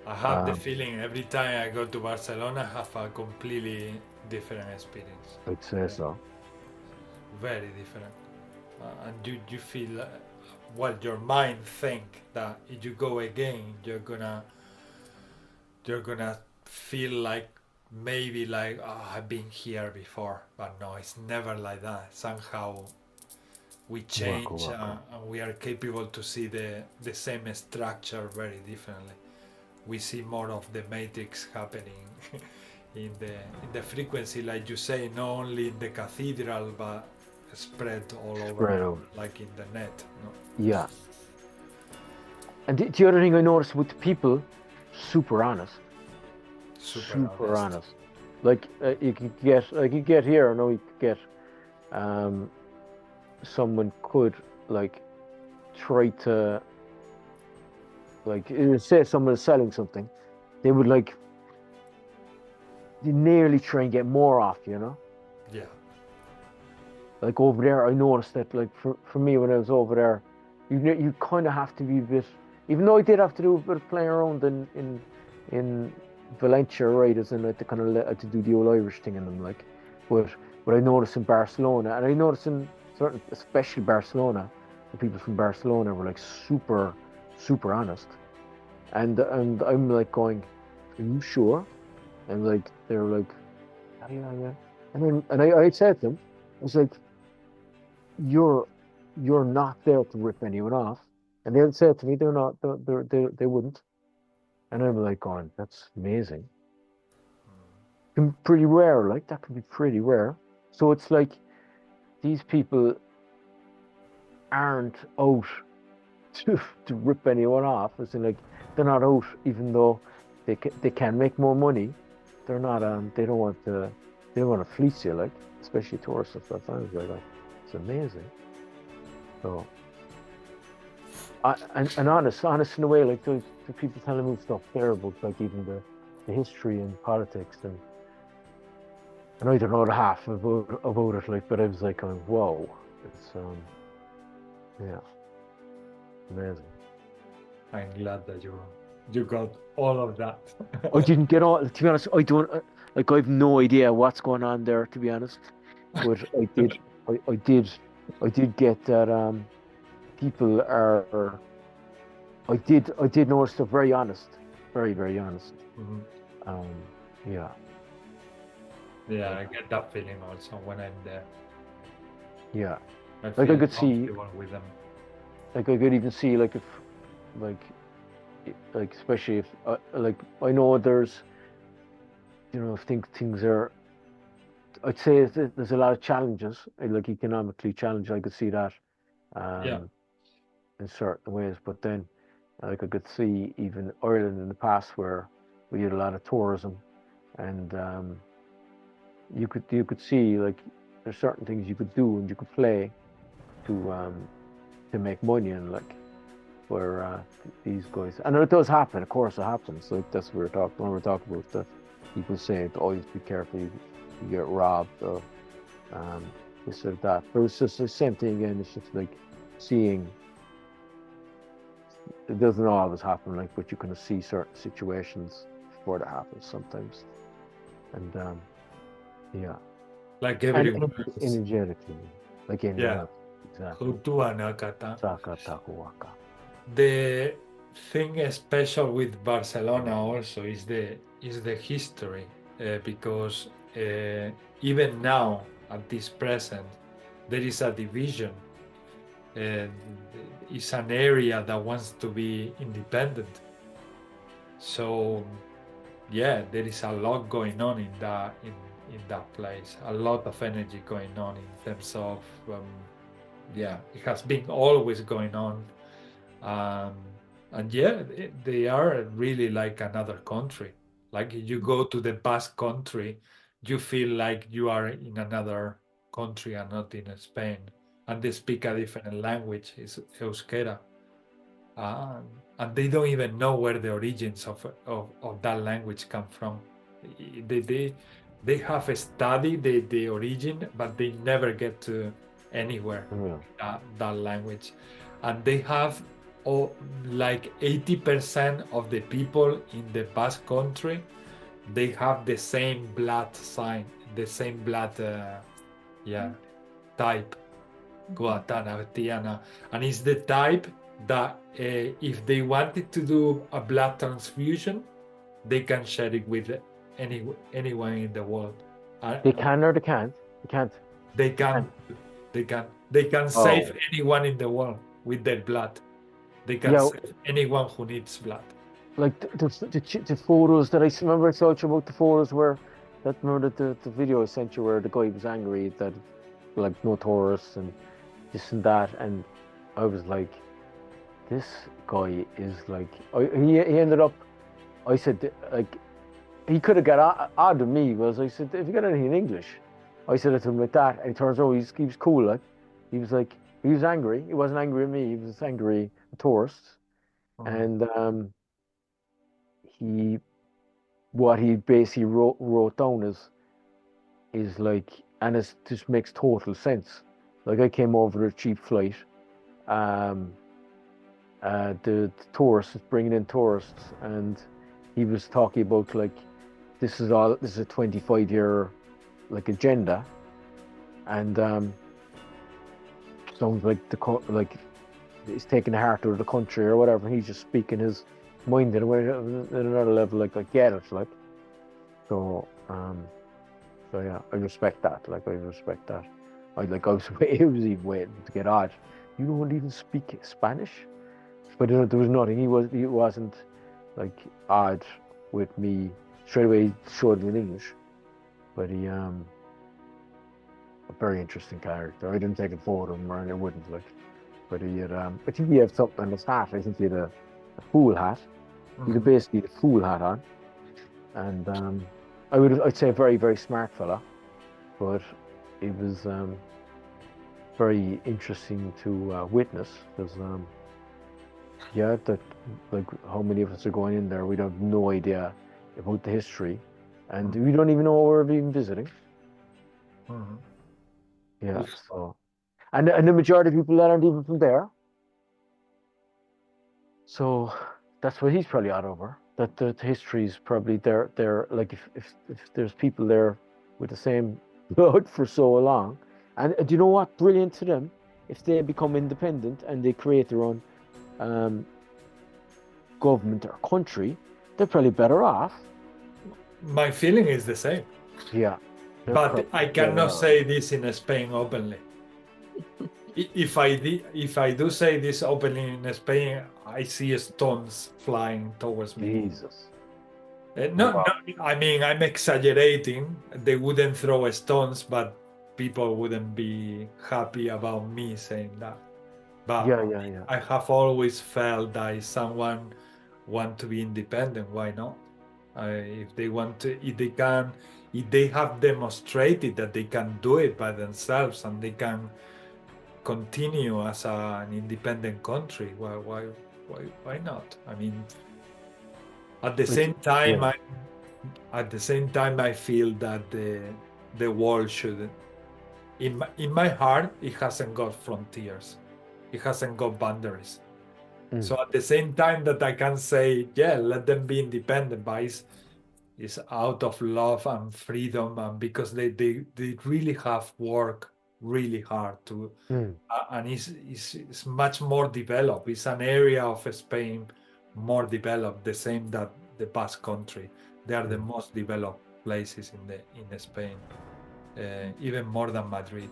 I have the feeling every time I go to Barcelona, I have a completely different experience. I'd say so. Very different. And you feel what your mind think that if you go again, you're gonna feel like maybe like, oh, I've been here before, but no, it's never like that. Somehow we change and we are capable to see the same structure very differently. We see more of the matrix happening in the frequency, like you say, not only in the cathedral, but spread all over, like in the net. No? Yeah. And the other thing I noticed with the people, super honest. Super honest. Like you could get here. I know you could get someone could like try to like say someone is selling something, they would like nearly try and get more off, Yeah. Like over there, I noticed that like for me when I was over there, you kind of have to be a bit, even though I did have to do a bit of playing around in Valencia, right, as in like to kind of to do the old Irish thing in them, like, but I noticed in Barcelona, and I noticed in certain, especially Barcelona, the people from Barcelona were like super honest, and I'm like going, are you sure? And like they were like, yeah, and I said to them, I was like, you're not there to rip anyone off, and they said to me they wouldn't. And I'm like going, that's amazing. Pretty rare, like that could be pretty rare. So it's like these people aren't out to rip anyone off. As in, like, they're not out, even though they can make more money. They're not they don't want to fleece you, like, especially tourists and stuff. I was like, it's amazing. So and honest in a way, like the people telling me stuff terrible, like even the history and politics, and I don't know the half about it, like, but I was like, going, whoa, it's yeah, amazing. I'm glad that you got all of that. I didn't get all, to be honest. I don't like. I have no idea what's going on there, to be honest. But I did get that. People are. I did notice they're very honest, very, very honest. Mhm. Yeah. Yeah, I get that feeling also when I'm there. Yeah. I Like I feel could see, comfortable with them. like I could even see, like if, like especially if, like I know there's, if things are. I'd say there's a lot of challenges, like economically challenged. I could see that, Yeah. in certain ways. But then, like I could see even Ireland in the past where we had a lot of tourism, and you could see like there's certain things you could do and you could play to make money, and like where these guys, and it does happen. Of course, it happens. Like that's what when we're talking about that. People say always be careful. You get robbed or this or that. But it's just the same thing again. It's just like seeing. It doesn't always happen, like, but you can see certain situations before that happens sometimes, and yeah. Like And everyone. energetically, like anyone Yeah. else. Exactly. Hutua Nakata. Saka takuwaka. The thing special with Barcelona also is the history, because even now at this present there is a division. It's an area that wants to be independent. So yeah, there is a lot going on in that place. A lot of energy going on in terms of yeah, it has been always going on. And yeah, they are really like another country. Like you go to the Basque country, you feel like you are in another country and not in Spain. And they speak a different language, it's Euskera. And they don't even know where the origins of that language come from. They have studied the origin, but they never get to anywhere that language. And they have like 80% of the people in the Basque country, they have the same blood sign, the same blood type, Guatana, Tiana. And it's the type that if they wanted to do a blood transfusion, they can share it with anyone in the world. They can or they can't? They can't. They can. They can save anyone in the world with their blood. They can save anyone who needs blood. Like the photos that I remember I told you about, the photos where remember the video I sent you where the guy was angry that like no tourists and this and that, and I was like, this guy is like, he ended up, I said, like, he could have got out of me, was I said, if you got anything in English, I said it to him like that, and it turns out he was cool, like, he was like, he was angry, he wasn't angry at me, he was angry at tourists, and what he basically wrote down is like, and it just makes total sense. Like I came over a cheap flight, the tourists, bringing in tourists, and he was talking about like, this is a 25-year like agenda, and sounds like he's taking the heart out of the country or whatever. He's just speaking his mind in another level. Like I get it, like so yeah, I respect that. Like I respect that. I was even waiting to get odd. You don't even speak Spanish, but there was nothing. He wasn't like odd with me straight away. He showed me in English, but he a very interesting character. I didn't take a photo of him, or I wouldn't like. But he had I think he had something on his hat. I think he had a fool hat. He had basically the fool hat on, and I'd say a very, very smart fella, but it was very interesting to witness because yeah, that like how many of us are going in there? We have no idea about the history, and we don't even know where we're even visiting. Mhm. Yeah, Oof. so and the majority of people that aren't even from there. So that's what he's probably out over. That the history is probably they're like if there's people there with the same blood for so long, and do you know what? Brilliant to them if they become independent and they create their own government or country, they're probably better off. My feeling is the same. Yeah. But I cannot say this in Spain openly. If I do say this openly in Spain, I see stones flying towards me. Jesus. No, I mean, I'm exaggerating. They wouldn't throw stones, but people wouldn't be happy about me saying that. But Yeah. I have always felt that if someone want to be independent, why not? If they want to, if they have demonstrated that they can do it by themselves and they can continue as an independent country, why not? I mean, at the same time, I feel that the world should, in my heart, it hasn't got frontiers, it hasn't got boundaries. So at the same time that I can say, yeah, let them be independent, but it's out of love and freedom, and because they really have worked really hard to, and it's much more developed. It's an area of Spain more developed, the same that the Basque Country. They are the most developed places in Spain, even more than Madrid.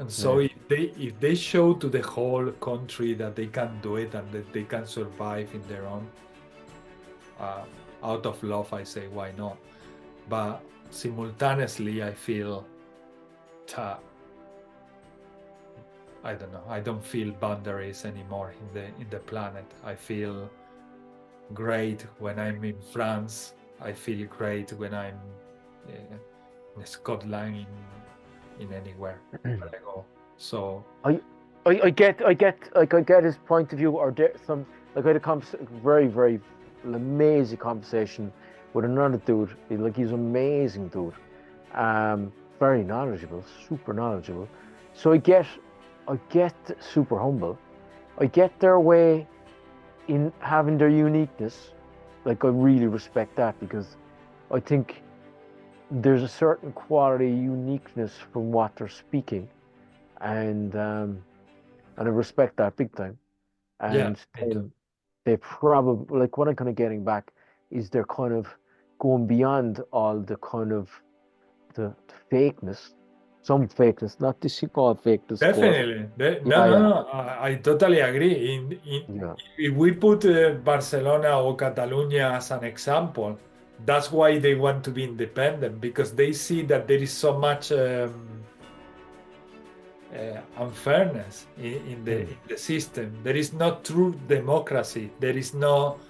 And so if they show to the whole country that they can do it and that they can survive in their own, out of love, I say, why not? But simultaneously, I feel that, I don't know, I don't feel boundaries anymore in the planet. I feel great when I'm in France. I feel great when I'm in Scotland, in anywhere where I go. So I get his point of view. Or some like I had a very amazing conversation with another dude. He's an amazing dude, very knowledgeable, super knowledgeable. So I get super humble. I get their way in having their uniqueness. Like I really respect that because I think there's a certain quality uniqueness from what they're speaking, and I respect that big time. And they probably, like, what I'm kind of getting back is they're kind of going beyond all the kind of the fakeness, some fakeness, not this called fakeness. Definitely, no, I totally agree. If we put Barcelona or Catalonia as an example, that's why they want to be independent, because they see that there is so much unfairness in the system. There is no true democracy. There is no,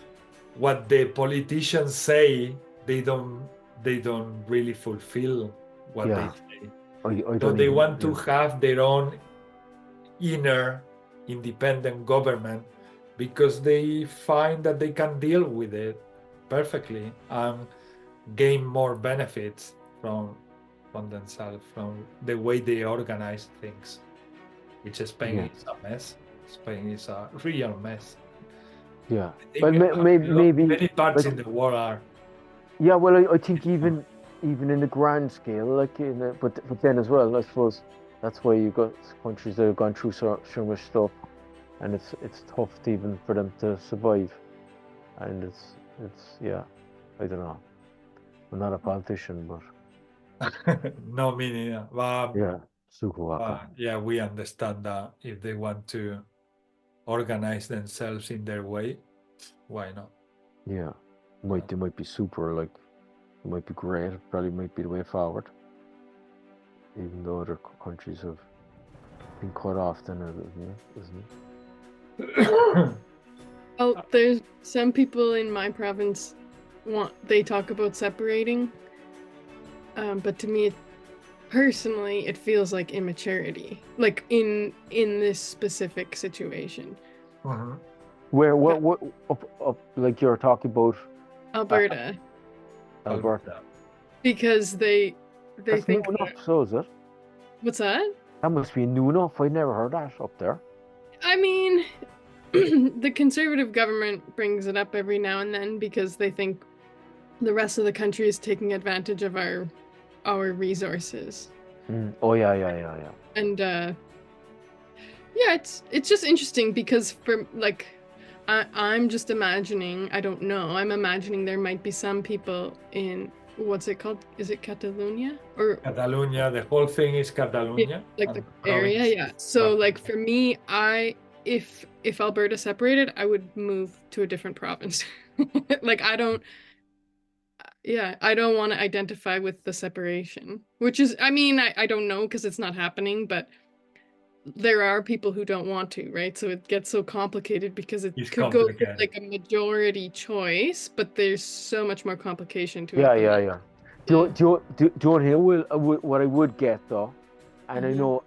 what the politicians say, they don't really fulfill what they say. So they want to have their own inner independent government because they find that they can deal with it perfectly and gain more benefits from themselves, from the way they organize things. Which Spain is a mess. Spain is a real mess. Yeah, but maybe many parts in the world are. Yeah, well, I think even in the grand scale, like but then as well, I suppose that's why you got countries that have gone through so much stuff, and it's tough even for them to survive, and it's I don't know. I'm not a politician, but no, me neither. But we understand that if they want to organize themselves in their way, why not? Yeah, they might be super, like, it might be great. It probably might be the way forward, even though other countries have been cut off. Then, isn't it? Oh, there's some people in my province they talk about separating, but to me personally, it feels like immaturity, like in this specific situation. Mhm. Where what up like you're talking about Alberta, Alberta. because they That's think new enough, so is it? what's that? That must be new enough. I never heard that up there. I mean, the conservative government brings it up every now and then because they think the rest of the country is taking advantage of our resources. Oh yeah. And yeah, it's just interesting because for like I'm just imagining, I don't know, I'm imagining there might be some people in, what's it called? Is it Catalonia? Or Catalonia, the whole thing is Catalonia. like the and area, province yeah. is So Barcelona. like for me, if Alberta separated, I would move to a different province. Like I don't want to identify with the separation, which is, I mean, I don't know because it's not happening, but there are people who don't want to, right? So it gets so complicated because it It's could go with complicated. like a majority choice, but there's so much more complication to it. Yeah, than yeah, that. yeah. Do you want to hear what I would get though? And I Mhm. know,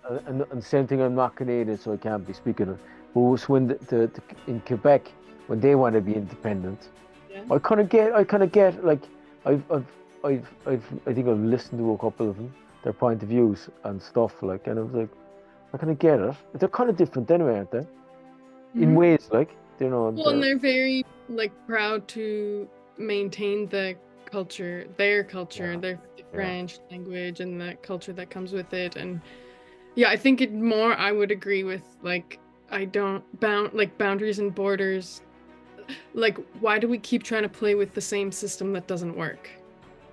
and same thing, I'm not Canadian, so I can't be speaking of. But it was when in Quebec, when they want to be independent, Yeah. I kind of get like I think I've listened to a couple of them, their point of views and stuff like, and I was like, I kind of get it. They're kind of different anyway, aren't they? In Mhm. ways, like, you know. Well, and they're very like proud to maintain the culture, their culture, Yeah, the French language and the culture that comes with it. And yeah, I think it more I would agree with like I don't boundaries and borders. Like, why do we keep trying to play with the same system that doesn't work?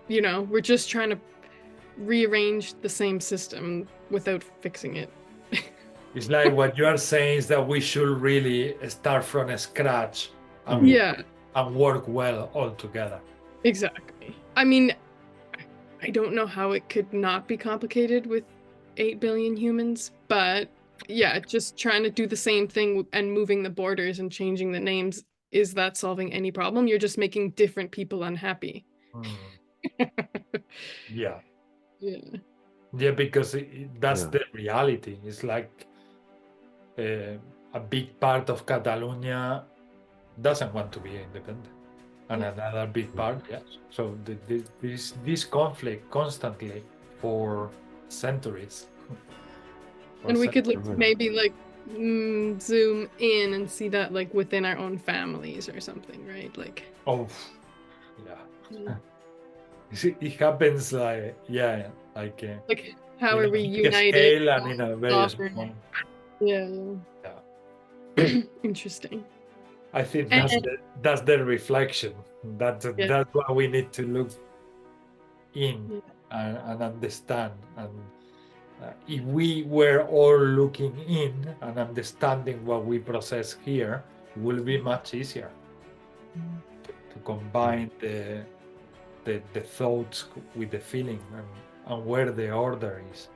You know, we're just trying to rearrange the same system without fixing it. It's like what you are saying is that we should really start from scratch and, Yeah, and work well all together. exactly. I mean, I don't know how it could not be complicated with 8 billion humans, but yeah, just trying to do the same thing and moving the borders and changing the names, is that solving any problem? You're just making different people unhappy. Yeah. Yeah. Yeah, because that's Yeah. the reality. It's like a big part of Catalonia doesn't want to be independent, and another big part, yes. So this conflict constantly for centuries. And we could like Really. maybe like zoom in and see that like within our own families or something, right? Like, Oh, yeah. It happens like like how in are a we big united? scale and in a very Often. small. Yeah. Interesting. I think And- that's the reflection. That's what we need to look in and understand. And if we were all looking in and understanding what we process here, it will be much easier to combine the thoughts with the feeling and where the order is.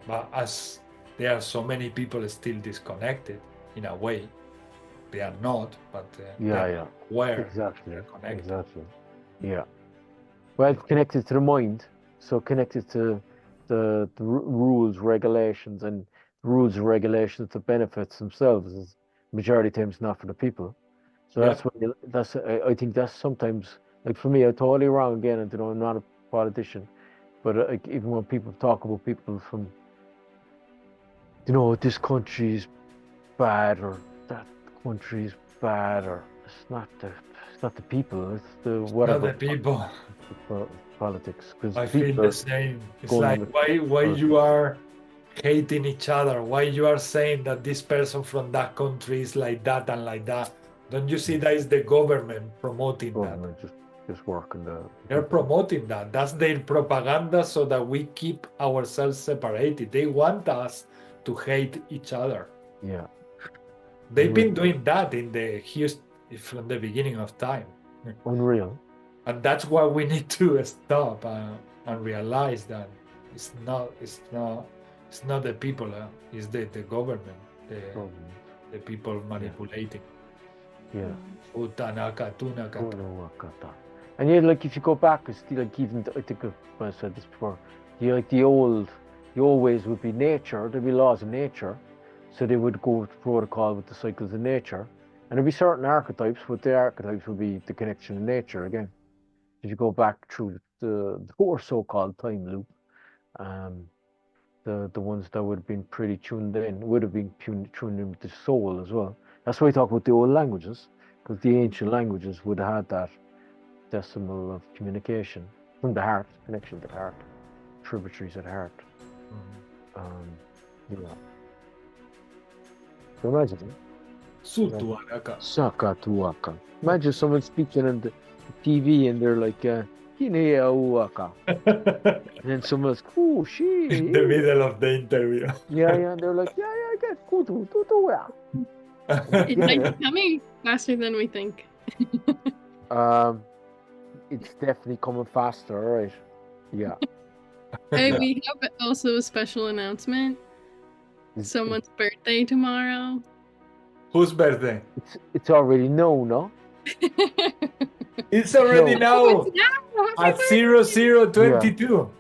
But as there are so many people still disconnected in a way, they are not, but Yeah. where Exactly. they're connected. Exactly. Yeah. Well, connected to the mind, so connected to the rules, regulations, and rules and regulations that benefits themselves is majority times not for the people. So Yeah. that's what I think that's sometimes, like for me, I'm totally wrong again, and I'm not a politician, but like even when people talk about people from, this country's bad or that country's bad, or it's not the people, it's the whatever. Not the people. Politics, because I feel the same. It's going like with why you are hating each other, why you are saying that this person from that country is like that and like that. Don't you see that is the government promoting that? government just working They're promoting that. That's their propaganda so that we keep ourselves separated. They want us to hate each other. Yeah. They've been doing that from the beginning of time. Unreal. And that's why we need to stop and realize that it's not the people, it's the government, the people manipulating. Yeah. Utanaka. And yeah, like if you go back, it's still like even I think I said this before. the old ways would be nature. There'd be laws of nature, so they would go with protocol with the cycles of nature, and there'd be certain archetypes, but the archetypes would be the connection to nature again. If you go back through the whole so-called time loop, the ones that would have been pretty tuned in would have been tuned in with the soul as well. That's why we talk about the old languages, because the ancient languages would have had that decimal of communication from the heart, connection to the heart, tributaries at heart. Yeah. So imagine Sutuanaka. Sakatuaka. Imagine someone speaking on the TV and they're like, Hineauaka. And then someone's, oh, she. In the middle of the interview. Yeah, and they're like, yeah, I get kutu, tutu, yeah. It might be coming faster than we think. It's definitely coming faster, right? Yeah. Hey, we have also a special announcement. Someone's birthday tomorrow. Whose birthday? It's already known, no? It's already Oh, now it's now! at 0022.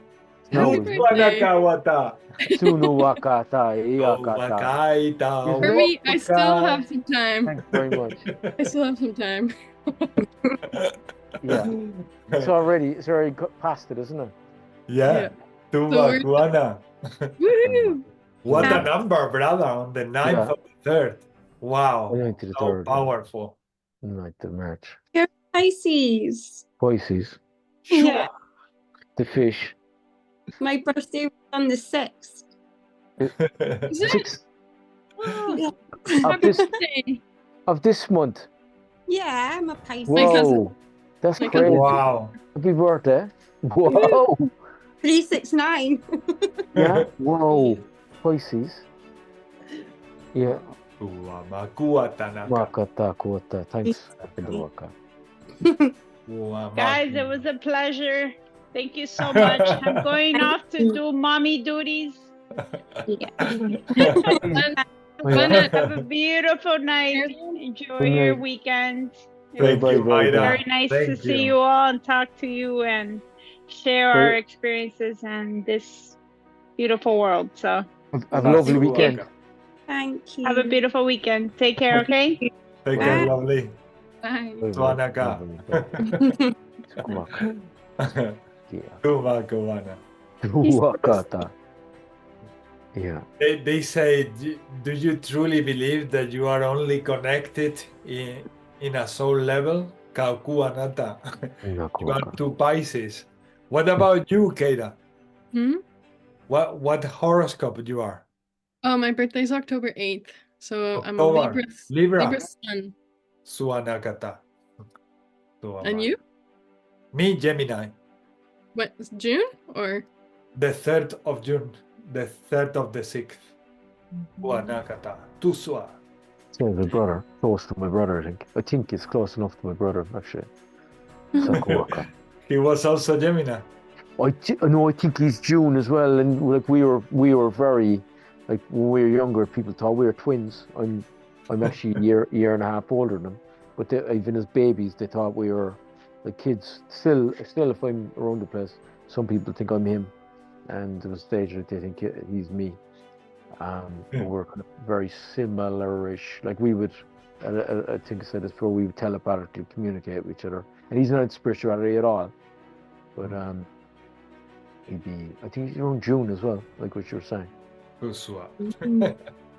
No, Sutuanaka wata. Sunuwakata, Iakata. Wakaita. For me, I still have some time. Thanks very much. I still have some time. Yeah. It's already past it, isn't it? Yeah. Tuvakuana. Woohoo! What a number, brother, on the 9th of the 3rd. Wow. 9th to the So 3rd. powerful. 9th of March. Pisces. Pisces. Yeah. The fish. My birthday was on the 6th. Is it? 6th Oh, of happy this birthday. of this month. Yeah, I'm a Pisces. My cousin. Whoa. That's My crazy. cousin. Wow. Happy birthday. Whoa. 369. Yeah. Whoa. Pisces. Yeah. Tuamakuatanaka. Wakata kuata. Thanks for the waka. Guys, it was a pleasure. Thank you so much. I'm going off to do mommy duties. Have a beautiful night. Enjoy your weekend. Thank you, Mayra. Very nice to see you all and talk to you and share our experiences in this beautiful world. So Have a lovely weekend. Thank you. have a beautiful weekend. Take care, okay? Take care, lovely. Bye. Tuanaka. Tuvakuana. Wakata. Yeah. They say, do you truly believe that you are only connected in a soul level? Kaukuanata. You are two Pisces. What about you, Keira? Hmm? What horoscope you are? Oh, my birthday's October 8th. So I'm a October. Libra. sun. Suanakata. And you? Me, Gemini. What, June or? The 3rd of June. The 3rd of the 6th. Suanakata. Tusua. So my brother, close to my brother, I think. I think it's close enough to my brother, actually. Sakuwaka. He was also Gemini. I think he's June as well, and like we were very, like when we were younger, people thought we were twins. I'm actually a year and a half older than him, but even as babies, they thought we were like kids. Still, if I'm around the place, some people think I'm him, and to the stage that they think he's me. But we're kind of very similar-ish. Like we would, I think I said this before, we would telepathically communicate with each other. And he's not in spirituality at all, but I think he's around June as well, like what you were saying. Tusua.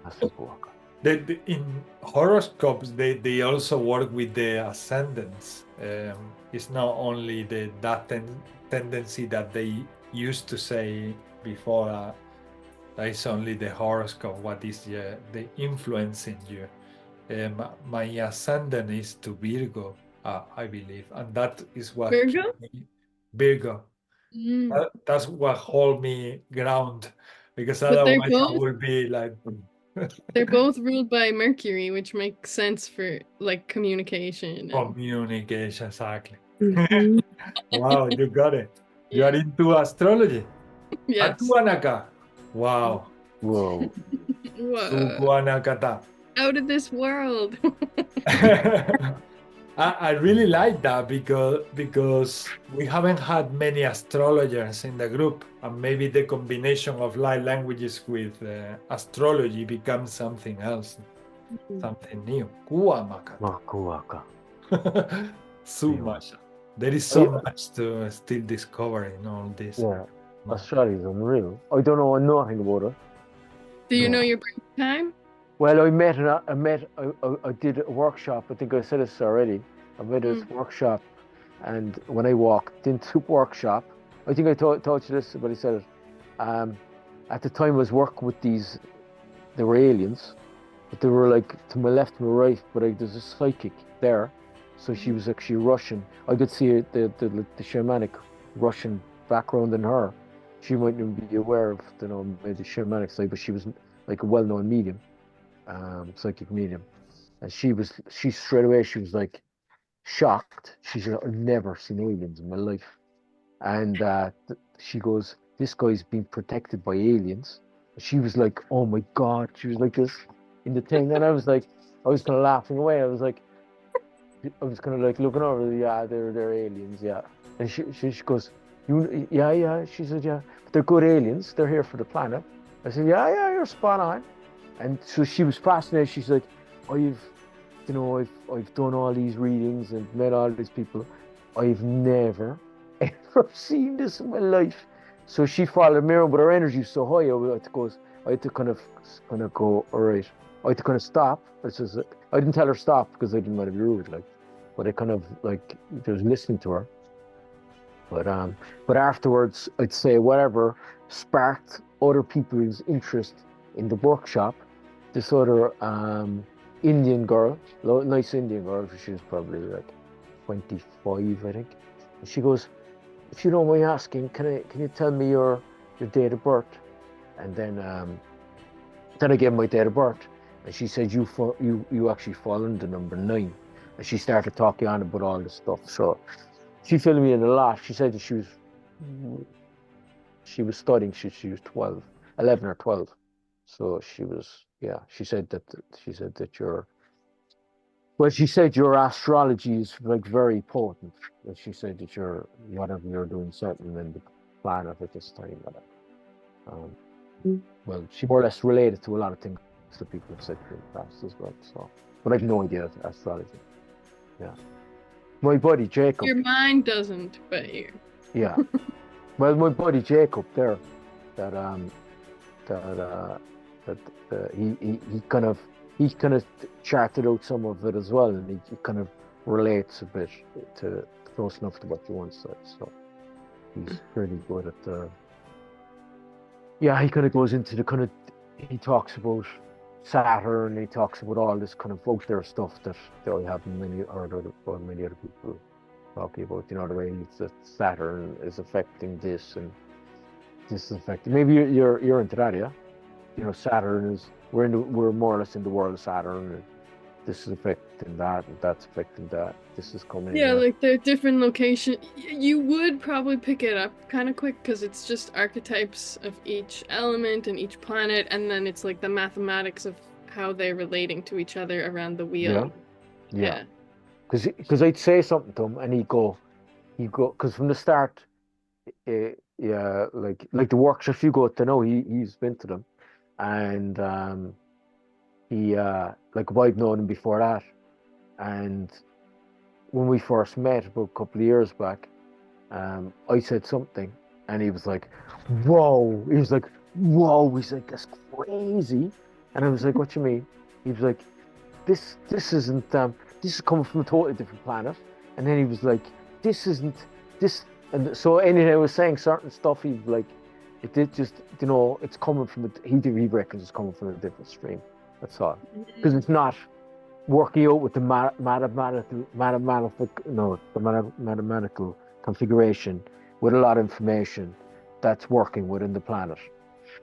That's the book. In horoscopes, they also work with the ascendants. It's not only that tendency that they used to say before. That is only the horoscope. What is the influence in you? My ascendant is to Virgo, I believe, and that is what Virgo? Virgo. Mm. That's what hold me ground, because But they're otherwise I both- would be like. They're both ruled by Mercury, which makes sense for like communication. and- Communication, exactly. Mhm. Wow, you got it. You Yeah. are into astrology. Yes. Atuanaka. Wow. Whoa. Whoa. Sukuanakata. Out of this world. I really like that because we haven't had many astrologers in the group, and maybe the combination of light languages with astrology becomes something else, something new. Kuamaka. Makuaka. So Yeah. much. There is so Yeah. much to still discover in all this. Yeah, Australia's unreal. I don't know nothing about it. Do you No. know your birth time? Well, I did a workshop. I think I said this already. I made this workshop, and when I walked into workshop, I think I told you this, but I said it. At the time, I was working with these. They were aliens, but they were like to my left, and my right. But there's a psychic there, so she was actually Russian. I could see the shamanic Russian background in her. She mightn't even be aware of the maybe shamanic side, but she was like a well-known medium. Psychic medium, and she straight away she was like shocked. She said, I've never seen aliens in my life, and she goes, this guy's been protected by aliens. She was like, oh my god, she was like this in the thing, and I was kind of laughing away. I was kind of like looking over, yeah, they're aliens, yeah. And she goes, yeah, she said, yeah, but they're good aliens, they're here for the planet. I said, yeah, you're spot on. And so she was fascinated. She's like, I've done all these readings and met all these people. I've never ever seen this in my life. So she followed me around, but her energy was so high. I had to kind of go, all right. I had to kind of stop. I didn't tell her stop because I didn't want to be rude, like, but I kind of like was listening to her. But afterwards, I'd say whatever sparked other people's interest in the workshop. This other Indian girl, nice Indian girl, she was probably like 25, I think. And she goes, if you don't mind asking, can you tell me your date of birth? And then I gave my date of birth, and she said, you actually fall in the number 9. And she started talking on about all this stuff. So she filled me in a lot. She said that she was studying. She was 11 or 12. So she said that she said your astrology is like very potent. And she said that whatever you're doing certain in the planet at this time. Well, she more or less related to a lot of things that people have said in the past as well. So, but I have no idea of astrology. Yeah. My buddy Jacob. Your mind doesn't, but you. Yeah. Well, my buddy Jacob there, he kind of charted out some of it as well, and he kind of relates a bit to close enough to what you once said. So he's pretty good at the. Yeah, he kind of goes into he talks about Saturn. He talks about all this kind of out there stuff that I have many other people talking about. You know, the way that Saturn is affecting this and this is affecting. Maybe you're into that, yeah. You know, Saturn is we're more or less in the world of Saturn, and this is affecting that, and that's affecting that. This is coming. Yeah, like they're different locations. You would probably pick it up kind of quick because it's just archetypes of each element and each planet, and then it's like the mathematics of how they're relating to each other around the wheel. Yeah. Because I'd say something to him, and he'd go, because from the start, like the workshops you go to know, he's been to them. And he like I've known him before that, and when we first met about a couple of years back, I said something, and he was like, "Whoa!" He was like, "Whoa!" He's like, "That's crazy," and I was like, "What you mean?" He was like, "This isn't this is coming from a totally different planet," and then he was like, "This isn't this," and so anything I was saying certain stuff, he was like. It did just, it's coming from he reckons it's coming from a different stream. That's all. Because it's not working out with the mathematical configuration with a lot of information that's working within the planet.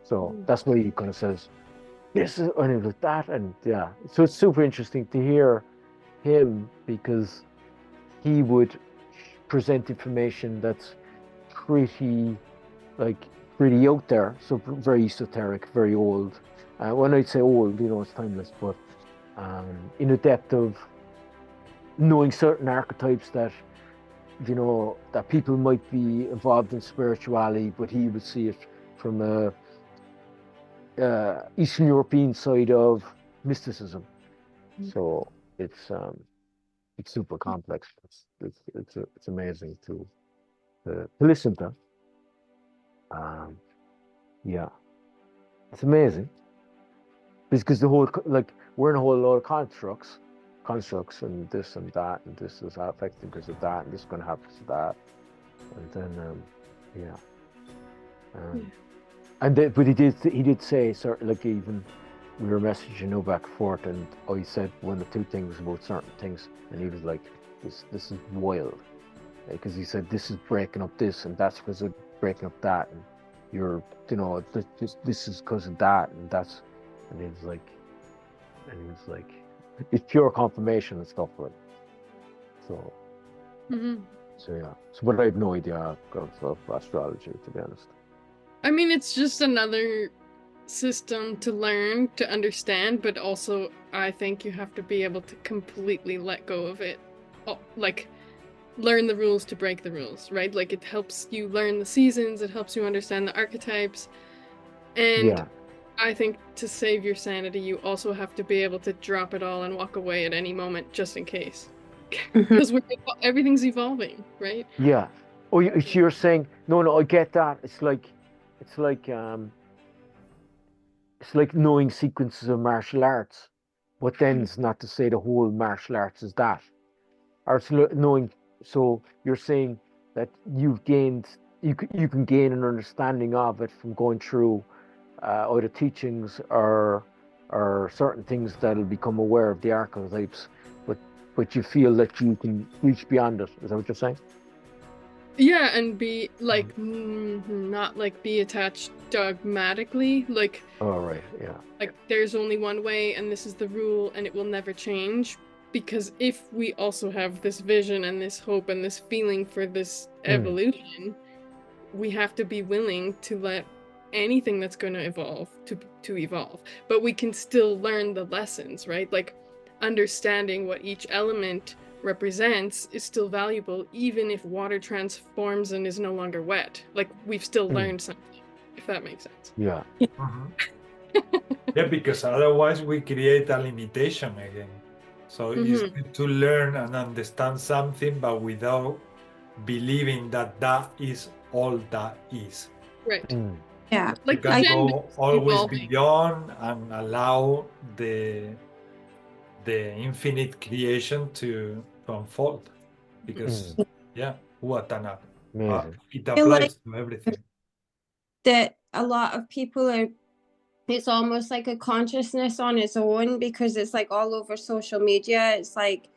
So that's why he kind of says, this is, and it was that, and yeah. So it's super interesting to hear him because he would present information that's pretty out there, so very esoteric, very old. When I'd say old, it's timeless, but in a depth of knowing certain archetypes that, you know, that people might be involved in spirituality, but he would see it from a Eastern European side of mysticism. So it's super complex. It's amazing to listen to. Yeah, it's amazing because the whole, like, we're in a whole lot of constructs and this and that, and this is affected because of that, and this is going to happen to that, and then but he did say, sort of, like, even we were messaging back and forth, and I said one or two things about certain things, and he was like, this is wild, because he said this is breaking up this, and that's because of breaking up that, and you're, you know, this is because of that, and that's, and he was like, it's pure confirmation and stuff, right? So, so yeah. So, but I have no idea of astrology, to be honest. I mean, it's just another system to learn, to understand, but also I think you have to be able to completely let go of it. Like, learn the rules to break the rules, right? Like, it helps you learn the seasons, it helps you understand the archetypes, and I think to save your sanity, you also have to be able to drop it all and walk away at any moment, just in case. Because everything's evolving, right? Yeah. Oh, you're saying, no, I get that. It's like knowing sequences of martial arts, but then it's not to say the whole martial arts is that. Or it's knowing, so you're saying that you can gain an understanding of it from going through either teachings or certain things that'll become aware of the archetypes, but you feel that you can reach beyond it. Is that what you're saying? Yeah, and be like, not like be attached dogmatically, like, oh, right, yeah, like there's only one way and this is the rule and it will never change. Because if we also have this vision and this hope and this feeling for this evolution, we have to be willing to let anything that's going to evolve to evolve. But we can still learn the lessons, right? Like, understanding what each element represents is still valuable, even if water transforms and is no longer wet. Like, we've still learned something, if that makes sense. Yeah. Yeah, because otherwise we create a limitation again. So it's good to learn and understand something, but without believing that that is all that is. Right. Yeah. You can go always beyond and allow the infinite creation to unfold. Because, Huatana, it applies to everything. That a lot of people are, it's almost like a consciousness on its own, because it's like all over social media. It's like,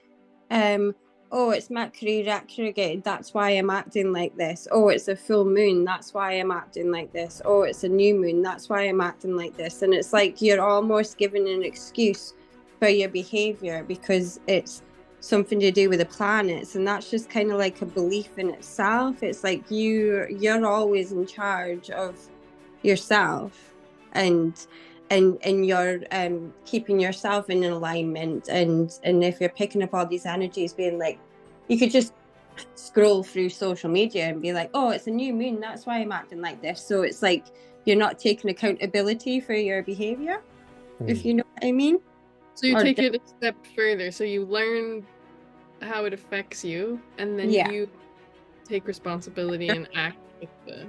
oh, it's Mercury retrograde, that's why I'm acting like this. Oh, it's a full moon, that's why I'm acting like this. Oh, it's a new moon, that's why I'm acting like this. And it's like you're almost given an excuse for your behavior because it's something to do with the planets, and that's just kind of like a belief in itself. It's like you're always in charge of yourself, and you're keeping yourself in alignment, and if you're picking up all these energies, being like, you could just scroll through social media and be like, oh, it's a new moon, that's why I'm acting like this. So it's like you're not taking accountability for your behavior, if you know what I mean. So you take it a step further, so you learn how it affects you, and then you take responsibility and act with the...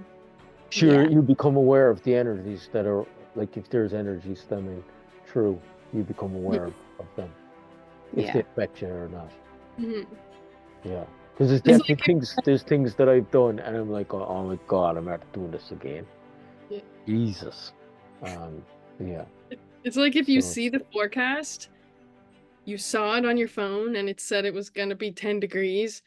Sure, you become aware of the energies that are, like, if there's energy stemming through, you become aware of them, if they affect you or not. Yeah, because there's definitely there's things that I've done, and I'm like, oh my God, I'm not doing this again. Jesus. It's like if you see the forecast, you saw it on your phone and it said it was going to be 10 degrees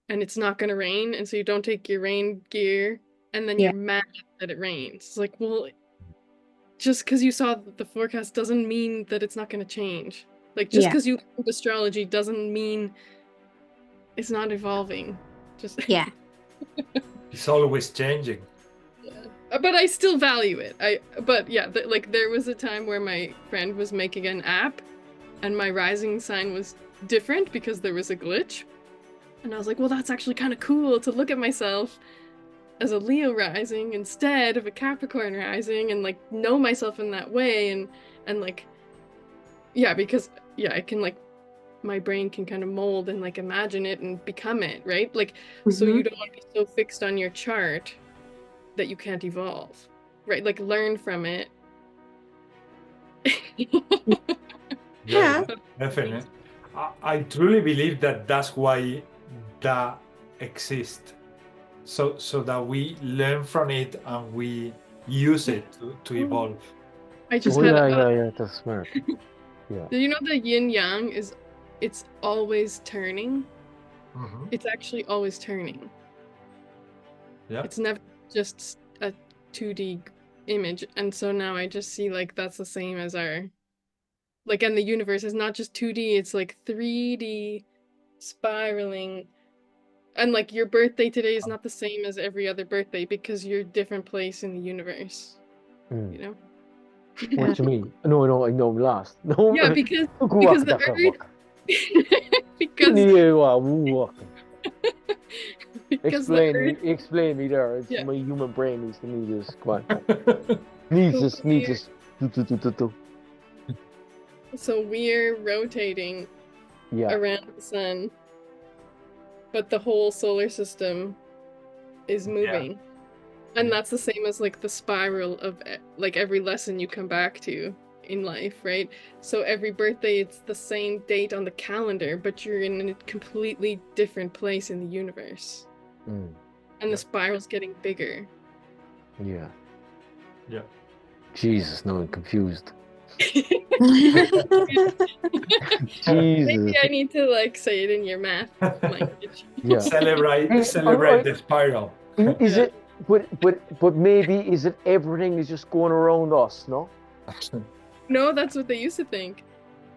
and it's not going to rain, and so you don't take your rain gear, and then you're mad that it rains. It's like, well, just because you saw the forecast doesn't mean that it's not going to change. Like, just because you learned astrology doesn't mean it's not evolving. Just It's always changing. But I still value it. Like, there was a time where my friend was making an app and my rising sign was different because there was a glitch. And I was like, well, that's actually kind of cool to look at myself as a Leo rising instead of a Capricorn rising, and like know myself in that way, and like, yeah, because yeah, I can like, my brain can kind of mold and like imagine it and become it, right? Like, so you don't want to be so fixed on your chart that you can't evolve, right? Like, learn from it. Yeah. Definitely. I truly believe that that's why that exists. So that we learn from it and we use it to evolve. I just Oh, had yeah, that's smart. Yeah. Do you know the yin yang is, it's always turning? Mhm. It's actually always turning. Yeah. It's never just a 2D image. And so now I just see like that's the same as our, like, and the universe is not just 2D, it's like 3D spiraling. And like your birthday today is not the same as every other birthday because you're a different place in the universe. You know? What do you mean? No, I know last. No. Yeah, because the Earth because Explain me there. It's Yeah. my human brain needs to need this. Come on. Needs this. Do. So we're rotating Yeah. around the sun, but the whole solar system is moving. And that's the same as like the spiral of like every lesson you come back to in life, right? So every birthday it's the same date on the calendar, but you're in a completely different place in the universe. And the spiral's getting bigger. Yeah. Yeah. Jesus, no, I'm confused. Maybe Jesus. I need to like say it in your math language. Yeah. Celebrate the spiral. Is Yeah. it? But maybe is it everything is just going around us? No. No, that's what they used to think.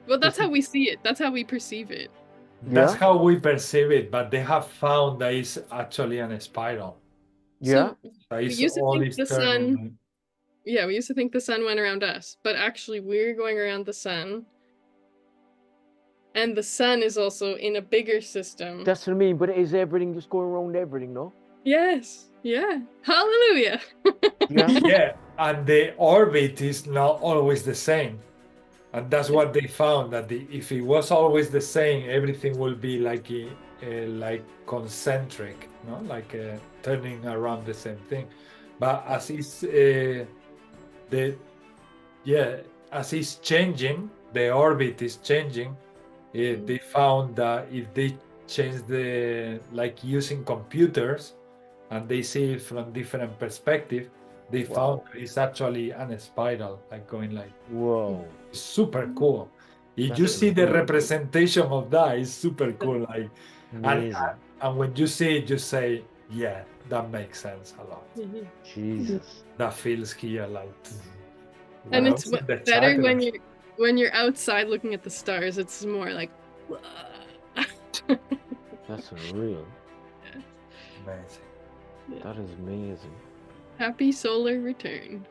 Well, that's how we see it. That's how we perceive it. That's Yeah. how we perceive it, but they have found that it's actually a spiral. Yeah. So That we it's used to all think is the turning. sun. Yeah, we used to think the sun went around us, but actually we're going around the sun. And the sun is also in a bigger system. That's what I mean. But is everything just going around everything? No. Yes. Yeah. Hallelujah. Yeah. Yeah, and the orbit is not always the same. And that's what they found, that if it was always the same, everything will be like concentric, no? Like turning around the same thing. But as it's as it's changing, the orbit is changing. They found that if they change like using computers, and they see it from different perspective, they found it's actually a spiral, like going like. Whoa. Super cool. If That's you see the amazing. representation of that, it's super cool. Like, Amazing. and when you see it, you say, yeah, that makes sense a lot. Jesus. That feels here like. And Well, it's the better chakras. when you're outside looking at the stars. It's more like. That's unreal. Amazing. That is amazing. Happy solar return.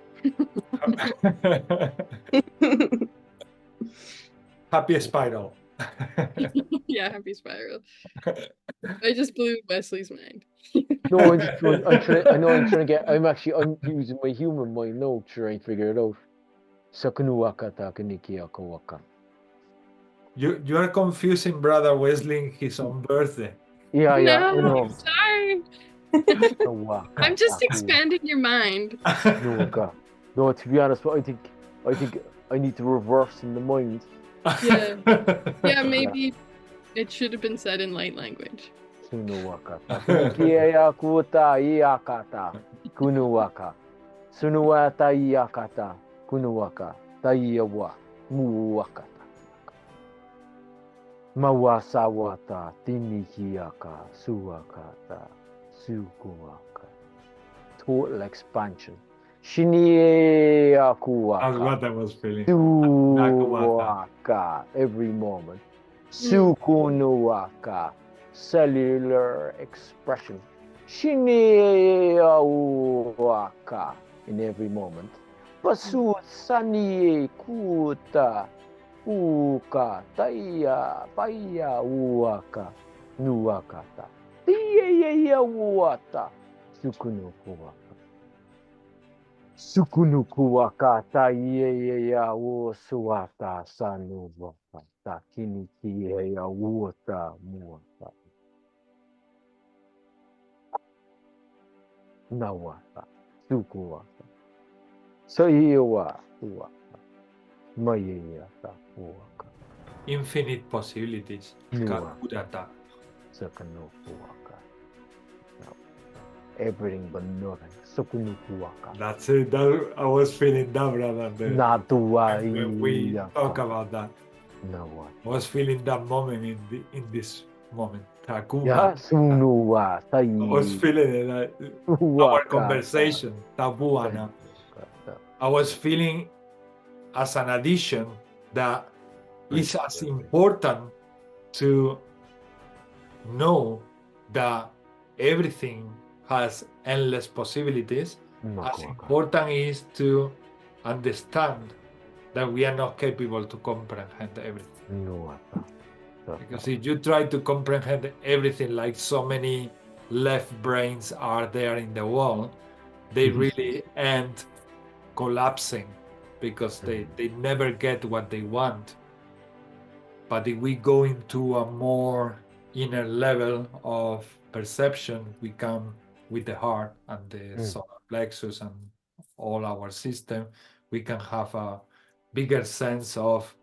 Happy spiral. Yeah, happy spiral. I just blew Wesley's mind. No, I'm trying to get. I'm using my human mind now to try and figure it out. Sakunuwaka takanikiaka waka. You are confusing Brother Wesley his own birthday. Yeah, I No, know. sorry. Waka, I'm just taku. expanding your mind. No, to be honest, I think I need to reverse in the mind. Yeah. Yeah, maybe it should have been said in light language. Sunuwaka. Kanikia kuta iakata. Kunuwaka. Sunuwata iakata. Kunuwaka. Taiyawa. Muwakata. Mawasawata. Tinikiaka. Suwakata. Sukuwaka. Total expansion. Shinieakuwaka. That's what I was feeling. Suwaka. Every moment. Sukunuwaka. Cellular expression. Shinieakuwaka. In every moment. Basu sanie kuta. Kuka, Taya, Paya, Uaka, Nuakata, Tia, Wata, Sukunukuaka. Sukunukuaka, Taya, Suata, Sanuaka, Takinikia, Wata, Muaka. Nawaka, Sukuaka. Sayiwa, Uaka. Mayayata, Uaka. Infinite possibilities. Nuwa. Kakudata. Sakanukuaka. Everything but nothing. Sukunukuaka. That's it. I was feeling that, brother. Natuwa. When we talk about that, Nawa. I was feeling that moment in this moment. Takuma. Ya sunuwa. I was feeling it. Our conversation. Tabuana. I was feeling as an addition that is as important to know that everything has endless possibilities. As important is to understand that we are not capable to comprehend everything. Because if you try to comprehend everything like so many left brains are there in the world, they really end collapsing because they never get what they want. But if we go into a more inner level of perception, we come with the heart and the solar plexus and all our system, we can have a bigger sense of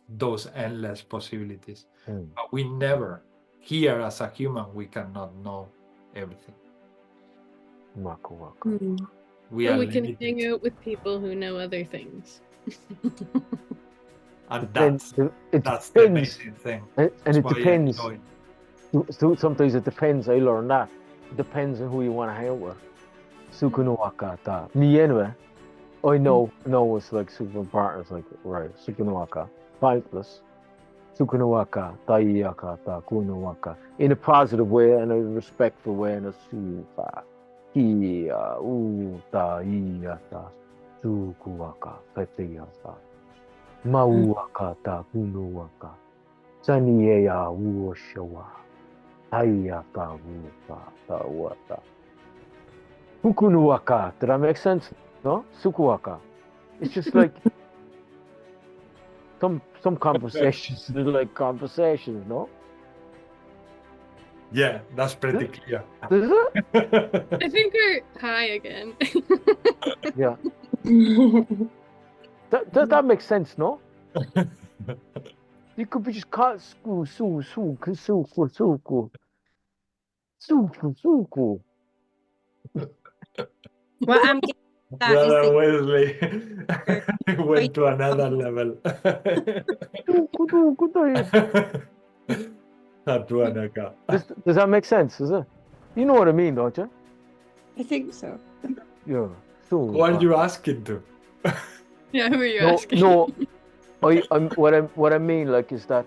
those endless possibilities. But we never, here as a human, we cannot know everything. We But are we can limited. hang out with people who know other things. And that's the amazing thing. And it Why I depends. enjoy it. So sometimes it depends. I learned that. It depends on who you want to hang out with. Sukunuwaka. Me anyway. I know it's like super important. It's like, right, Sukunuwaka. Pointless. Sukunuwaka. Taiyaka. Kunuwaka. In a positive way and a respectful way and a sufa. Kia. Uta. Iyata. Sukuwaka. Katiyata. Mauaka. Kunuwaka. Saniya Wushawa. Hayaka Wata. Fukunuwaka. Did that make sense? No? Sukuwaka. It's just like some conversations, they're like conversations, no? Yeah, that's pretty clear. Is it? I think we're high again. Yeah. Does that make sense, no? You could be just called suku. What I'm getting at is Brother that Wesley went to another level. Tatuanaka. Does that make sense? Is it? You know what I mean, don't you? I think so. Yeah. Who are you asking to? Yeah, who are you No, asking? no. What I mean, like, is that,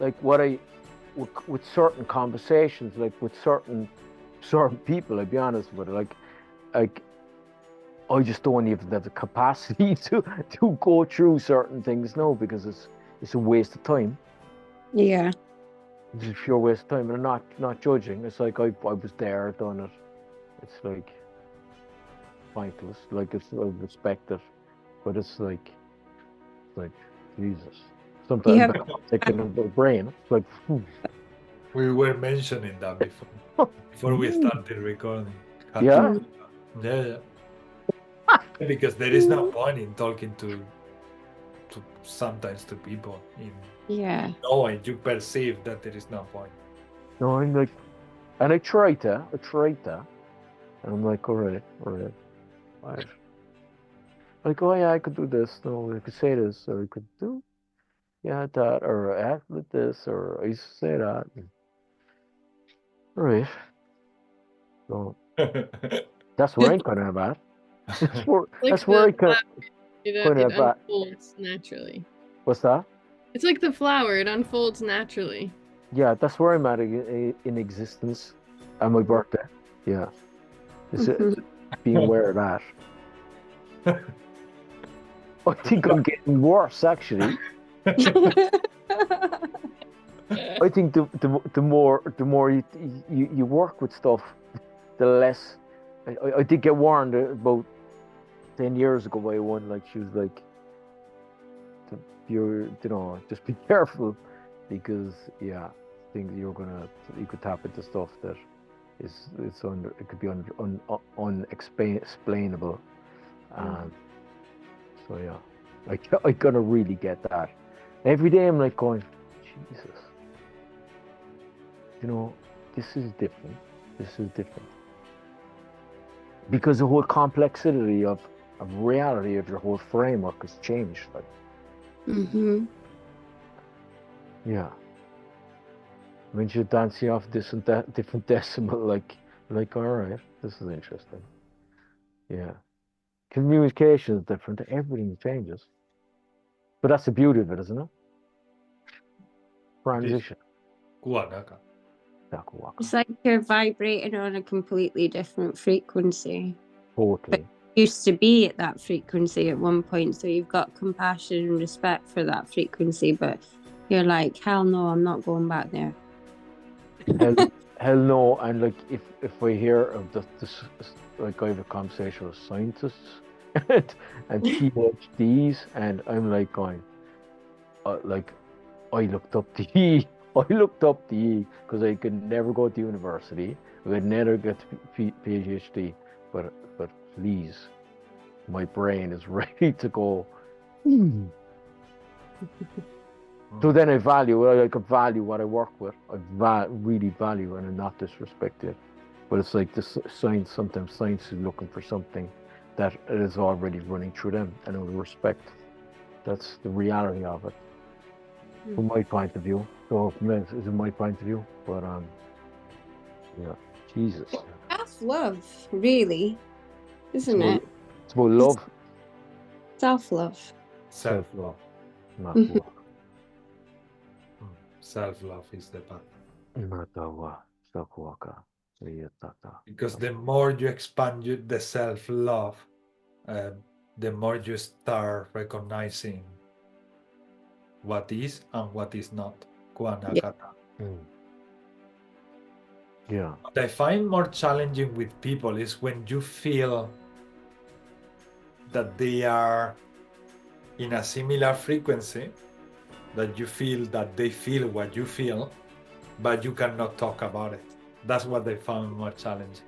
like, with certain conversations, like with certain people, I'll be honest with it, like I just don't even have the capacity to go through certain things now because it's a waste of time. Yeah. It's a pure waste of time, and I'm not judging. It's like I was there, done it. It's like pointless. Like I respect it, but it's like Jesus. Sometimes Yeah. I'm thinking of the brain. It's like, We were mentioning that before we started recording. Yeah. Yeah. Because there is no point in talking to sometimes to people in Yeah. knowing you perceive that there is no point. no, I'm like, and I tried that, and I'm like, all right. Like, oh yeah, I could do this. No, I could say this, or I could do, yeah, that, or act like this, or I used to say that. All right. So that's where I'm kind of at. That's where I kind It of at. unfolds naturally. What's that? It's like the flower, it unfolds naturally. Yeah, that's where I'm at in existence at my birthday. Yeah. Is it being aware of that? I think I'm getting worse, actually. I think the more you work with stuff, the less. I did get warned about 10 years ago by one. Like, she was like, you know, just be careful, because things you could tap into stuff that it could be unexplainable. So yeah, I gonna really get that. Every day I'm like going, Jesus, you know, this is different. Because the whole complexity of reality of your whole framework has changed. Like, yeah. When you're dancing off this and that different decimal, like, all right, this is interesting. Yeah. Communication is different. Everything changes. But that's the beauty of it, isn't it? Transition. It's like you're vibrating on a completely different frequency. Totally. But you used to be at that frequency at one point, so you've got compassion and respect for that frequency, but you're like, hell no, I'm not going back there. Hell no. And like, if I hear of this, like, I have a conversation with scientists and PhDs, and I'm like going, like, I looked up the E because I could never go to university. I could never get to PhD, but please, my brain is ready to go. So then I value what I work with. I really value, and I'm not disrespected. But it's like this science. Sometimes science is looking for something that is already running through them, and I would respect. That's the reality of it, from my point of view. So it's my point of view. But yeah, Jesus. Self-love, really, isn't it? It's about love. Self-love. Self-love. Not love. Self-love is the path. Because the more you expand the self-love, the more you start recognizing what is and what is not. Yeah. What I find more challenging with people is when you feel that they are in a similar frequency, that you feel that they feel what you feel, but you cannot talk about it. That's what I found more challenging.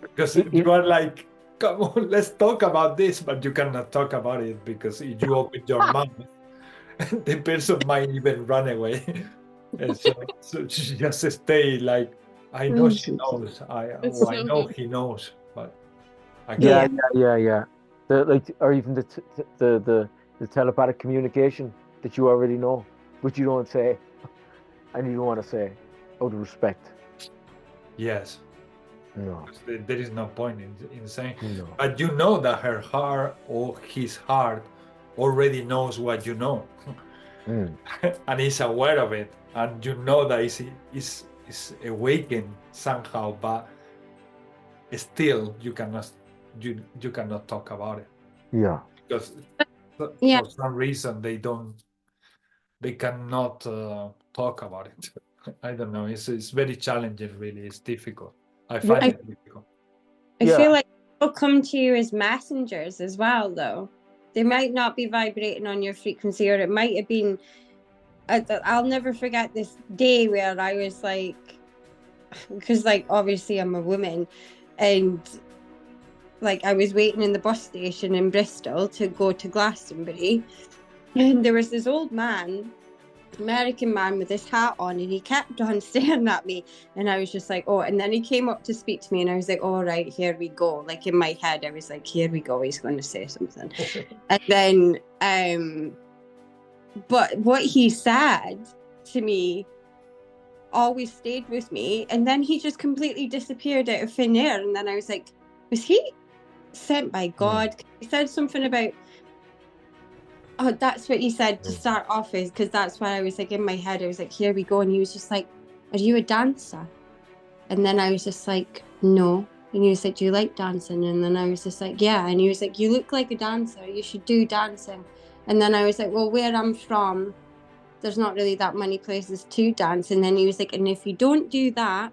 Because you are like, come on, let's talk about this, but you cannot talk about it because if you open your mouth, the person might even run away. And so just stay like, I know she knows, I know he knows, but yeah. Or even the telepathic communication that you already know, but you don't say, and you don't want to say, out of respect. Yes. No. There is no point in saying. No. But you know that her heart or his heart already knows what you know, and is aware of it, and you know that is awakened somehow, but still you cannot talk about it. Yeah. Because for some reason they cannot talk about it. I don't know. It's very challenging. Really, it's difficult. I find it difficult. I feel like people come to you as messengers as well, though. They might not be vibrating on your frequency, or it might have been. I'll never forget this day where I was like, because like obviously I'm a woman, and like I was waiting in the bus station in Bristol to go to Glastonbury, and there was this old man, American man with his hat on, and he kept on staring at me, and I was just like, oh, and then he came up to speak to me, and I was like, all right, here we go. Like in my head I was like, here we go, he's going to say something. And then but what he said to me always stayed with me, and then he just completely disappeared out of thin air, and then I was like, was he sent by God? He said something about, oh, that's what he said to start off with, because that's why I was like in my head, I was like, here we go. And he was just like, are you a dancer? And then I was just like, no. And he was like, do you like dancing? And then I was just like, yeah. And he was like, you look like a dancer, you should do dancing. And then I was like, well, where I'm from, there's not really that many places to dance. And then he was like, and if you don't do that,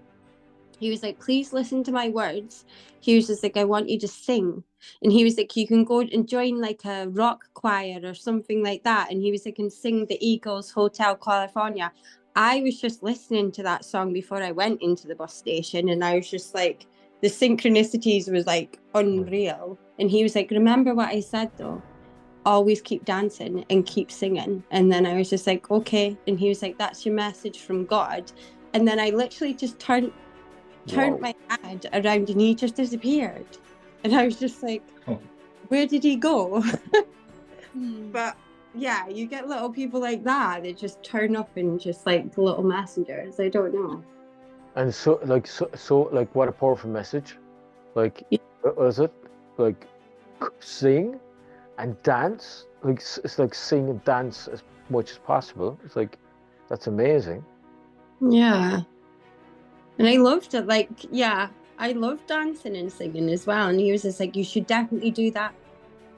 he was like, please listen to my words. He was just like, I want you to sing. And he was like, you can go and join like a rock choir or something like that. And he was like, and sing the Eagles Hotel California. I was just listening to that song before I went into the bus station. And I was just like, the synchronicities was like unreal. And he was like, remember what I said though? Always keep dancing and keep singing. And then I was just like, okay. And he was like, that's your message from God. And then I literally just turned my head around and he just disappeared. And I was just like, where did he go? But yeah, you get little people like that that just turn up and just like little messengers. I don't know. And so what a powerful message. Like, was it like sing and dance? Like, it's like sing and dance as much as possible. It's like, that's amazing. Yeah. And I loved it. Like, yeah, I love dancing and singing as well. And he was just like, you should definitely do that.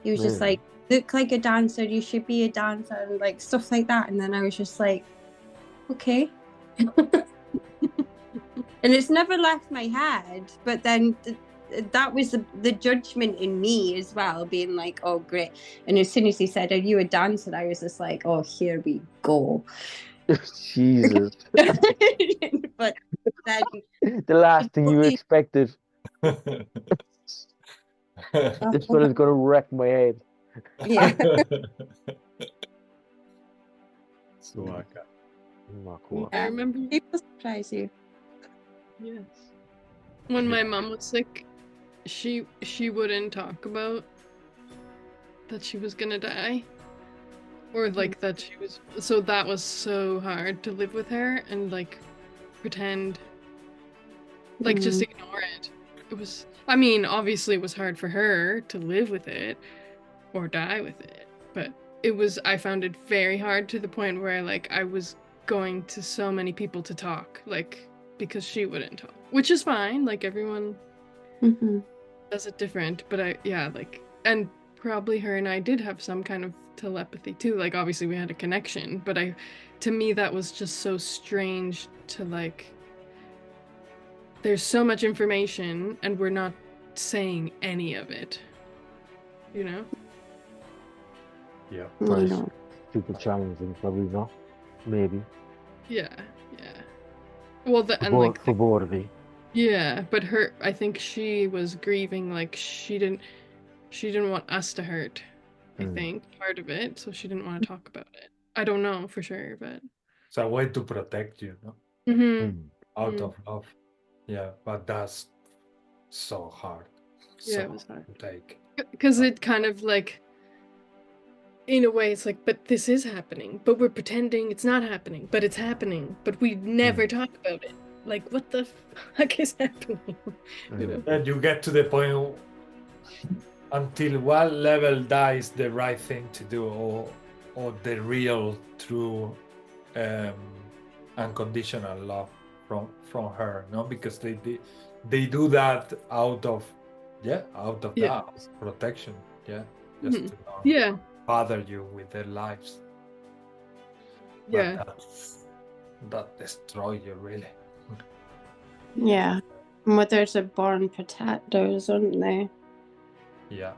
He was just like, look like a dancer, you should be a dancer, and like stuff like that. And then I was just like, okay. And it's never left my head. But then that was the judgment in me as well, being like, oh, great. And as soon as he said, are you a dancer? I was just like, oh, here we go. Jesus. But then the last thing you expected. This one is going to wreck my head. Yeah. I remember people surprise you. Yes. When my mom was sick, she wouldn't talk about that she was gonna die. Or like that she was, so that was so hard to live with her and like pretend, like just ignore it. It was, I mean, obviously it was hard for her to live with it or die with it, but it was, I found it very hard to the point where like I was going to so many people to talk, like because she wouldn't talk, which is fine, like everyone does it different, but and probably her and I did have some kind of telepathy too, like obviously we had a connection, but to me that was just so strange to like, there's so much information and we're not saying any of it, you know? Yeah. Super challenging, probably not. Maybe. Yeah. Well, for both of you. Yeah, but I think she was grieving, like she didn't want us to hurt, I think, part of it, so she didn't want to talk about it. I don't know for sure, but it's a way to protect you, no? Out of love. Yeah, but that's so hard. Yeah, it was hard to take. because it kind of like, in a way, it's like, but this is happening, but we're pretending it's not happening, but it's happening, but we never talk about it. Like, what the fuck is happening? You know? And you get to the point until what level that is the right thing to do, or the real, true, unconditional love from her, no? Because they do that out of that protection, just to not bother you with their lives. But that destroy you really. Yeah. Mothers are born protectors, aren't they? Yeah.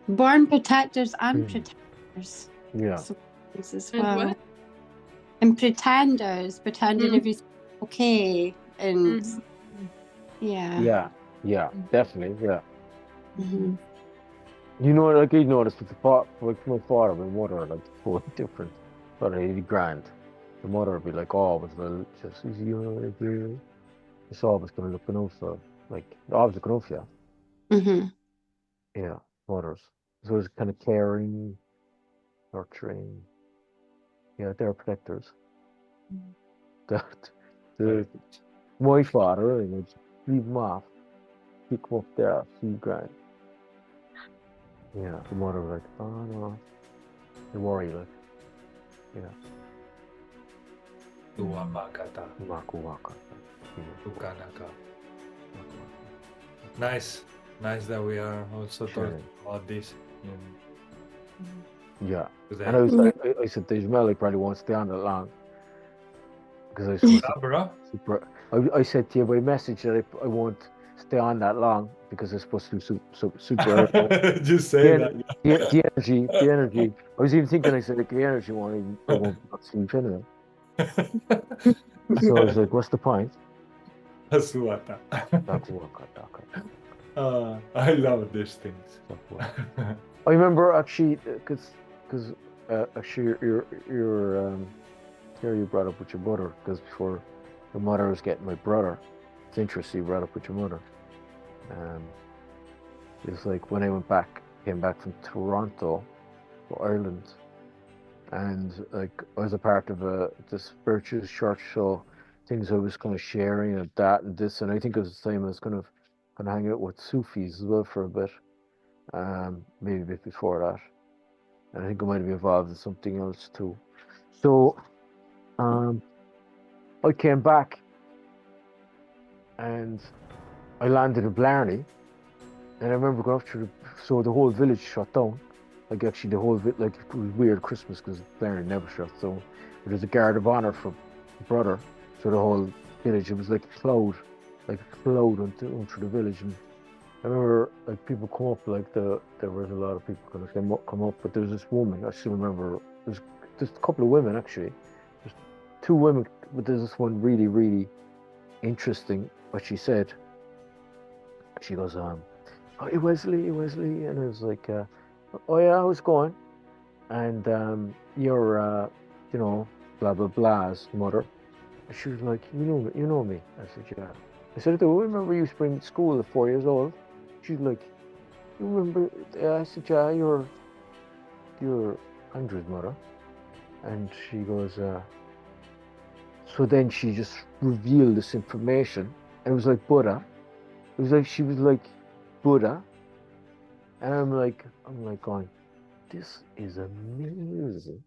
Born protectors and pretenders. Yeah. Sometimes as And well. what? And pretenders, pretending everything's okay. And Yeah, definitely, yeah. Mm-hmm. You know, like I noticed with like my father, my mother, like totally different. But he'd be grand. The mother would be like, always, well, just, you know, it's always going to look enough for, like, always looking out for you. Yeah, mothers. So it's kind of caring, nurturing. Yeah, they're protectors. My father, you know, just leave him off. Pick him up there, see grand. Yeah, the mother was like, oh no, they worry, like, yeah. Nice that we are also talking about this Yeah. Today. And I said to Ismael, I probably won't stay on that long. Because I was Yeah, bro. super. I said to you by message that I won't stay on that long because I'm supposed to do super. Just say that. The energy. I was even thinking, I said, like, the energy I won't not sleep anyway. So I was like, what's the point? Asuata. I love these things. I remember actually, because actually you're here you brought up with your mother, because before your mother was getting my brother. It's interesting you brought up with your mother. It's like when I came back from Toronto, Ireland, and like I was a part of the spiritual church, so things I was kind of sharing and that and this, and I think it was the same. I was kind of hanging out with Sufis as well for a bit, maybe a bit before that, and I think I might be involved in something else too. So, I came back, and I landed in Blarney, and I remember going up so the whole village shut down. Like actually the whole like it was weird Christmas because Blarney never shut down. But there's a guard of honor for brother, so the whole village, it was like a cloud onto the village. And I remember like people come up, like there was a lot of people kind of come up, but there was this woman, I still remember, there's just a couple of women actually. There's two women, but there's this one really, really interesting what she said. She goes, oh, hey Wesley, and I was like, oh yeah, how's it going? And you're you know, blah blah blah's mother. And she was like, you know me. I said, yeah. I said, do I remember you spring school at 4 years old? She's like, you remember? I said, yeah, you're Andrew's mother. And she goes, so then she just revealed this information, and it was like Buddha. It was like she was like Buddha, and I'm like going, this is amazing.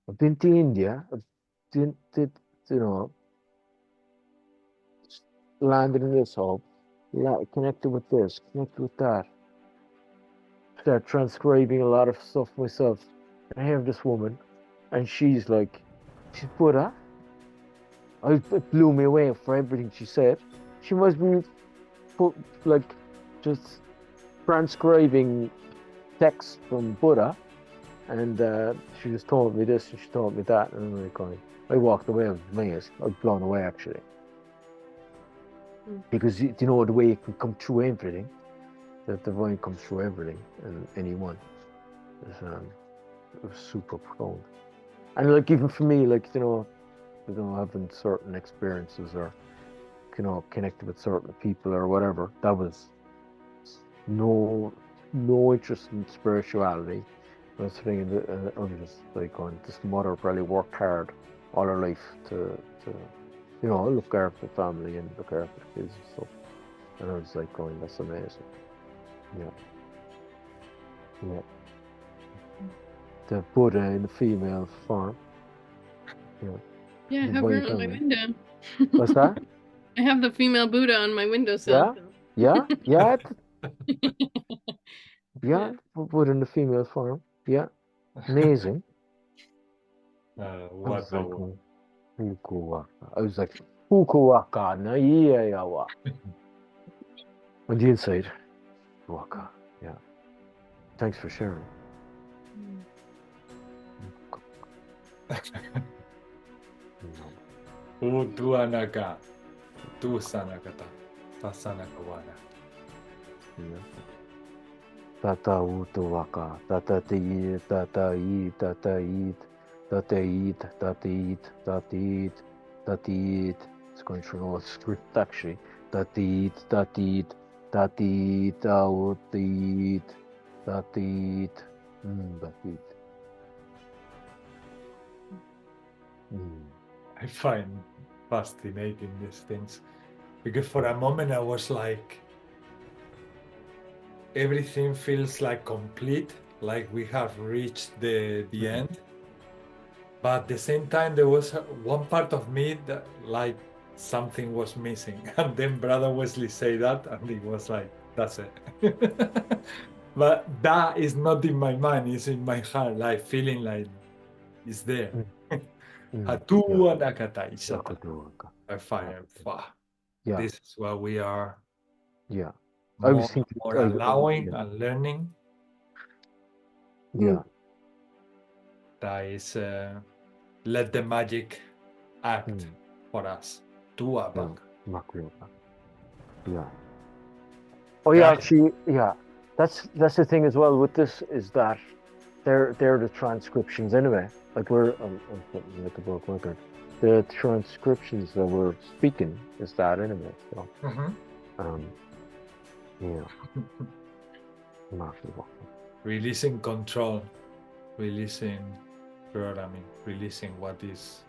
I've been to India. I've did you know, landed in this hub, connected with this, connected with that. Start transcribing a lot of stuff myself. And I have this woman, and she's Buddha. It blew me away for everything she said. She must be just transcribing text from Buddha, and she just told me this and she told me that, and I'm like going, I walked away amazed. I was blown away actually, because you know the way it can come through everything, that the divine comes through everything and anyone. It was super profound, and like even for me, like you know, having certain experiences or connected with certain people or whatever, that was no interest in spirituality. I was thinking, I was just like going, this mother probably worked hard all her life to look after the family and look after the kids and stuff. And I was like going, that's amazing. Yeah. The Buddha in the female form. Yeah, I have her on my window. What's that? I have the female Buddha on my windowsill. Yeah. Yeah, Buddha in the female form. Yeah, amazing. I was like, Fukuwaka, na yawa. On the inside, Waka. Yeah. Thanks for sharing. Utuanaka, Tusanakata, Tasanakawana. Tata utuwaka, tata ti, tata eat, tata eat, tata eat, tata eat, tata eat, tata eat. It's going through all script actually. Tata eat, tata eat, tata eat, out eat, tata eat, tata eat. I find fascinating these things because for a moment I was like, everything feels like complete, like we have reached the end. But at the same time, there was one part of me that like something was missing. And then Brother Wesley said that, and it was like, that's it. But that is not in my mind, it's in my heart, like feeling like it's there. Hatua nakata isata. By fire. Yeah. This is what we are Yeah. I was thinking more allowing and learning. Yeah. That is let the magic act for us. Tua baka. Yeah. Oh yeah, actually, yeah. That's the thing as well with this is that they're the transcriptions anyway. Like we're I'm putting like a book record. The transcriptions that we're speaking is that anyway. So yeah. Releasing control, releasing programming, releasing what is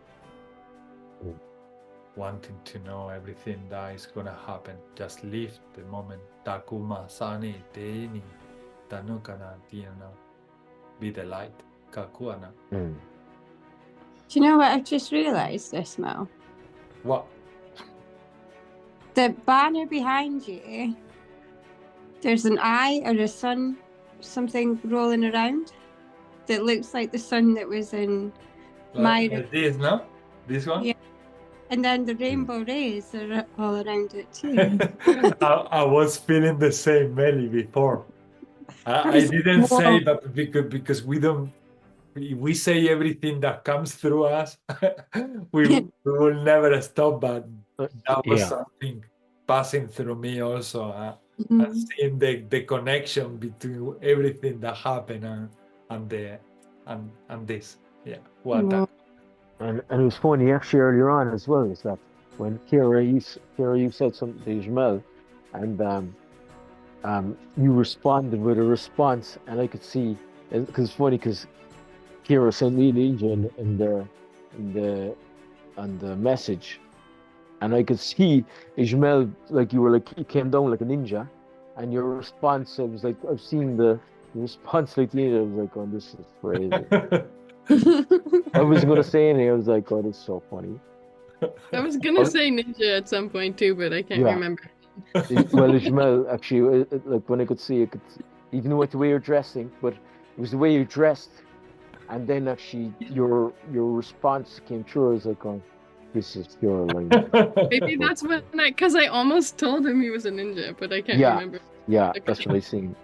wanting to know everything that is gonna happen. Just live the moment. Takuma sani teni tanukana tiana. Be the light. Kakuana. Do you know what I've just realised, Ismael? What? The banner behind you, there's an eye or a sun, something rolling around that looks like the sun that was in my... This, no? This one? Yeah. And then the rainbow rays are all around it too. I was feeling the same, Melly, before. I didn't say that because we say everything that comes through us. we will never stop, but that was something passing through me also. And seeing the connection between everything that happened and this. Yeah. What And it was funny actually earlier on as well, is that when Kira, you said something to Ismael, and you responded with a response, and I could see, because it's funny because Kira sent me an ninja in the message, and I could see Ismael, like you came down like a ninja, and your response, I was like, I've seen the response like the ninja. I was like, oh, this is crazy. I was gonna say anything. I was like, "Oh, that's so funny." I was gonna say ninja at some point too, but I can't remember. Well, Ismael, actually, like when I could see, even with the way you're dressing, but it was the way you dressed, and then actually your response came through. I was like, "Oh, this is pure like." Maybe that's when because I almost told him he was a ninja, but I can't remember. Yeah, that's what I seen,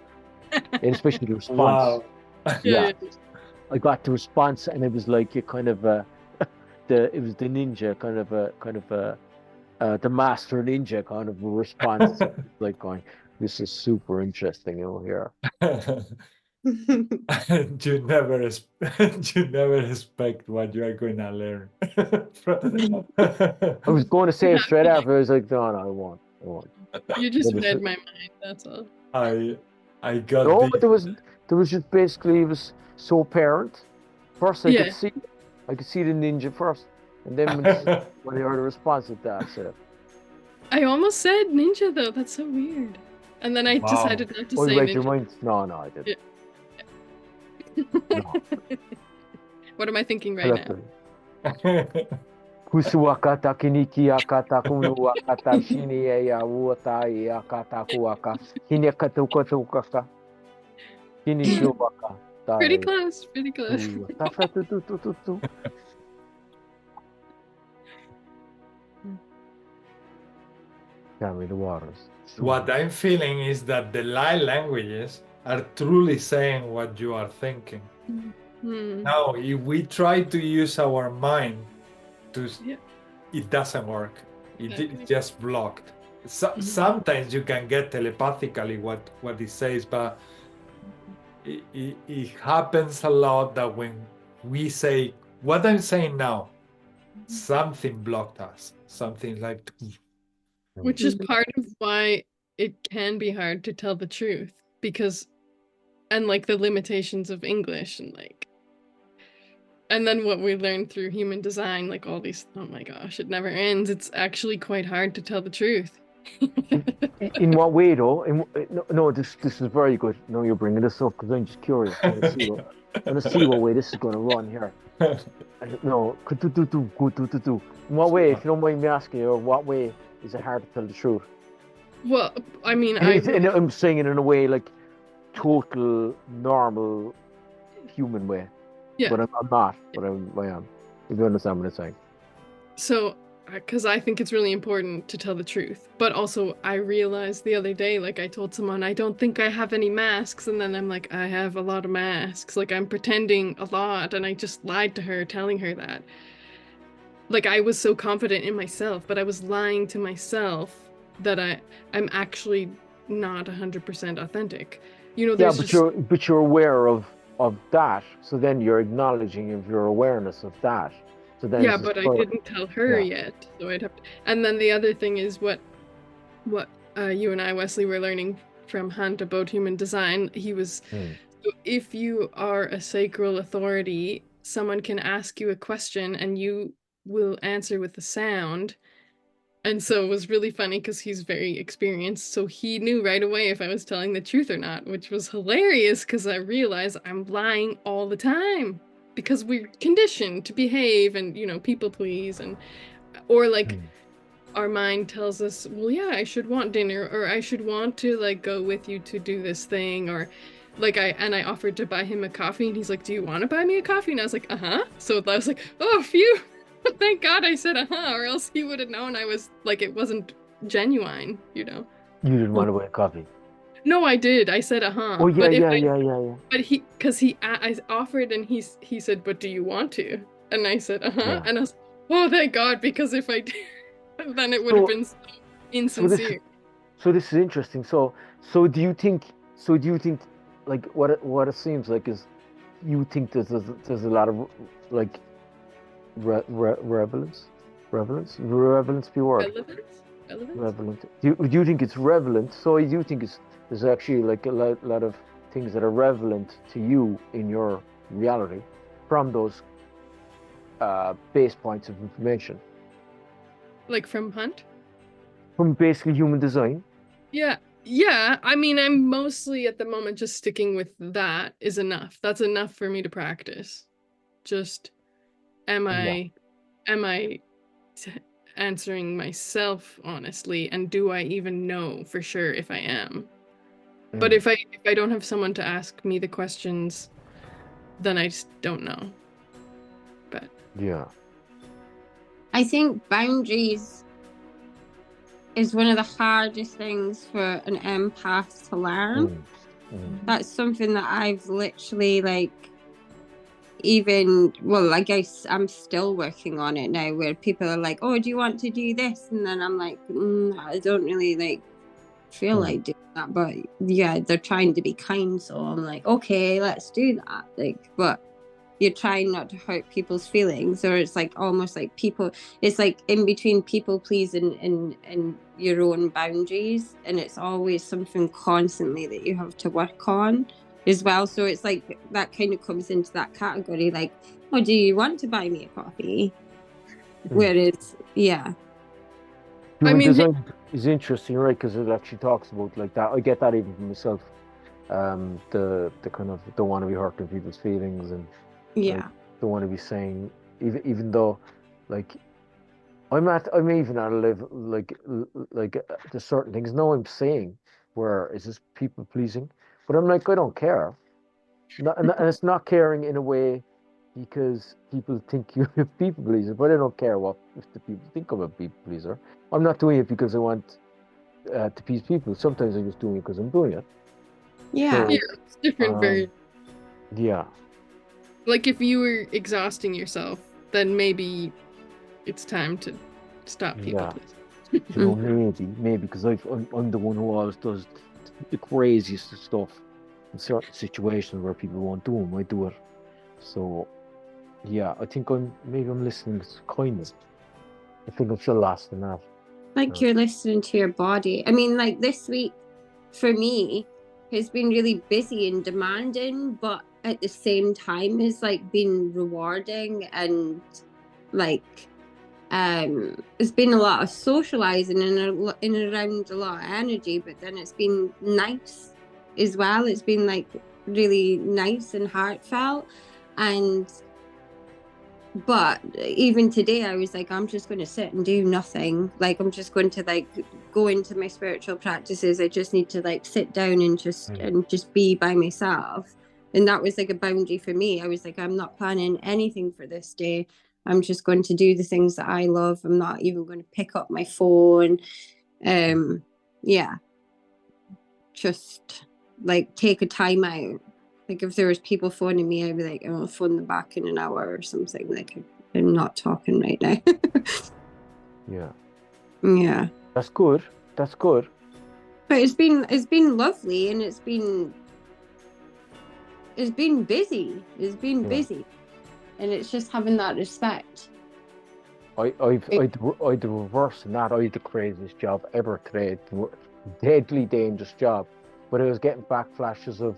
and especially the response. Wow. Yeah. I got the response, and it was like a kind of it was the ninja kind of the master ninja kind of a response, like going, "This is super interesting over here." you never expect what you are going to learn. I was going to say it straight after. I was like, "No, I won't." You just read my mind. That's all. I got. No, but there was just basically it was so apparent. First, I could see the ninja first, and then when I heard a response at that, I said, I almost said ninja though. That's so weird. And then I decided not to say you read ninja. your mind? No, I didn't. No. What am I thinking right now? Kusuakata kiniki akata kunu akata shini ya uata akata kuaka hinekatukotukaka hinishuaka. Pretty close. Tell me the waters. What I'm feeling is that the light languages are truly saying what you are thinking. Now, if we try to use our mind, it doesn't work. It's just blocked. Sometimes you can get telepathically what it says, but it happens a lot that when we say what I'm saying now, something blocked us. Something like, which is part of why it can be hard to tell the truth, because and like the limitations of English and then what we learned through human design, like all these, oh my gosh, it never ends. It's actually quite hard to tell the truth. In what way though? No, this is very good. No, you're bringing this up because I'm just curious. I want to see what way this is going to run here. No, in what way, if you don't mind me asking you, what way is it hard to tell the truth? Well, I mean, I'm saying it in a way like total normal human way. Yeah. But I'm not. But I am. If you understand what I'm saying. So, because I think it's really important to tell the truth, but also I realized the other day, like I told someone, I don't think I have any masks, and then I'm like, I have a lot of masks. Like I'm pretending a lot, and I just lied to her, telling her that. Like I was so confident in myself, but I was lying to myself that I'm actually not 100% authentic. You know, there's but you're aware of that, so then you're acknowledging of your awareness of that. So then yeah, but I didn't tell her yet, so I'd have to. And then the other thing is what you and I, Wesley, were learning from Hunt about human design. He was, so if you are a sacral authority, someone can ask you a question and you will answer with a sound. And so it was really funny because he's very experienced. So he knew right away if I was telling the truth or not, which was hilarious because I realized I'm lying all the time because we're conditioned to behave and, you know, people please. And, or like our mind tells us, well, yeah, I should want dinner, or I should want to like go with you to do this thing. Or like I offered to buy him a coffee and he's like, do you want to buy me a coffee? And I was like, uh-huh. So I was like, oh, phew. Thank God I said or else he would have known I was like, it wasn't genuine, you know. You didn't want to buy a coffee. No, I did. I said Oh yeah, yeah. But I offered and he said, but do you want to? And I said, Yeah. And I was, oh, thank God, because if I did, then it would have been so insincere. So this is interesting. So do you think like what it seems like is you think there's a lot of like relevance be word relevant. Do you think it's relevant? So do you think there's actually like a lot of things that are relevant to you in your reality from those base points of information, like from Hunt, from basically human design? Yeah, I mean, I'm mostly at the moment just sticking with that is enough. That's enough for me to practice. Just am I answering myself honestly, and do I even know for sure if I am? But if I don't have someone to ask me the questions, then I just don't know. But yeah, I think boundaries is one of the hardest things for an empath to learn. That's something that I've literally like I guess I'm still working on it now, where people are like, oh, do you want to do this? And then I'm like, I don't really like feel like doing that, but yeah, they're trying to be kind, so I'm like, okay, let's do that. Like, but you're trying not to hurt people's feelings, or it's like almost like it's like in between people pleasing and your own boundaries, and it's always something constantly that you have to work on as well. So it's like that kind of comes into that category, like, oh, do you want to buy me a coffee? Whereas human design is interesting, right? Because it actually talks about like that. I get that even from myself. The kind of don't want to be hurting people's feelings, and like, don't want to be saying, even though like I'm even at a level like there's certain things now I'm saying where is this people pleasing, but I'm like, I don't care. And it's not caring in a way because people think you're a people pleaser, but I don't care what if the people think I'm a people pleaser. I'm not doing it because I want to please people. Sometimes I'm just doing it because I'm doing it. Yeah. So, it's different versions. Yeah. Like if you were exhausting yourself, then maybe it's time to stop people pleasing. You know, maybe because I'm the one who always does the craziest stuff in certain situations where people won't do them. I do it. So yeah, I think I'm listening to kindness. I think I'm still lost in that. Like you're listening to your body. I mean, like this week for me has been really busy and demanding, but at the same time has like been rewarding, and like it's been a lot of socializing and in around a lot of energy, but then it's been nice as well. It's been like really nice and heartfelt, and but even today I was like, I'm just going to sit and do nothing. Like, I'm just going to like go into my spiritual practices. I just need to like sit down and just be by myself. And that was like a boundary for me. I was like, I'm not planning anything for this day. I'm just going to do the things that I love. I'm not even going to pick up my phone. Yeah, just like take a time out. Like if there was people phoning me, I'd be like, I'll phone them back in an hour or something. Like, I'm not talking right now. Yeah. That's good. But it's been lovely, and it's been busy. It's been busy, and it's just having that respect. I'd the reverse in that. I had the craziest job ever today. Deadly dangerous job. But I was getting backflashes of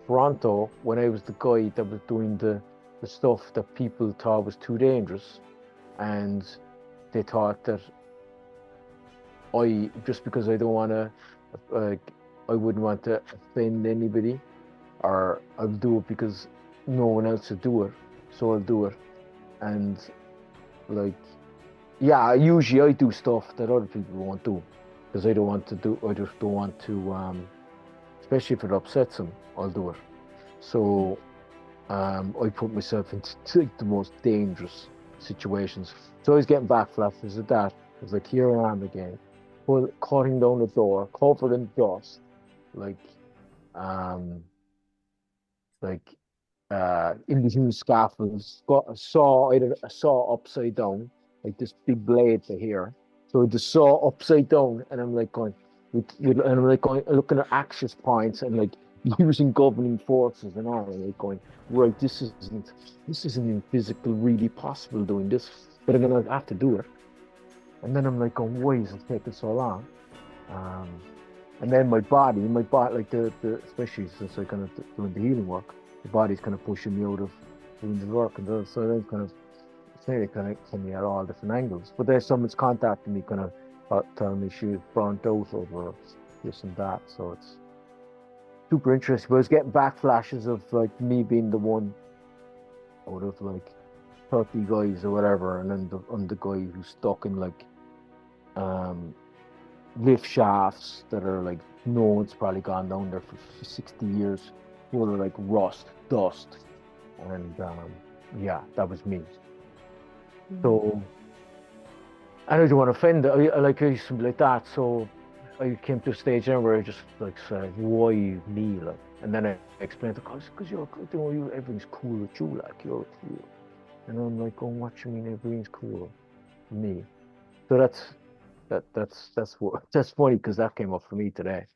Toronto when I was the guy that was doing the stuff that people thought was too dangerous, and they thought that just because I don't want to, I wouldn't want to offend anybody, or I'll do it because no one else would do it, so I'll do it. And like, yeah, usually I do stuff that other people won't do because I just don't want to, especially if it upsets them, I'll do it. So I put myself into the most dangerous situations. So I was getting backflashes of that. I was like, here I am again, cutting down the door, covered in dust, in between scaffolds, got a saw upside down, like this big blade to here. So the saw upside down, and I'm like going, looking at access points and like using governing forces and all, and like going, right, this isn't even physically really possible doing this, but I'm gonna have to do it. And then I'm like going, why is it taking so long? And then my body, like the especially since I kind of doing the healing work, the body's kind of pushing me out of doing the work, and so then kind of coming at all different angles. But there's someone's contacting me, kind of telling me she's burnt out over this and that. So it's super interesting. But I was getting backflashes of like me being the one out of like 30 guys or whatever, and then I'm the guy who's stuck in like lift shafts that are like no one's probably gone down there for 60 years, full of like rust, dust, and yeah, that was me. So I don't want to offend. I used to be like that. So I came to a stage then where I just like said, "Why me?" Like, and then I explained to because you're, everything's cool with you, like you're cool. And I'm like, "Oh, what you mean everything's cool with me?" So that's funny because that came up for me today.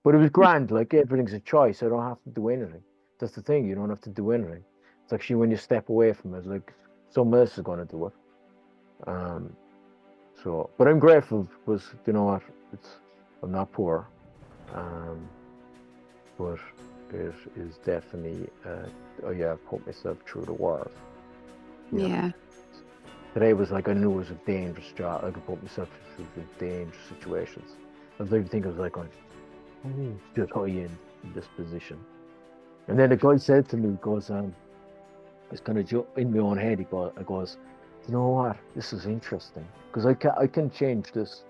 But it was grand. Like everything's a choice. I don't have to do anything. That's the thing. You don't have to do anything. It's actually when you step away from it, it's like someone else is going to do it. So, but I'm grateful because you know what, I'm not poor, but it is definitely I've put myself through the world. Yeah. Today was like, I knew it was a dangerous job. I could put myself through dangerous situations. I was like going, should I in this position? And then the guy said to me, he goes, it's kind of in my own head. He goes, you know what? This is interesting because I can change this.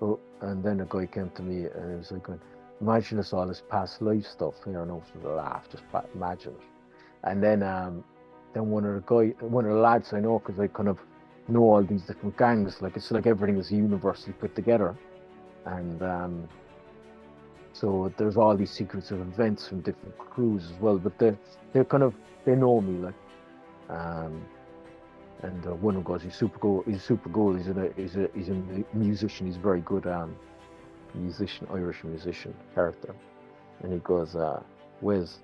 So, and then a guy came to me and he was like, imagine this all this past life stuff here, no for the laugh, just imagine it. And then one of the lads I know, because I kind of know all these different gangs, like it's like everything is universally put together, and so there's all these secrets of events from different crews as well. But they know me, like. And one of them goes, he's super cool. He's a musician. He's a very good musician, Irish musician character. And he goes, Wes.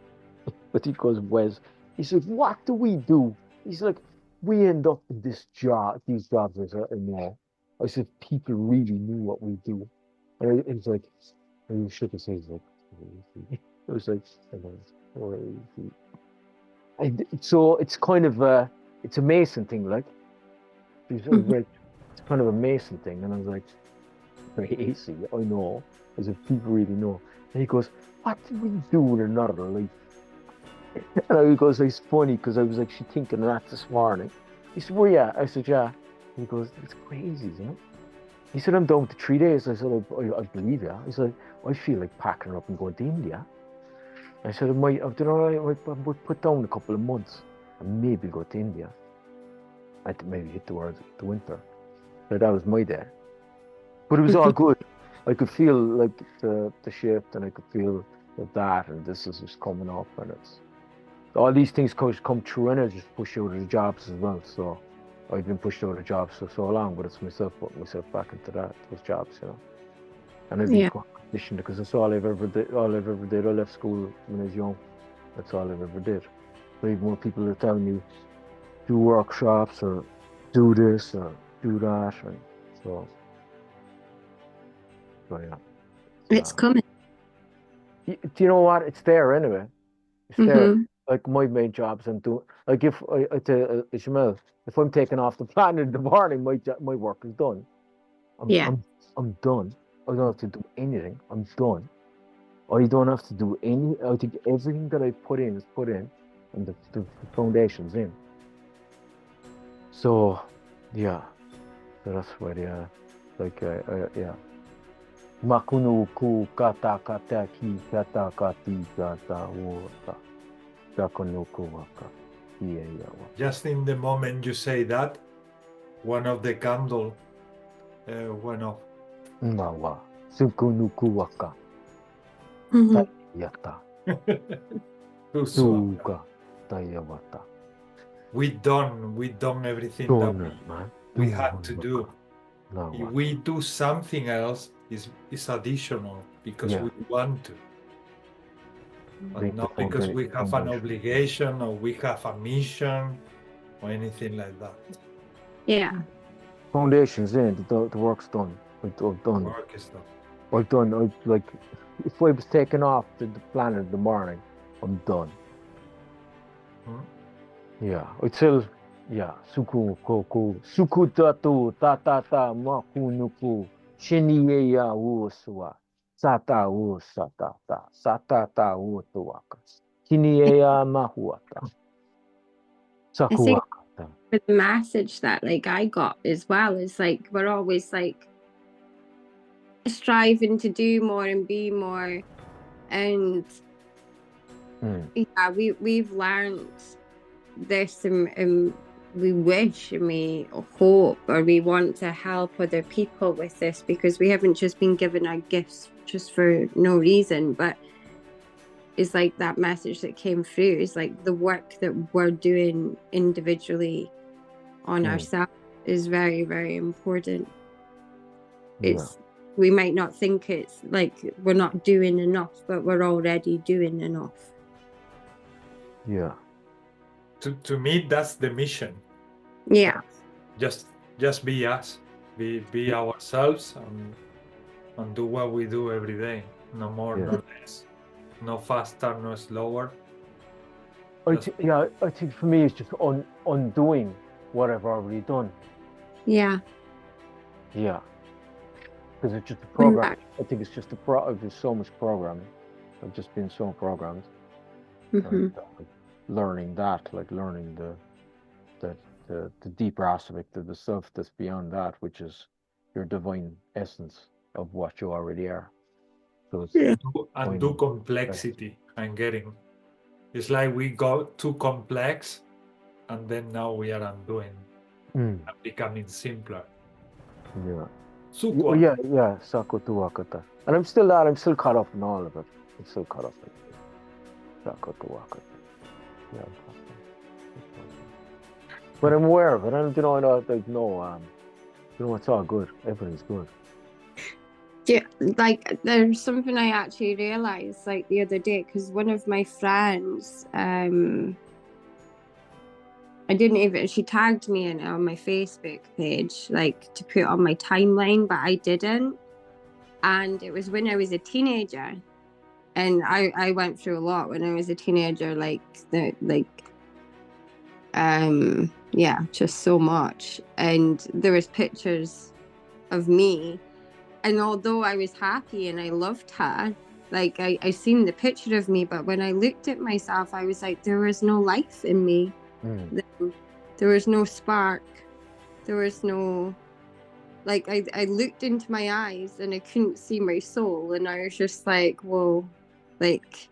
But he goes, Wes. He says, what do we do? He's like, we end up in these jobs anymore. I said, people really knew what we do. And it was like, and he shook his head, like, crazy. It was like, crazy. So it's kind of it's a Mason thing, like. It's kind of a Mason thing, and I was like, crazy. I know, as if people really know. And he goes, "What do we do in another life?" And he goes, "It's funny because I was actually thinking of that this morning." He said, where you at? I said, yeah. He goes, it's crazy, you know? He said, I'm done with the 3 days. I said, I believe you. He said, I feel like packing up and going to India. I said, I might put down a couple of months and maybe go to India. I think maybe hit towards the winter. So that was my day. But it was all good. I could feel like the shift, and I could feel that, and this is just coming up, and it's all these things come true, and I just push out of the jobs as well. So I've been pushed out of jobs for so long, but it's myself putting myself back into those jobs, you know. And I've been conditioned because it's all I've ever did. I left school when I was young. That's all I've ever did. So even when people are telling you do workshops or do this or do that, and so yeah. It's coming. Do you know what? It's there anyway. It's there. Like my main jobs I'm doing. Like if I tell Ismael, if I'm taking off the planet in the morning, my work is done. I'm done. I don't have to do anything. I'm done. I don't have to do any. I think everything that I put in is put in, and the foundation's in. So, yeah. So that's why, yeah. Makunu ku kata kata ki kata kati kata wota. Dakonuku waka. Yeah. Just in the moment you say that, one of the candle went off. Mawa. Sukunuku waka. Yata. Suka. Tayawata. We done everything that we had to do. If we do something else, it's additional because we want to. But not because we have an obligation or we have a mission or anything like that. Yeah. Foundation's in, the work's done. I've done. The work is done. I've done. If I was taken off the planet in the morning, I'm done. Yeah. Until, suku koko, suku tatu, ta, makunuku, shiniya uswa, sata usatata, satata utuaka, kiniya mahuata, sakuaka. The message that I got as well is we're always striving to do more and be more, and we've learned this, and we wish and we hope or we want to help other people with this, because we haven't just been given our gifts just for no reason, but it's that message that came through is the work that we're doing individually on ourselves is very, very important. We might not think it's we're not doing enough, but we're already doing enough. Yeah. To me, that's the mission. Yeah. Just be us, be ourselves, and do what we do every day. No more, no less, no faster, no slower. I think for me it's just undoing what I've already done. Yeah. Yeah. Because it's just a program. I think it's just there's so much programming. I've just been so programmed. And, learning that, learning the deeper aspect of the self that's beyond that, which is your divine essence of what you already are. So it's undo complexity and getting. It's we got too complex, and then now we are undoing and becoming simpler. Yeah. Sukwa. Yeah, Sakotuakata. And I'm still caught up in all of it. I'm still caught up in it. Sakotuakata. Yeah. But I'm aware of it. I know it's all good. Everything's good. Yeah, there's something I actually realized the other day, because one of my friends, she tagged me in on my Facebook page, to put on my timeline, but I didn't. And it was when I was a teenager. And I went through a lot when I was a teenager, just so much. And there was pictures of me. And although I was happy and I loved her, I seen the picture of me, but when I looked at myself, I was there was no life in me. There was no spark. There was no, like, I looked into my eyes and I couldn't see my soul. And I was just like, whoa, like,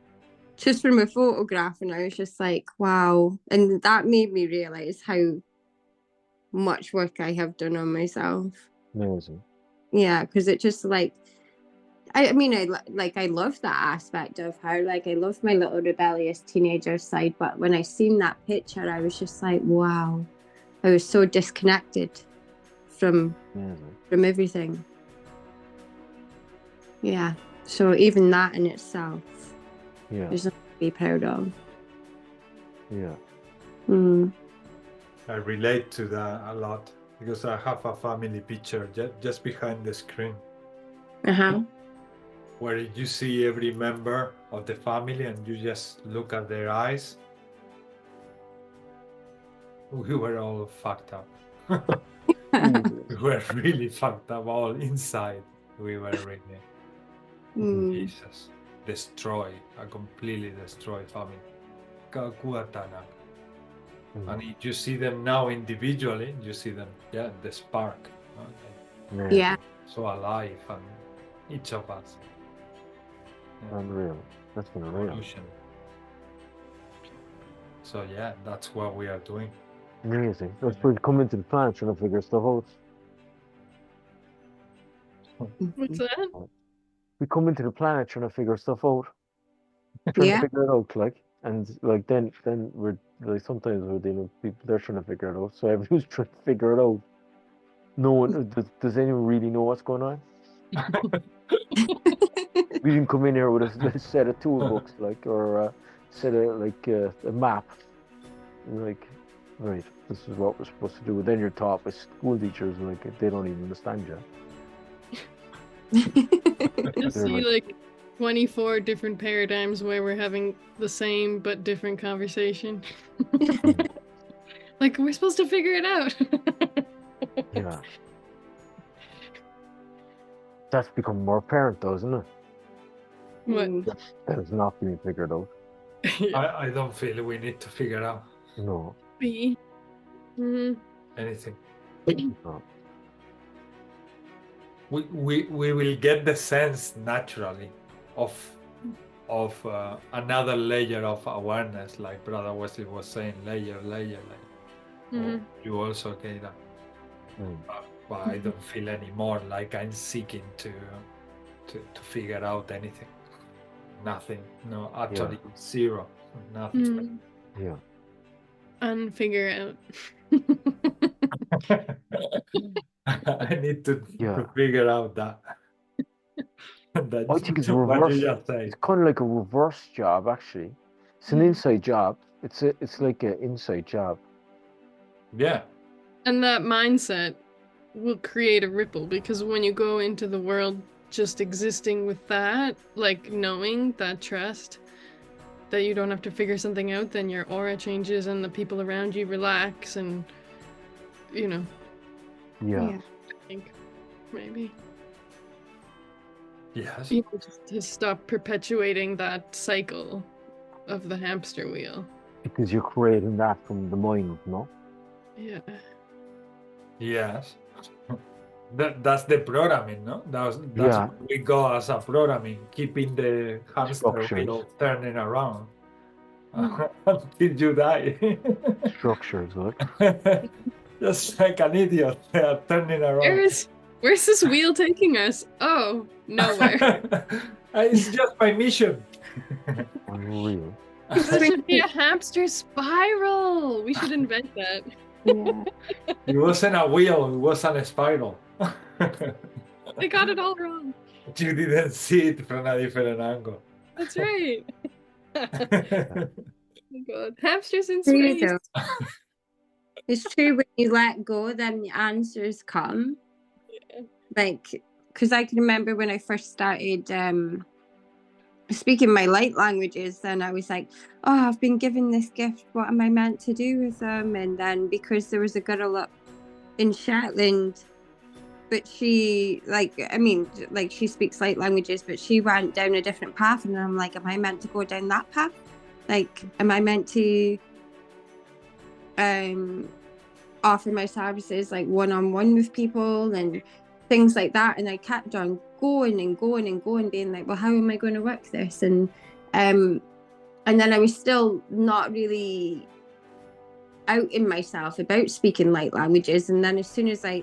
just from a photograph. And I was just like, wow. And that made me realize how much work I have done on myself. Amazing. Yeah, because it just like, I mean, I love that aspect of her. Like, I love my little rebellious teenager side. But when I seen that picture, I was just like, wow. I was so disconnected from everything. Yeah. So even that in itself, there's nothing to be proud of. Yeah. I relate to that a lot because I have a family picture just behind the screen. Where you see every member of the family and you just look at their eyes. We were all fucked up. We were really fucked up all inside. We were really Jesus. A completely destroyed family. And if you see them now individually, you see them, the spark. Yeah. So alive, and each of us. Unreal. That's unreal. Evolution. So that's what we are doing. Amazing. That's we come into the planet trying to figure stuff out. What's that? We come into the planet trying to figure stuff out. Trying to figure it out, like, and like then we're like sometimes we're dealing with people, they're trying to figure it out. So everyone's trying to figure it out. No one does anyone really know what's going on? We didn't come in here with a set of toolbooks, like, or a set of like a map, like, right, this is what we're supposed to do. Then you're taught by school teachers, like, they don't even understand you. I see like 24 different paradigms where we're having the same but different conversation. Like, we're supposed to figure it out. Yeah. That's become more apparent, though, isn't it? What? It's not being figured out. I don't feel we need to figure out No. anything. No. We will get the sense naturally of another layer of awareness, like Brother Wesley was saying, layer. You also get that. But I don't feel anymore like I'm seeking to figure out anything. Nothing. No, actually zero. Nothing. Yeah. And figure out. I need to figure out that. I think it's a reverse. It's kind of like a reverse job, actually. It's an inside job. It's like an inside job. Yeah. And that mindset will create a ripple, because when you go into the world just existing with that, like knowing that trust that you don't have to figure something out, then your aura changes and the people around you relax, and Yeah. I think maybe. Yes. You know, just to stop perpetuating that cycle of the hamster wheel. Because you're creating that from the mind, no? Yeah. Yes. That's the programming, no? That's what we go as a programming, keeping the hamster wheel turning around until you die. Structures, look. Just like an idiot, they are turning around. Where's this wheel taking us? Oh, nowhere. It's just my mission. Unreal. That should be a hamster spiral. We should invent that. Yeah. It wasn't a wheel, it was a spiral. They got it all wrong. You didn't see it from a different angle. That's right. Oh my God. Hamsters in space. It's true, when you let go, then the answers come. Yeah. Like, because I can remember when I first started speaking my light languages, then I was like, oh, I've been given this gift, what am I meant to do with them? And then because there was a girl up in Shetland, but she, she speaks light languages, but she went down a different path, and I'm like, am I meant to go down that path? Like, am I meant to offer my services like one-on-one with people and things like that. And I kept on going and going and going, being like, well, how am I going to work this? And then I was still not really out in myself about speaking light languages. And then as soon as I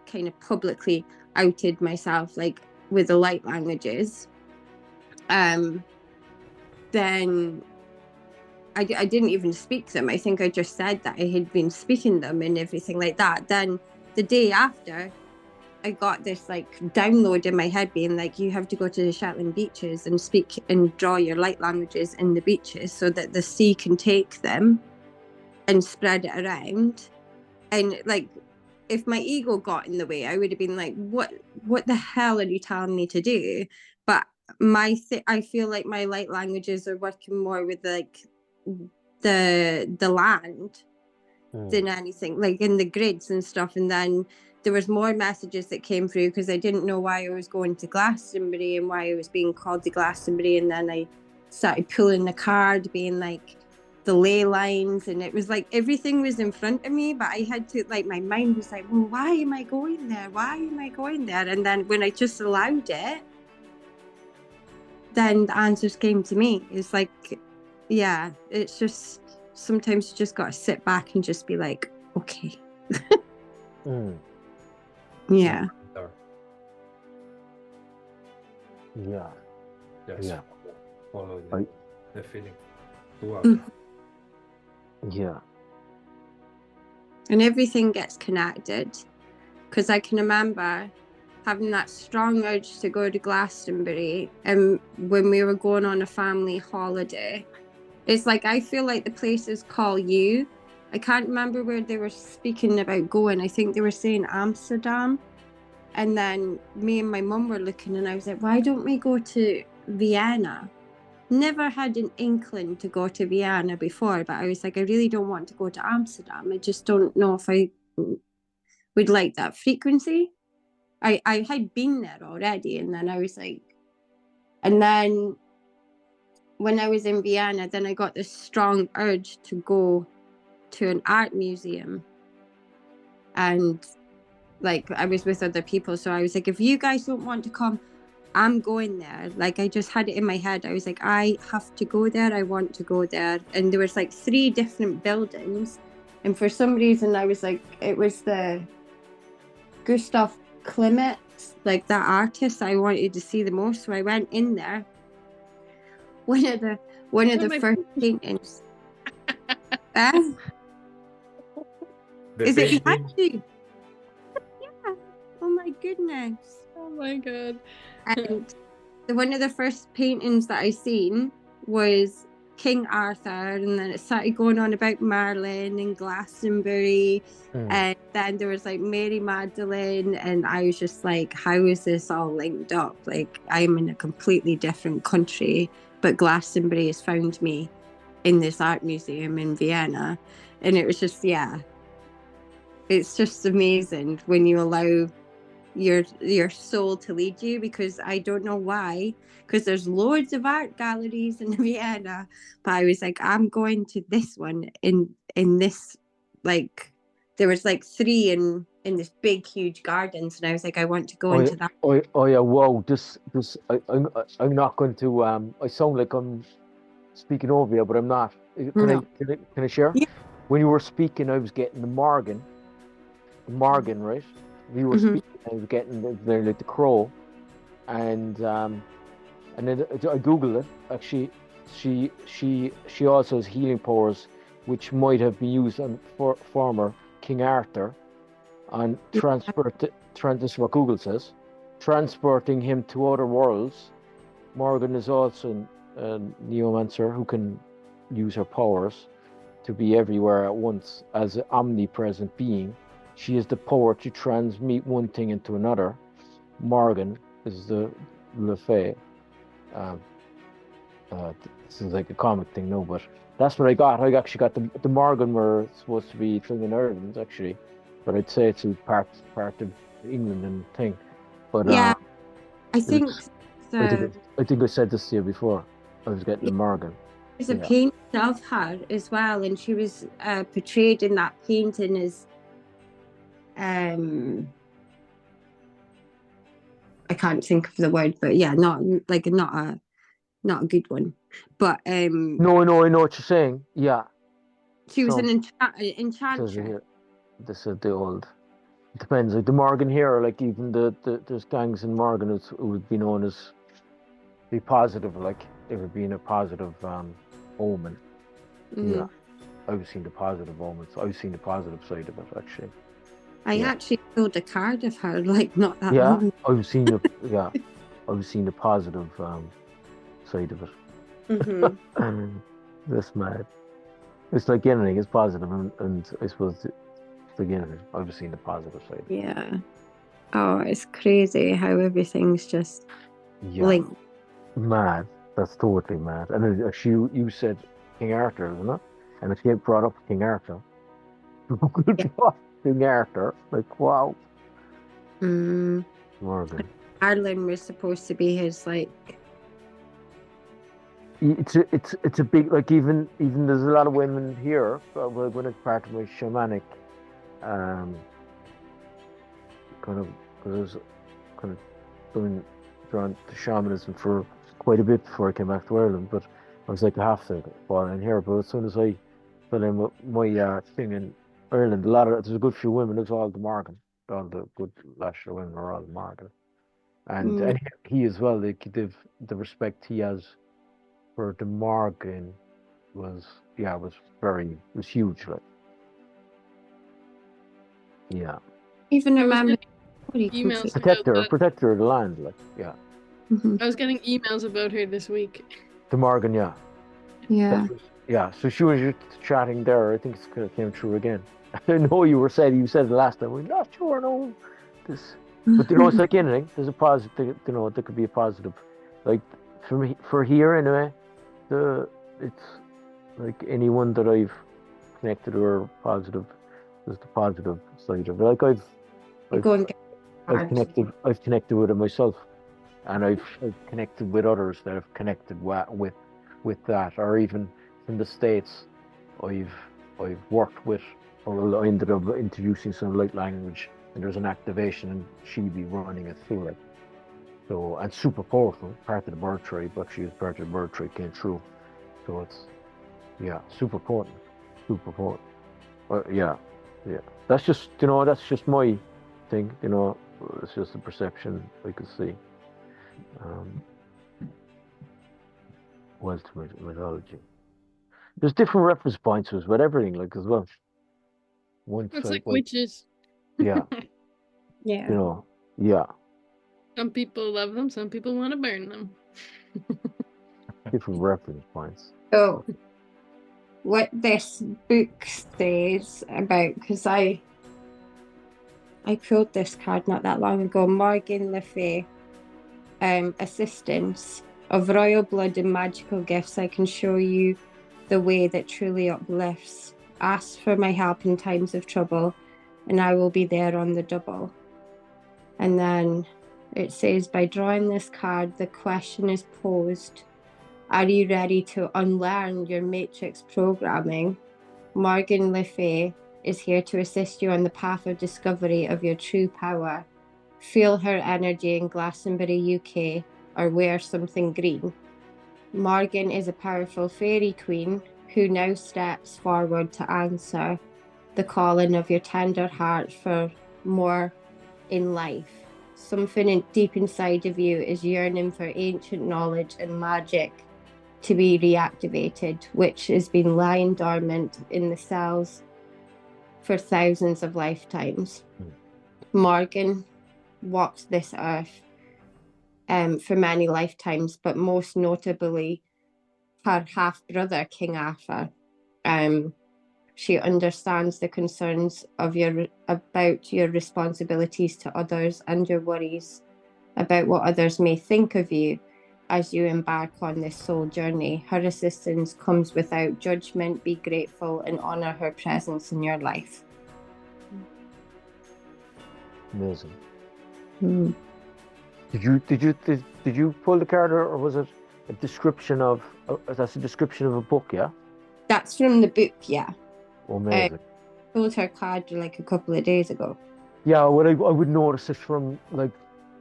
kind of publicly outed myself like with the light languages, then I didn't even speak them. I think I just said that I had been speaking them and everything like that. Then the day after, I got this like download in my head being like, you have to go to the Shetland beaches and speak and draw your light languages in the beaches so that the sea can take them and spread it around. And like, if my ego got in the way, I would have been like, what the hell are you telling me to do? But I feel like my light languages are working more with like the land than anything, like in the grids and stuff. And then there was more messages that came through because I didn't know why I was going to Glastonbury and why I was being called to Glastonbury. And then I started pulling the card being like the ley lines, and it was like everything was in front of me, but I had to, like, my mind was like, well, why am I going there? Why am I going there? And then when I just allowed it, then the answers came to me. It's like, yeah, it's just sometimes you just got to sit back and just be like, okay. Yeah. Yeah. Yes. Yeah. Follow the feeling. Yeah. And everything gets connected, because I can remember having that strong urge to go to Glastonbury, and when we were going on a family holiday, it's like I feel like the places call you. I can't remember where they were speaking about going. I think they were saying Amsterdam, and then me and my mum were looking, and I was like, why don't we go to Vienna? Never had an inkling to go to Vienna before, but I was like, I really don't want to go to Amsterdam. I just don't know if I would like that frequency. I had been there already, and then I was like, and then when I was in Vienna, then I got this strong urge to go to an art museum. And like, I was with other people, so I was like, if you guys don't want to come, I'm going there. Like, I just had it in my head. I was like, I have to go there. I want to go there. And there was like 3 different buildings. And for some reason, I was like, it was the Gustav Klimt, like that artist I wanted to see the most. So I went in there. One of the first paintings. Is it behind you? Yeah. Oh my goodness. Oh my god. And one of the first paintings that I seen was King Arthur, and then it started going on about Merlin and Glastonbury, and then there was like Mary Magdalene, and I was just like, how is this all linked up? Like, I'm in a completely different country, but Glastonbury has found me in this art museum in Vienna. And it was just, yeah, it's just amazing when you allow your soul to lead you, because I don't know why, because there's loads of art galleries in Vienna, but I was like, I'm going to this one in this, like, there was like 3 in this big huge gardens, and I was like, I want to go into that. Oh yeah, whoa, I'm not going to I sound like I'm speaking over you, but I'm not. Can I share? Yeah. When you were speaking, I was getting the Morgan, right? We were speaking, I was getting the like the crow, and then I googled it. Actually, she also has healing powers, which might have been used on former King Arthur, on this is what Google says, transporting him to other worlds. Morgan is also a neomancer who can use her powers to be everywhere at once as an omnipresent being. She has the power to transmute one thing into another. Morgan is the Fae. This is like a comic thing, no, but that's what I got. I actually got the Morgan were supposed to be from the Netherlands, actually, but I'd say it's a part of England and thing. But yeah, I think I think I said this to you before. I was getting the Morgan. There's a painting of her as well, and she was portrayed in that painting as I can't think of the word, but yeah, not a good one. But No, I know what you're saying. Yeah. she was So- an Says it enchantress. here. This is the old. It depends. Like the Morgan here, like even there's gangs in Morgan. It would be known as be positive, like they would be in a positive omen. Yeah, I've seen the positive omens. I've seen the positive side of it actually. I actually pulled a card of her, like not that Yeah, long. I've seen the I've seen the positive side of it. That's mad. It's like anything. It's positive, and I suppose again, I've seen the positive side. Yeah. Oh, it's crazy how everything's just linked. Mad. That's totally mad. And you said King Arthur, isn't it? And if you brought up King Arthur, King Arthur, like wow. Morgan. Ireland was supposed to be his like. It's a big, like even there's a lot of women here when it's part of my shamanic kind of, because I was kind of drawn to shamanism for quite a bit before I came back to Ireland, but I was like I have to fall in here. But as soon as I fell in with my thing in Ireland, there's a good few women. It's all the Morgan, all the good Lasher women are all the Morgan, and he as well. The respect he has for the Morgan was huge, like Even remember emails protector of the land, like I was getting emails about her this week. the Morgan, Yeah. So she was just chatting there. I think it's kind of came true again. I know you said it last time. We're not sure, no. This, but it's like anything. There's a positive. There could be a positive. Like for here anyway. It's like anyone that I've connected or positive. There's the positive side of it. Like I've connected with it myself, and I've connected with others that have connected with that, or even from the States, I've worked with, or I ended up introducing some light language, and there's an activation, and she'd be running it through it. So, and super powerful, part of the bird tree, but she was part of the bird tree came through. So it's super potent. That's just my thing, it's just a perception I could see. Was to mythology. There's different reference points with everything, like as well. It's like witches. Yeah. Yeah. Some people love them, some people want to burn them. Different reference points. So, what this book says about, because I pulled this card not that long ago, Morgan Le Fay, assistance of royal blood and magical gifts, I can show you the way that truly uplifts. Ask for my help in times of trouble, and I will be there on the double. And then it says, by drawing this card, the question is posed: are you ready to unlearn your matrix programming? Morgan Le Fay is here to assist you on the path of discovery of your true power. Feel her energy in Glastonbury, UK, or wear something green. Morgan is a powerful fairy queen who now steps forward to answer the calling of your tender heart for more in life. Something deep inside of you is yearning for ancient knowledge and magic to be reactivated, which has been lying dormant in the cells for thousands of lifetimes. Morgan walked this earth for many lifetimes, but most notably her half-brother, King Arthur. She understands the concerns about your responsibilities to others and your worries about what others may think of you as you embark on this soul journey. Her assistance comes without judgment. Be grateful and honor her presence in your life. Amazing. Did you pull the card, or was it a description of that's a description of a book, yeah. That's from the book, yeah. Amazing. Pulled her card like a couple of days ago. Yeah, what I would notice it from like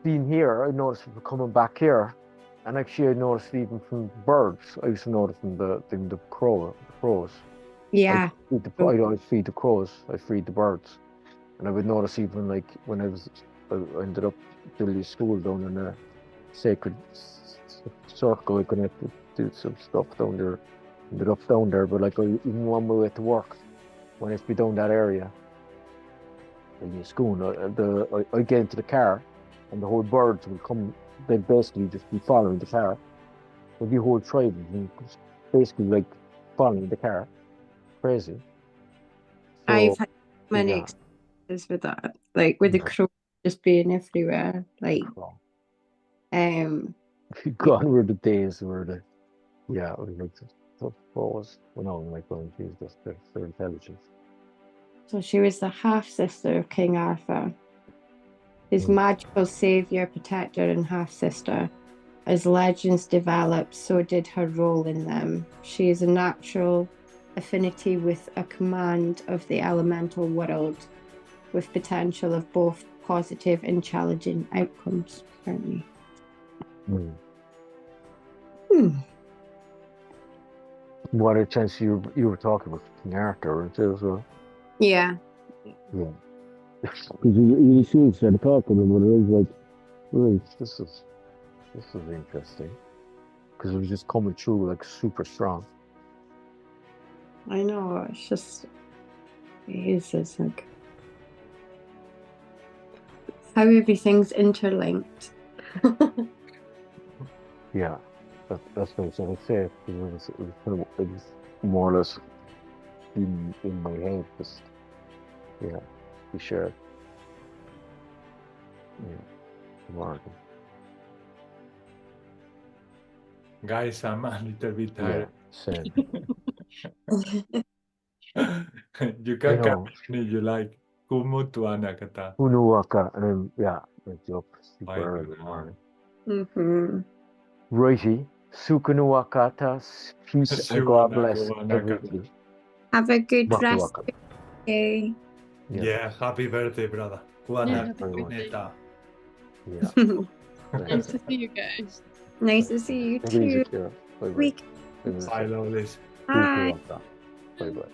being here. I noticed it from coming back here, and actually I noticed it even from birds. I used to notice from the crows. Yeah. I'd feed the crows. I feed the birds, and I would notice even like when I ended up doing school down in a sacred circle. I could do some stuff down there. Ended up down there, but like even on my way to work, when I used to be down that area in school, I get into the car, and the whole birds would come. They'd basically just be following the car. There'd be a whole tribe and basically like following the car. Crazy. So, I've had many yeah. experiences with that, like with the crows just being everywhere. Like, gone were the days where it was like the crows. Well, no, like going to use their intelligence. so she was the half sister of King Arthur, his magical savior, protector, and half sister. As legends developed, so did her role in them. She is a natural affinity with a command of the elemental world, with potential of both positive and challenging outcomes, apparently. What a chance you were talking about King Arthur and as well. Yeah. Yeah. Because you should start talking about it. It was like, really, this is interesting. Because it was just coming through like super strong. I know, it's just, it's like how everything's interlinked. Yeah, that's what I was going to say. It was more or less in my head. Just, yeah, be sure. Yeah, Martin. Guys, I'm a little bit tired. Same. You can come if you like. Kumutuana kata. Unuwaka, and then, yeah, wake you up super early in the morning. Mm-hmm. Righty. Sukunuwakata, peace and God bless everybody. Have a good rest Makuwaka. of the day. Yeah, happy birthday, brother. Yeah, Kuana happy birthday. neta. Yeah. Nice to see you guys. Nice to see you too. Bye-bye. Bye, lovelies. Bye. Bye-bye. Bye-bye.